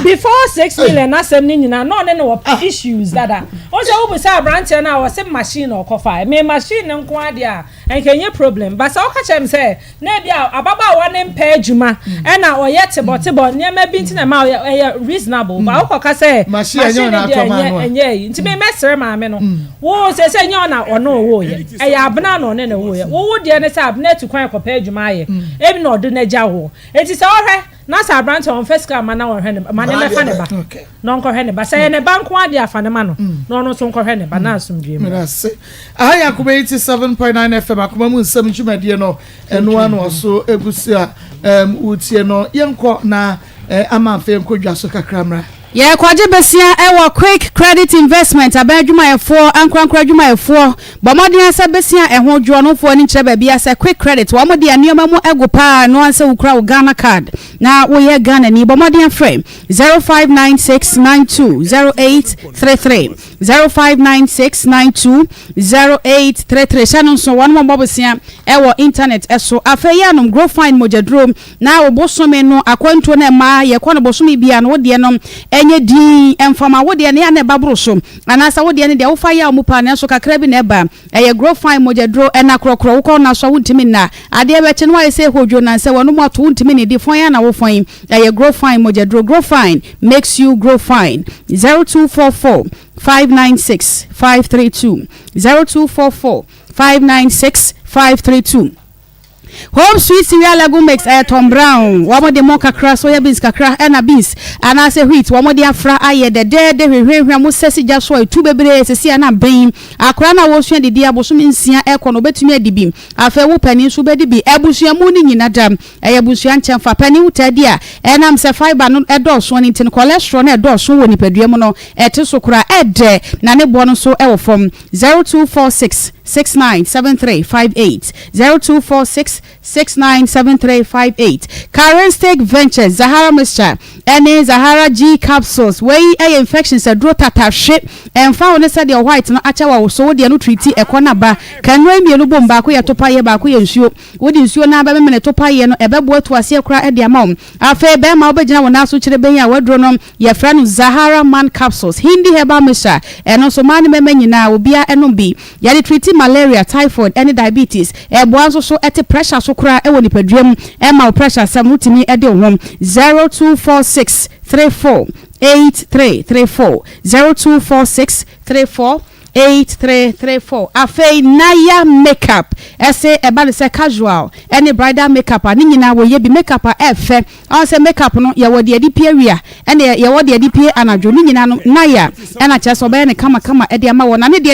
before 6 million asem ni nyina no ne no issues dada o se wo say branch na wo se machine or coffee me machine nko ade a enkenye problem but so ka chem say na bia ababa wa ne mpa adwuma e na o ye tebotebo ne ma bi ntina ma reasonable but o ka say machine na enye nti me mesere ma me no wo se nya na ono wo ye e ya abna no ne wo ye wo de ne say abna tu kwan kopa adwuma ye ebi na odo na gya wo enti se ohwe na sa branch on first cam na wo hwe ne ma ne me fa ne ba no nko hwe ne ba say ne banko ade afa ne ma no no no so nko hwe ne ba na asomdwe mu aya Akoma 87.9 FM Akoma mu nsam dwumade no eno ano so egusi a utie no yenko na amafe nkodwa so kakramra Yeah, kwaje besia ewo quick credit investment abadwuma efo ankrankra dwuma efo bomodin asa besia eho dwo no fo ni kire ba bia se quick credit wo mode anioma mu ego pa no anse ukra wo Ghana card na wo ye Ghana ni bomodin frame 0596920833 0596920833 shanon so one mo besia ewo internet eso afeya no grow fine mojadrom na wo bosome no akwanto na ma ye kono bosome bia no wo de no enye di enfama wo de ne ya na babro so anasa wo de ne de wo fa ya mu pa ne so kakra bi na eba eye grow fine mojadro ena krokro wo ko na so wuntimi na ade be che no wa se hodwo na se wono mo to wuntimi ne di fon ya na wo fon eye grow fine mojadro grow fine makes you grow fine 0244 596 532 0244 596 532 Home Sweet Cereal Lagoon makes Tom Brown. One de mocha crass, soya beans, kakra, and beans. And I say, wheat, one de afra, aye, the dead, Mosesi just so 2 baby, see, and I'm being. A crana was the dear Bosum Sia, Econo, bet me a dibim. A fair penny, so better be Ebusia mooning in a dam, a Busian chamfer penny, dear. And I'm say 5 banon a dos, 1 in 10 cholesterol, a dos, so when you pedriamono, a tesocra, a de, Nane Bono so ever from 0246 697358 0246 697358 Karen Steak Ventures Zahara Mixture and Zahara G capsules wey infections a draw tata shit and found said your white no achawa so de no treat e kona ba kan no mienu bomba ko ya topa ye ba ko ye nsuo wodi nsuo na ba me topa ye no ebebo to ase kra e de amam afa be ma obegina wona so kire ben ya wadro no ye fra no Zahara Man capsules hindi herbal mixture and so man me nyina obia enom bi ya de treat malaria typhoid any diabetes e boanso so ete pressure so kra e woni padwam e ma pressure sam utimi e de hom 0246 34 8334 0246 34 8334 afei naya makeup ese eba se casual any bridal makeup ani nyina wo ye bi makeup a efe on se makeup no ye wo de adipie wia ene ye wo de adipie anadwo ni nyina no naya ena che so be ne kama e de ama wo na ne de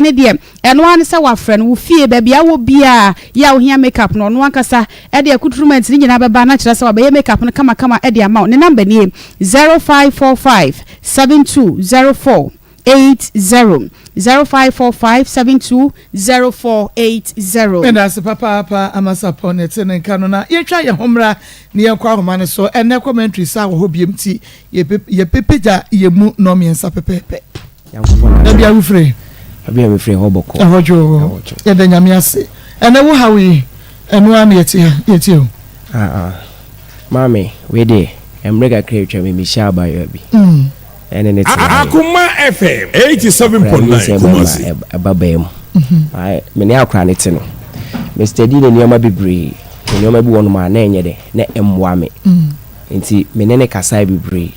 eno an se wa frɛ no wo fie ba bia wo bia ya wo hia makeup no no ankasa e de akutrement ni nyina beba na kyerɛ se wa be makeup no kama e de ama wo ne number ni 0545 7204 80 0545720480 and as papa amasa ponet and kanona ye try ye homra ne ye kwa homa so ene commentary sa wo hobiem ti ye pepeja ye mu no me nsa pepepe na bia wo free abia me free hoboko ahojo ye da nyame ase ene wo hawi eno am ye ti o mami we dey emrega creature me sha ba yo bi Akoma FM 87.9 Kumasi ababem ai me ne akra ne te no Mr. D ne nioma bebre nioma bi wono ma na enye de na emwa me nti menene kasa bebree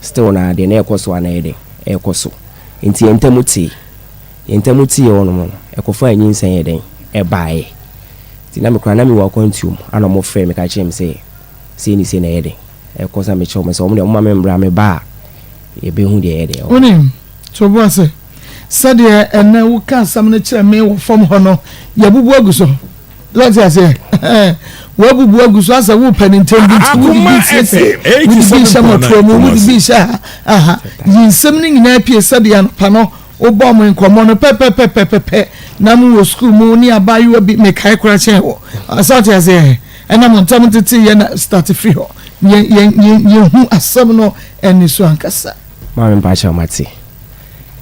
still na de na ekoso anayede ekoso nti entamuti ono mo ekofa anyinsan yeden ebae nti na me kra na me wa kwantum ana mo frɛ me ka kyerɛ me se ni se na yeden ekosa me kyerɛ me se o mo de mo ma me mbra me ba ye be hu de yede onim so bo ase sade ene wo ka sam na kyerɛ me wo fam ho no ye bubu aguso let's say wo bubu aguso asa wo panintem bi bi se mo promo wo bi sha aha yinsem ni nyina pie sade an pa no obo mo nkomo no pepepepepe na mu wo school mu ni abayu bi me kai kora chen wo asante ase ena mo ntam tete ye na start free ho ye hu asam no eni so ankasa ma me pa cha mate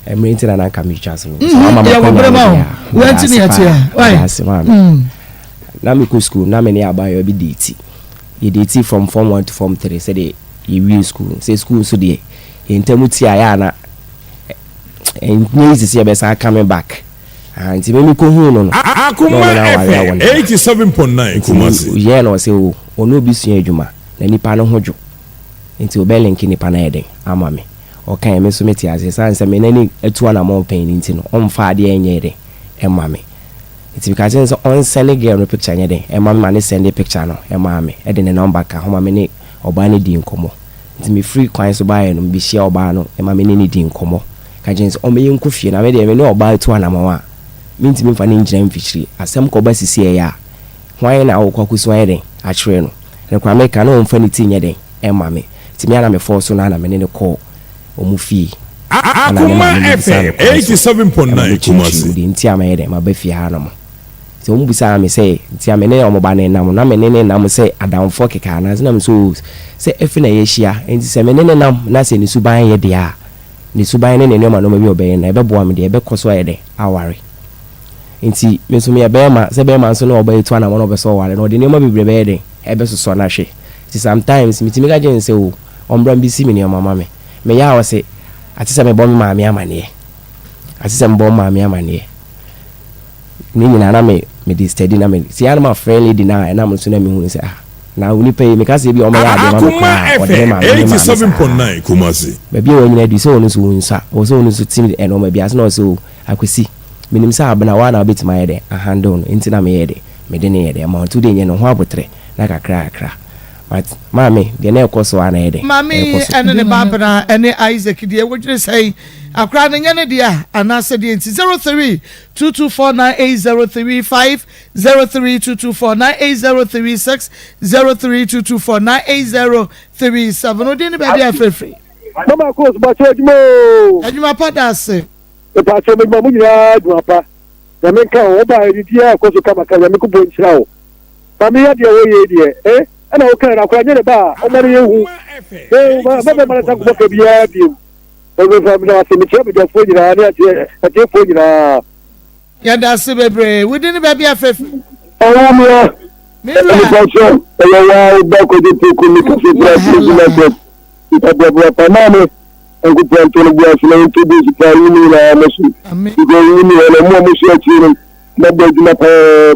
emrinti na na kam chance no mama ya wo brema wo antini atia why na me go school na me ni abayu bi date ye date from form 1 to form 3 say the ye school say school so de entamuti aya na and needs to see a coming back. And maybe go home. Akoma 87.9 Kumasi. Yeah, no, say, oh, no, be seen Juma. Then Nipano Hojo into Belling Kinipanade, Amami. Or can I miss me as his answer? Many a 2 and more pain into on Friday and Yede, and Mammy. It's because it's on sending girl picture yede, and my money send a picture no, and Mammy, adding a number, home minute or Banny Dean Como. It's me free coins to buy and be share Bano, and my mini Dean Como. Kajens o me yinkufi na me de me no oba etu anamawa minti me fa ne njira mfichiri asem ko ba sisi ya hwan na wo kwakuso yeden a kire no ne kwa me ka no mfa ni tinye den e ma me timi ana me force na me ne ko o mu fi Akoma FM 87.9 Kumasi nti ama yeden ma ba fi ha no mo so mu bisa me say nti ama ne o mo ba ne nam na me ne nam say adamfo keka na na me so say efi na ye hia nti se me ne nam na se ni suban ye de a ni suban ne ne ma no ma bi obey na ebe boa me de ebe koso ayede aware nti me so me ebe ma se be ma so na obey to na mo no be so ware no de ne ma bibre be de ebe so so na hwe ti sometimes mi ti me ga je nse o ombra bi si me ne mama me ya wo se ati se me bo me ma me amane ati se me bo ma me amane ni nyina na me di steady na me si ya na ma friendly di na na mo so na me hu se na uni pay me kase bi o ma ya de ma 87.9 Kumasi baby o nyina di so onu so unsa o so onu so tim e no ma bi as na o so akwesi minim sa abna wa na bit my de a handle no ntina me yede me de ne yede ma to de nye no ho abotre na kakra but mami de na ekoso ana yede mami ene ne babna ene Isaac de wo jire say akra ne nye ne dia anase de nti 0322498035 0322498036 0322498037 o de ne ba dia frefre Maa Akos ba chejmo adwuma padase e pa che me mu nyina adwuma pa na me ka o ba edi dia Akoso kama ka me ko bo nchira o mami ya de wo ye die ana o kan na kwa nye ba o mari yehu ba mara ta ko ke bia bi o fa mi na se mi che bi da fo nyina ni ate fo nyina ya da se bebre we de ne ba bia frefre o wa mi ya me ba cho e ya ba ko de ko mi ko se bra se na ko itabu pa mame ngu pranto no bua funa ntu bi si pa yini na masu ngo yini na mo mo shi achiro na be di na pa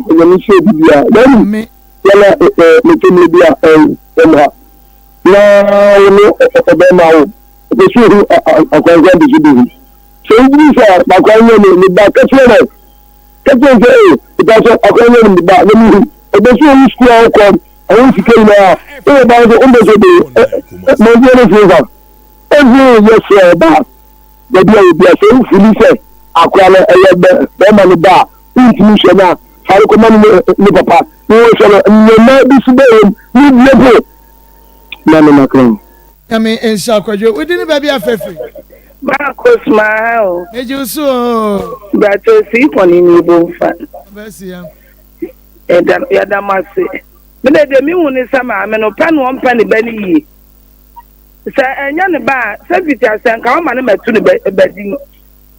ko ni shi bibia na yala me tumi bia emha na no be ma o be shi ru akwanza bi shi bi so yi sa ba kwanya ni ba ka tsere ka tsere ita so akwanya ni ba na mi be shi ru school ko awon sikeli na e ba do umbe so de mo je ni fiza yes ba de bi so fili se akwala be ma ni ba ntimi she na fari ko man ni papa ni so ni na bi su be ni lebo na ni makran kami ensha kwajo we di ni ba bia frefre Maa Akos ma o eju so ba to si poni ni bo fa ba si ya ya da mase me de mi hu ni sama me no pa no on pa ni ba ni yi sa enya ne ba sa fiti asen ka o ma ne metu ne ba din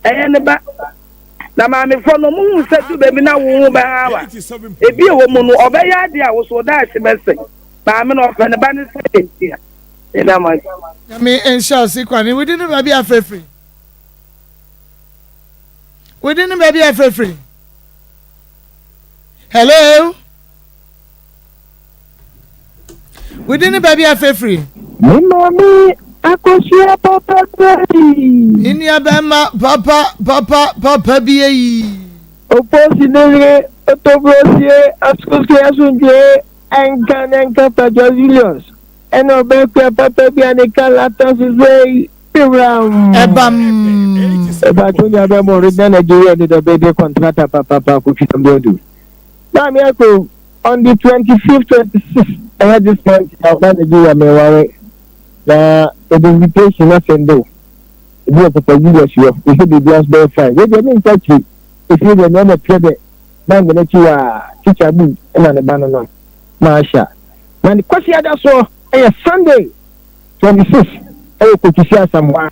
enya ne ba na ma me fo no mu hu sa tu be mi na wo hu ba ha wa ebi e wo mu no obaya de a wo so da ase mese ba me no fa ne ba ne sa entia e da ma kami ensha si kwani we di ni ba bia frefre we di ni ba bia frefre hello Within the baby a free. Mommy, Akos, Papa, in your bema, Papa, be. Opposite, October, Ascos, and Cananca Pajazilians, and Obeka Papa Bianica is way around. About when you have more than a year, the baby contract Papa, which you can do. Now, on the 25th, 26th, I had this month, I'll manage you a way. The invitation, nothing do. You have to use you, you should be just very fine. They didn't touch you. If you don't know the credit, then the next teacher book and the banana. Masha. When the question that's all, Sunday, 26th, I could share some wow.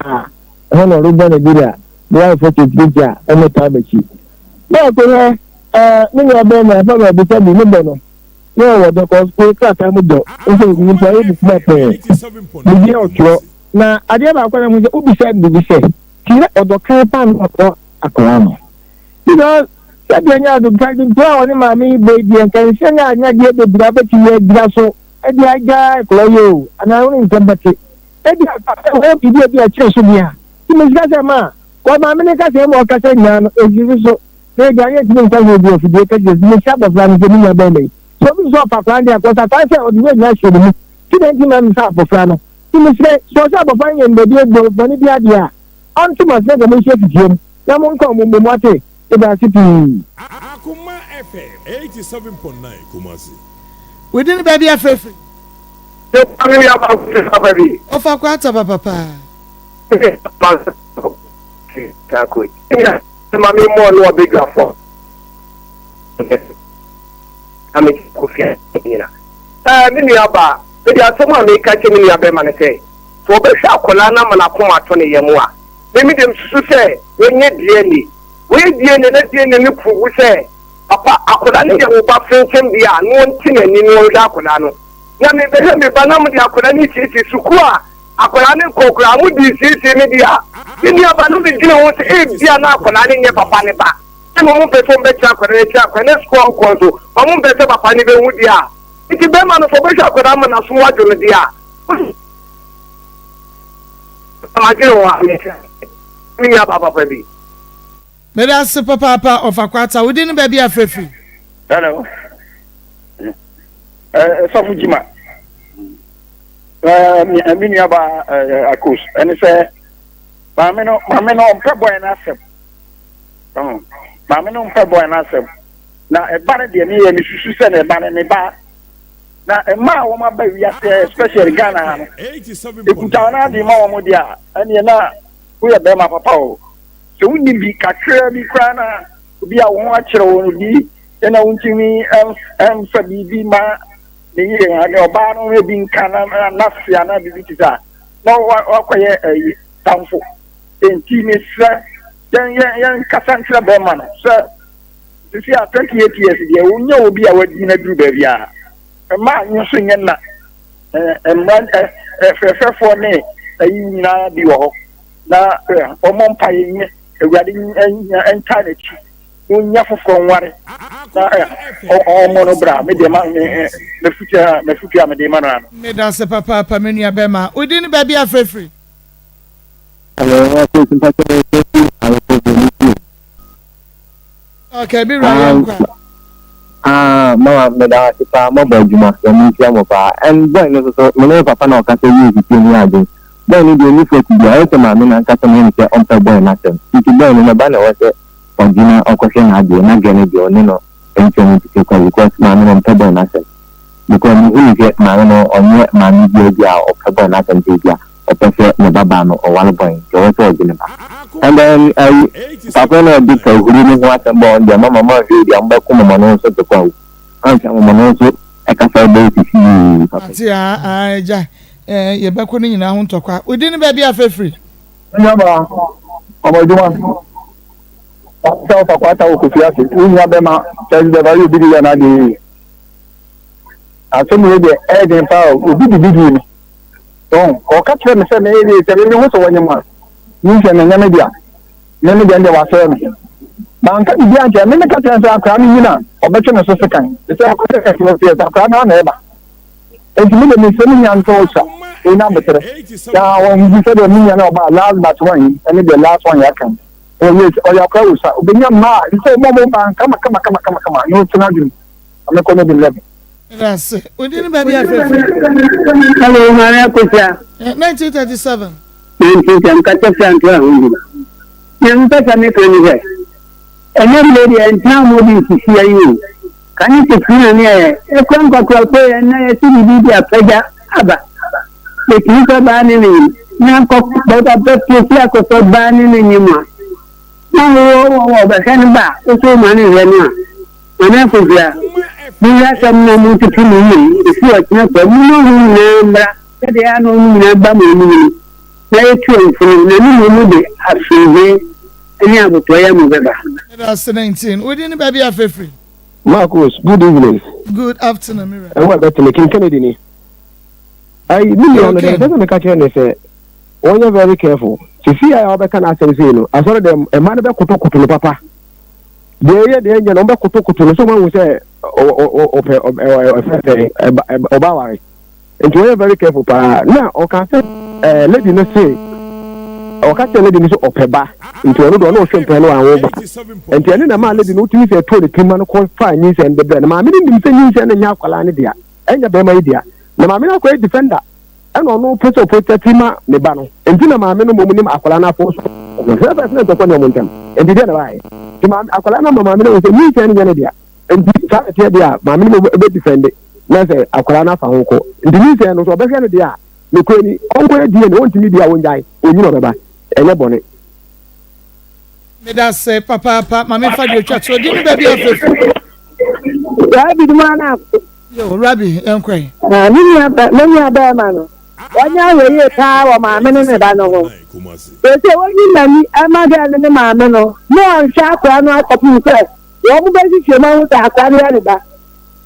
I don't know, Ruben and Dida, the wife of the teacher, and the time sheet. Now, many of them are probably become the number. No, the cause class I would do. You play this matter. Now, I never going to be said to be said. Kira or the caravan or Akoma. You know, that you are the dragon power on my baby and can send out not yet the gravity grasso. And the guy, Cloyo, and I only come back. And I hope you be a chance of me. You must get a man. What my minister say more Cassandra is you so. They get me to go for the pages, Miss Shabba from the baby. So we saw Papa because I can't say what you actually. She didn't even have for Frano. He must say, so Shabba finding the dear boy, Bonnie idea. On to my second mission to Jim. Someone come with Mate. Akoma FM 87.9 Kumasi. Within the baby afraid. Of a quarter, Papa. Mammy more no bigger for. I mean, Kufia. Miniaba, but there are someone may catch me a beman say. For Besha Colana Manakoma 20 Yamua. Maybe them say, when you're DNA. We DNA, and look for we say, Papa, Akolani, who buffing him the unknown thing and in old Akolano. Yami, the Banam, the Akolani city, Sukua, Akolani Kokra, would be city media. In your Banu, the Jones, 8 Diana Akolani, Papa Neba. And one person better, and a squad consul, one better Papa Neba would ya. It's a beman for Besha Kodaman as what you media. I don't know. Me, Papa, baby. May I say, Papa of Aquata, we didn't baby a free. Hello. Sofujima. I mean, about Akos. And it's a Mamino, Pebo and Asep. Mamino, Pebo and Asep. Now, a banner, and you send a banner in the bar. Now, a ma woman, baby, especially Ghana. 87. The Putana, the Mamodia, and you know, we are Bema Papa. So we need be catcher, be crana, be a watcher, or be, and I want to me, for the ma, the year, and your barn will be in Canada, and Nafia, and the visitor. No one, a townful. Then team is, then young Cassandra Berman, sir. You see, 28 years ago, we know be our dinner do baby. A man, you sing and one, a for me, a union, the walk. Now, Omon Pay. Entirely, you never from one monobra, made the man, the future, Madame. Made us a Papa, Pamania Bema. We didn't baby a free. Okay, be right. No, Madame, if I'm mobile, you must and then no Papa no can say you between then you need to be a man and Catamina on the boy matter. If you don't in a banner was a dinner or question, I do not get it, or no, and to because Mamma on Pebble Nassel. Because you get Marino or not Mammy Georgia or Pebble Nassel Georgia or Professor Nababano or Wallaboy, and then Papa did so who didn't want a bond, the Mamma Murphy, the Umbercum Monoso to call. I'm Monoso, I can say, I ye be ko ni nyina ho ntokwa we din ba bia free nyama omojuwa ta fa kwata o kofia se nya be ma tell the value big na dey aso mi dey e dey pa o big ni don o ka tire me se me dey se me ho so wanyama ni se na nyama dia nyama dia wa so me banka bi anja me ka tire se akra mi nyina o be tire so sekan se akra ka tire se akra na na e ba enti me me se me yan to sa ina betere ya won bi se de me yan oba last but one and the last one ya kan o yes o ya kwa usa obenya ma so mo ban kama no tuna dum ame ko no bi level that's odin ba bi afa hello Maa Akos 1937 19 ka ta san to ahun yan ta sa me ko ni he ene lady en ta mo bi si ayi kan ti funa ni e kon ko ko na e ti bi apeja aba e ti ko ba ni na ko ba ta ti ko ba ni ni mo na wo ba kan ba o so ma ni re na Maa Akos ya ni ya sam na mu ti funu ni si o ti na ko mu no ni mbra e de anu ni na ba mo ni na e tu funu na ni mu de afiwe ni abuto ya mu beba that's 19 odin ba bi afa free Maa Akos, good evening. Good afternoon, Mira. I want that to make Kennedy ni. I really doesn't make a say. When you're very careful, to see how I can answer you. I saw them a man about Kotoku papa. The engine number Kotoku, someone will say, Obawari. And you're very careful, pa. Now, okay, let you not say. Okata lady ni so opeba nti ono do no hwempe no anwo ba nti ene na ma lady no tumi se to ne pima no call fine ni se ndebe na ma me ndim se ni se na nya akwala ne dia enya be ma dia na ma me na kwa defender ena ono preso protect ma ne ba no nti na ma me no momu nim akwala na afo so no se ba se to ko ne omontam nti dia na ba ti ma akwala na ma me no se ni se ne dia nti sa te dia ma me no be defend na se akwala na afa ho ko nti ni se no so be hwe ne dia ne ko ni onko dia ne ontimi dia wonjai onyi no be ba ene bone me da say papa mama fa de twa so di ba bi afa Rabi dumana yo Rabi enkwe ni ya ba ma no wanya we ye ta wo ma me ne ba no ho e se woni na ni amada ne ma me no no ansha kwa no akopu se wo bu ba ji se ma hu ta kwa ne ba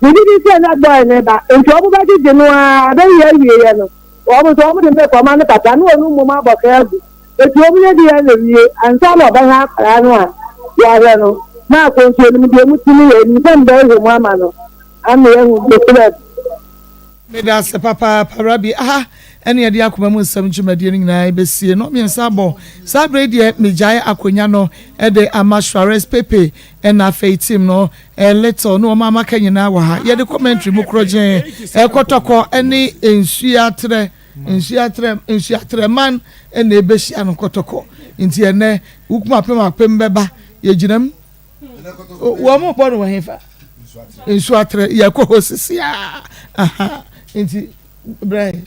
ni di se na boy ne ba enti wo bu ba ji de no a da ye no wo bu so wo de me ko ma ne papa no onu mu ma bo ka egu eti obi ne dia na wie ansa na oba ha akara no a ya re no na ko nso ni de mutumi ye ni ban da ye mu ama no ame ye hu de club me da se papa Rabi ene ye de Akoma mu nsam dwumadie ni nyina besie no me nsa bo sabre de me jai akonya no e de amashwares pepe na fa team no little no mama kanyina wa ha ye de commentary mu krojen kotoko ene ensuatre man ene ebehia no kotoko nti ene ukuma pem beba ye ginam wo mo pon wo hefa ensuatre ye ko hosisia nti brai